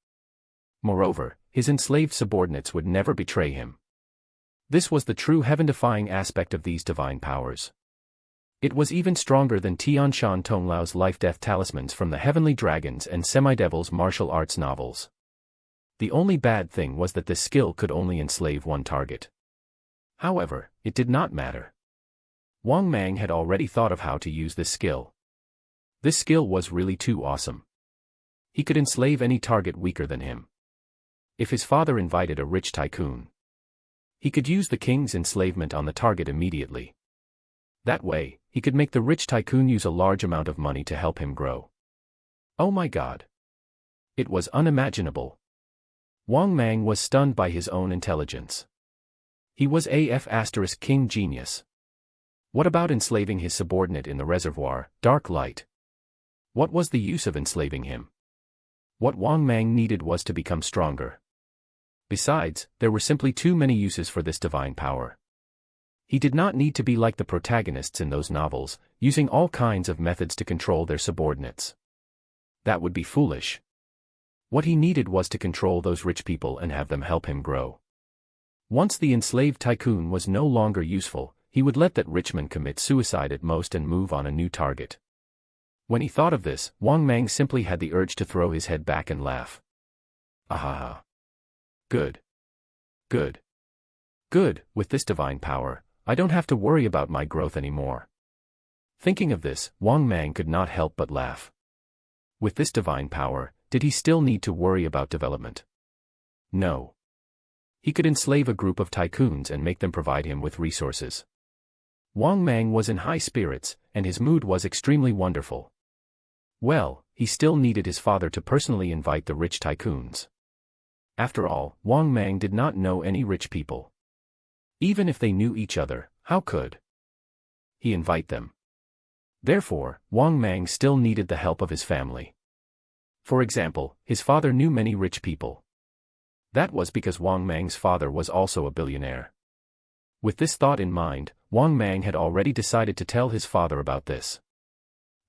S1: Moreover, his enslaved subordinates would never betray him. This was the true heaven-defying aspect of these divine powers. It was even stronger than Tian Shan Tonglau's life-death talismans from the Heavenly Dragons and Semi-Devil's martial arts novels. The only bad thing was that this skill could only enslave one target. However, it did not matter. Wang Mang had already thought of how to use this skill. This skill was really too awesome. He could enslave any target weaker than him. If his father invited a rich tycoon, he could use the king's enslavement on the target immediately. That way, he could make the rich tycoon use a large amount of money to help him grow. Oh my God! It was unimaginable. Wang Mang was stunned by his own intelligence. He was AF** king genius. What about enslaving his subordinate in the reservoir, Dark Light? What was the use of enslaving him? What Wang Mang needed was to become stronger. Besides, there were simply too many uses for this divine power. He did not need to be like the protagonists in those novels, using all kinds of methods to control their subordinates. That would be foolish. What he needed was to control those rich people and have them help him grow. Once the enslaved tycoon was no longer useful, he would let that rich man commit suicide at most and move on a new target. When he thought of this, Wang Mang simply had the urge to throw his head back and laugh. Ahaha. Good. Good. Good, with this divine power, I don't have to worry about my growth anymore. Thinking of this, Wang Mang could not help but laugh. With this divine power, did he still need to worry about development? No. He could enslave a group of tycoons and make them provide him with resources. Wang Mang was in high spirits, and his mood was extremely wonderful. Well, he still needed his father to personally invite the rich tycoons. After all, Wang Mang did not know any rich people. Even if they knew each other, how could he invite them? Therefore, Wang Mang still needed the help of his family. For example, his father knew many rich people. That was because Wang Mang's father was also a billionaire. With this thought in mind, Wang Mang had already decided to tell his father about this.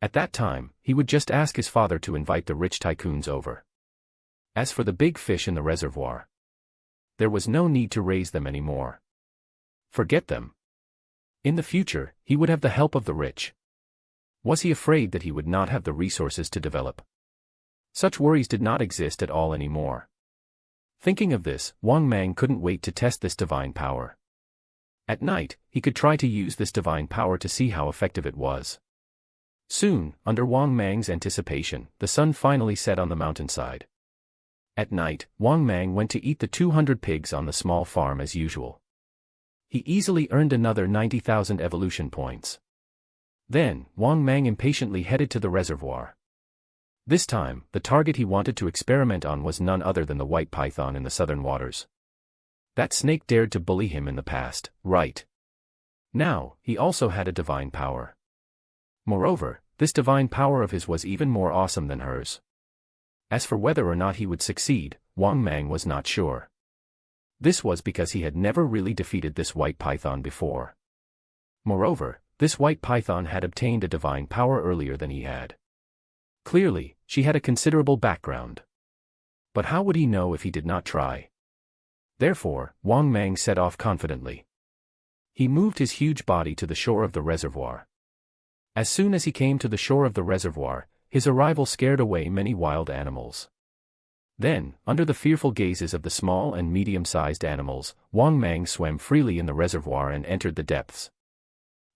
S1: At that time, he would just ask his father to invite the rich tycoons over. As for the big fish in the reservoir, there was no need to raise them anymore. Forget them. In the future, he would have the help of the rich. Was he afraid that he would not have the resources to develop? Such worries did not exist at all anymore. Thinking of this, Wang Mang couldn't wait to test this divine power. At night, he could try to use this divine power to see how effective it was. Soon, under Wang Mang's anticipation, the sun finally set on the mountainside. At night, Wang Mang went to eat the 200 pigs on the small farm as usual. He easily earned another 90,000 evolution points. Then, Wang Mang impatiently headed to the reservoir. This time, the target he wanted to experiment on was none other than the white python in the southern waters. That snake dared to bully him in the past, right? Now, he also had a divine power. Moreover, this divine power of his was even more awesome than hers. As for whether or not he would succeed, Wang Mang was not sure. This was because he had never really defeated this white python before. Moreover, this white python had obtained a divine power earlier than he had. Clearly, she had a considerable background. But how would he know if he did not try? Therefore, Wang Mang set off confidently. He moved his huge body to the shore of the reservoir. As soon as he came to the shore of the reservoir, his arrival scared away many wild animals. Then, under the fearful gazes of the small and medium-sized animals, Wang Mang swam freely in the reservoir and entered the depths.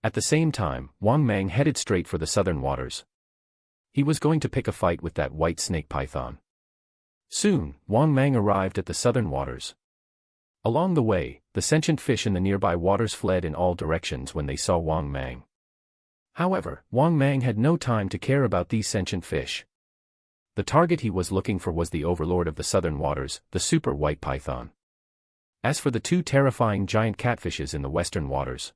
S1: At the same time, Wang Mang headed straight for the southern waters. He was going to pick a fight with that white snake python. Soon, Wang Mang arrived at the southern waters. Along the way, the sentient fish in the nearby waters fled in all directions when they saw Wang Mang. However, Wang Mang had no time to care about these sentient fish. The target he was looking for was the overlord of the southern waters, the super white python. As for the two terrifying giant catfishes in the western waters,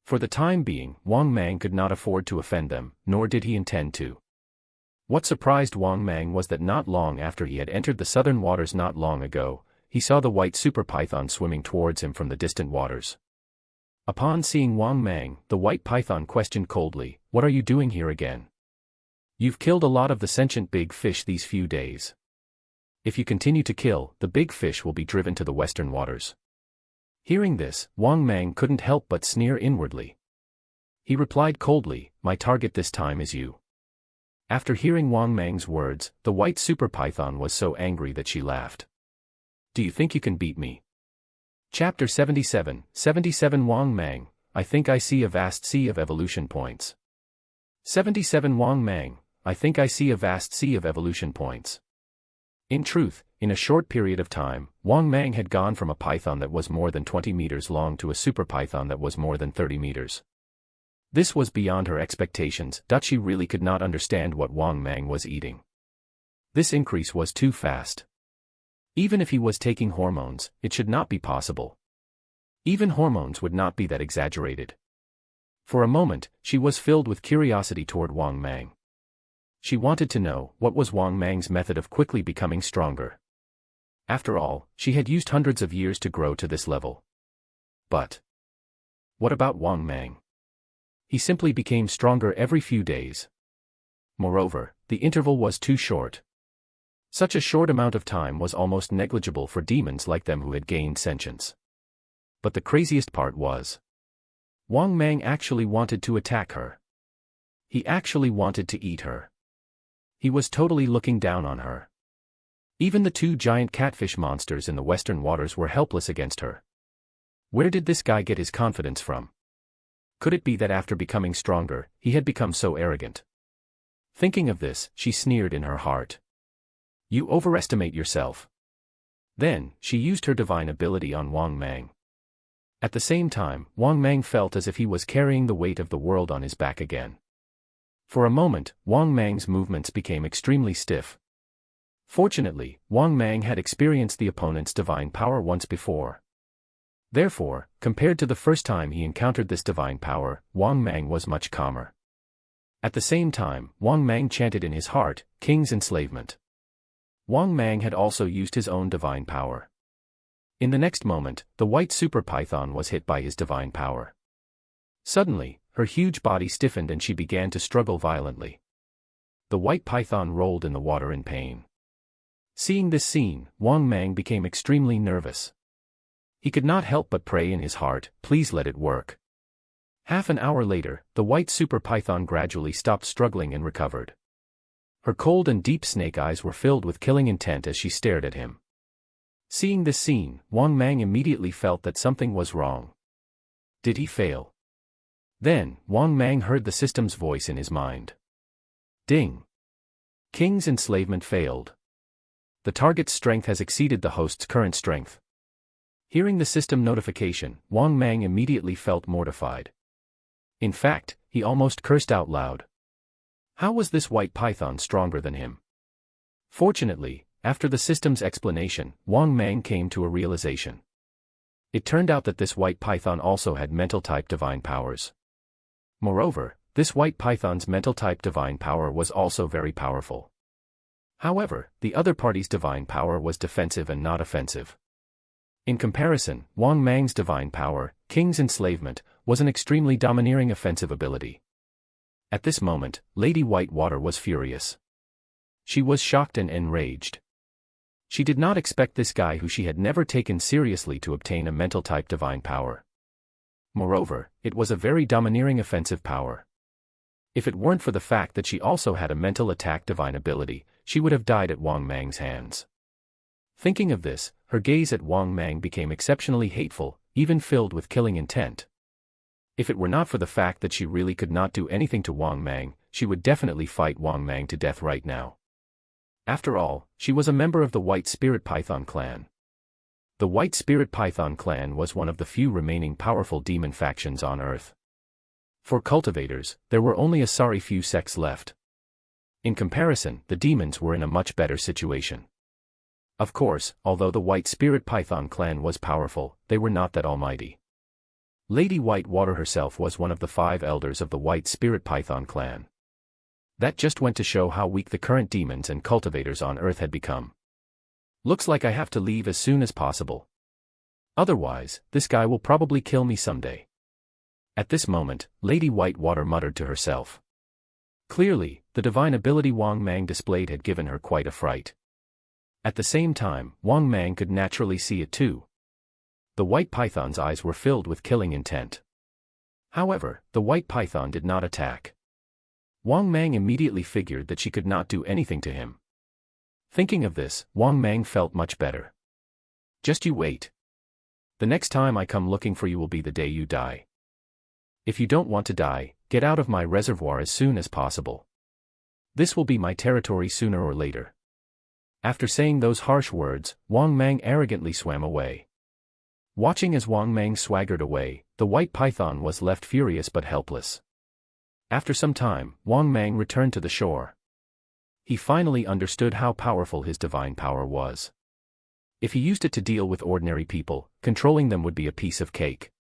S1: for the time being, Wang Mang could not afford to offend them, nor did he intend to. What surprised Wang Mang was that not long after he had entered the southern waters not long ago, he saw the white super python swimming towards him from the distant waters. Upon seeing Wang Mang, the white python questioned coldly, "What are you doing here again? You've killed a lot of the sentient big fish these few days. If you continue to kill, the big fish will be driven to the western waters. Hearing this, Wang Mang couldn't help but sneer inwardly. He replied coldly, "My target this time is you." After hearing Wang Mang's words, the white super python was so angry that she laughed. "Do you think you can beat me?" Chapter 77 Wang Mang, I think I see a vast sea of evolution points. 77 Wang Mang, I think I see a vast sea of evolution points. In truth, in a short period of time, Wang Mang had gone from a python that was more than 20 meters long to a super python that was more than 30 meters. This was beyond her expectations. She really could not understand what Wang Mang was eating. This increase was too fast. Even if he was taking hormones, it should not be possible. Even hormones would not be that exaggerated. For a moment, she was filled with curiosity toward Wang Mang. She wanted to know what was Wang Mang's method of quickly becoming stronger. After all, she had used hundreds of years to grow to this level. But what about Wang Mang? He simply became stronger every few days. Moreover, the interval was too short. Such a short amount of time was almost negligible for demons like them who had gained sentience. But the craziest part was, Wang Mang actually wanted to attack her. He actually wanted to eat her. He was totally looking down on her. Even the two giant catfish monsters in the western waters were helpless against her. Where did this guy get his confidence from? Could it be that after becoming stronger, he had become so arrogant? Thinking of this, she sneered in her heart. You overestimate yourself. Then, she used her divine ability on Wang Mang. At the same time, Wang Mang felt as if he was carrying the weight of the world on his back again. For a moment, Wang Mang's movements became extremely stiff. Fortunately, Wang Mang had experienced the opponent's divine power once before. Therefore, compared to the first time he encountered this divine power, Wang Mang was much calmer. At the same time, Wang Mang chanted in his heart, "King's enslavement." Wang Mang had also used his own divine power. In the next moment, the white super python was hit by his divine power. Suddenly, her huge body stiffened and she began to struggle violently. The white python rolled in the water in pain. Seeing this scene, Wang Mang became extremely nervous. He could not help but pray in his heart, "Please let it work." Half an hour later, the white super python gradually stopped struggling and recovered. Her cold and deep snake eyes were filled with killing intent as she stared at him. Seeing this scene, Wang Mang immediately felt that something was wrong. Did he fail? Then, Wang Mang heard the system's voice in his mind. Ding! King's enslavement failed. The target's strength has exceeded the host's current strength. Hearing the system notification, Wang Mang immediately felt mortified. In fact, he almost cursed out loud. How was this white python stronger than him? Fortunately, after the system's explanation, Wang Mang came to a realization. It turned out that this white python also had mental-type divine powers. Moreover, this white python's mental-type divine power was also very powerful. However, the other party's divine power was defensive and not offensive. In comparison, Wang Mang's divine power, King's enslavement, was an extremely domineering offensive ability. At this moment, Lady Whitewater was furious. She was shocked and enraged. She did not expect this guy who she had never taken seriously to obtain a mental-type divine power. Moreover, it was a very domineering offensive power. If it weren't for the fact that she also had a mental attack divine ability, she would have died at Wang Mang's hands. Thinking of this, her gaze at Wang Mang became exceptionally hateful, even filled with killing intent. If it were not for the fact that she really could not do anything to Wang Mang, she would definitely fight Wang Mang to death right now. After all, she was a member of the White Spirit Python clan. The White Spirit Python clan was one of the few remaining powerful demon factions on Earth. For cultivators, there were only a sorry few sects left. In comparison, the demons were in a much better situation. Of course, although the White Spirit Python clan was powerful, they were not that almighty. Lady Whitewater herself was one of the 5 elders of the White Spirit Python clan. That just went to show how weak the current demons and cultivators on Earth had become. Looks like I have to leave as soon as possible. Otherwise, this guy will probably kill me someday. At this moment, Lady Whitewater muttered to herself. Clearly, the divine ability Wang Mang displayed had given her quite a fright. At the same time, Wang Mang could naturally see it too. The white python's eyes were filled with killing intent. However, the white python did not attack. Wang Mang immediately figured that she could not do anything to him. Thinking of this, Wang Mang felt much better. Just you wait. The next time I come looking for you will be the day you die. If you don't want to die, get out of my reservoir as soon as possible. This will be my territory sooner or later. After saying those harsh words, Wang Mang arrogantly swam away. Watching as Wang Mang swaggered away, the white python was left furious but helpless. After some time, Wang Mang returned to the shore. He finally understood how powerful his divine power was. If he used it to deal with ordinary people, controlling them would be a piece of cake.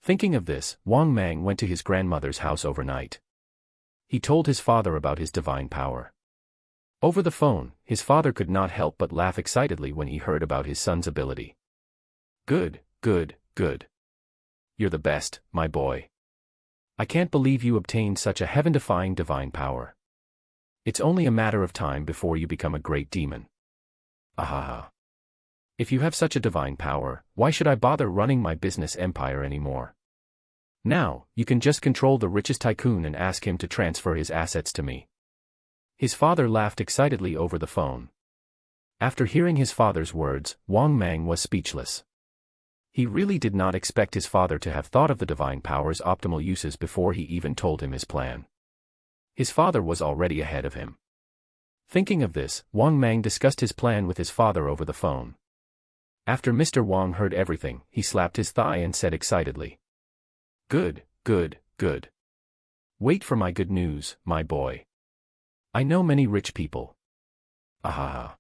S1: Thinking of this, Wang Mang went to his grandmother's house overnight. He told his father about his divine power. Over the phone, his father could not help but laugh excitedly when he heard about his son's ability. Good, good, good. You're the best, my boy. I can't believe you obtained such a heaven-defying divine power. It's only a matter of time before you become a great demon. Ahaha. If you have such a divine power, why should I bother running my business empire anymore? Now, you can just control the richest tycoon and ask him to transfer his assets to me. His father laughed excitedly over the phone. After hearing his father's words, Wang Mang was speechless. He really did not expect his father to have thought of the divine power's optimal uses before he even told him his plan. His father was already ahead of him. Thinking of this, Wang Mang discussed his plan with his father over the phone. After Mr. Wang heard everything, he slapped his thigh and said excitedly, "Good, good, good. Wait for my good news, my boy. I know many rich people. Ahaha.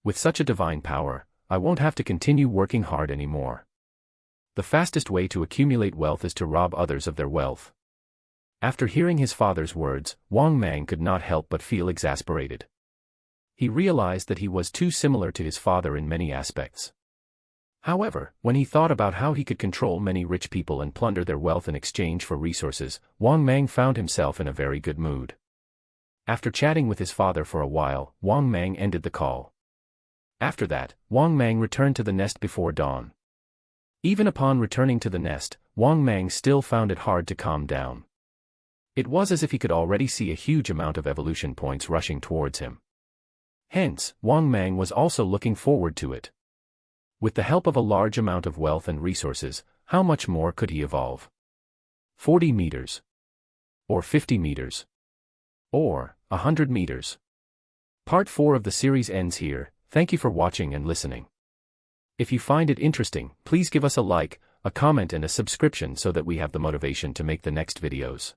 S1: With such a divine power, I won't have to continue working hard anymore. The fastest way to accumulate wealth is to rob others of their wealth." After hearing his father's words, Wang Mang could not help but feel exasperated. He realized that he was too similar to his father in many aspects. However, when he thought about how he could control many rich people and plunder their wealth in exchange for resources, Wang Mang found himself in a very good mood. After chatting with his father for a while, Wang Mang ended the call. After that, Wang Mang returned to the nest before dawn. Even upon returning to the nest, Wang Mang still found it hard to calm down. It was as if he could already see a huge amount of evolution points rushing towards him. Hence, Wang Mang was also looking forward to it. With the help of a large amount of wealth and resources, how much more could he evolve? 40 meters. Or 50 meters. Or 100 meters. Part 4 of the series ends here. Thank you for watching and listening. If you find it interesting, please give us a like, a comment and a subscription so that we have the motivation to make the next videos.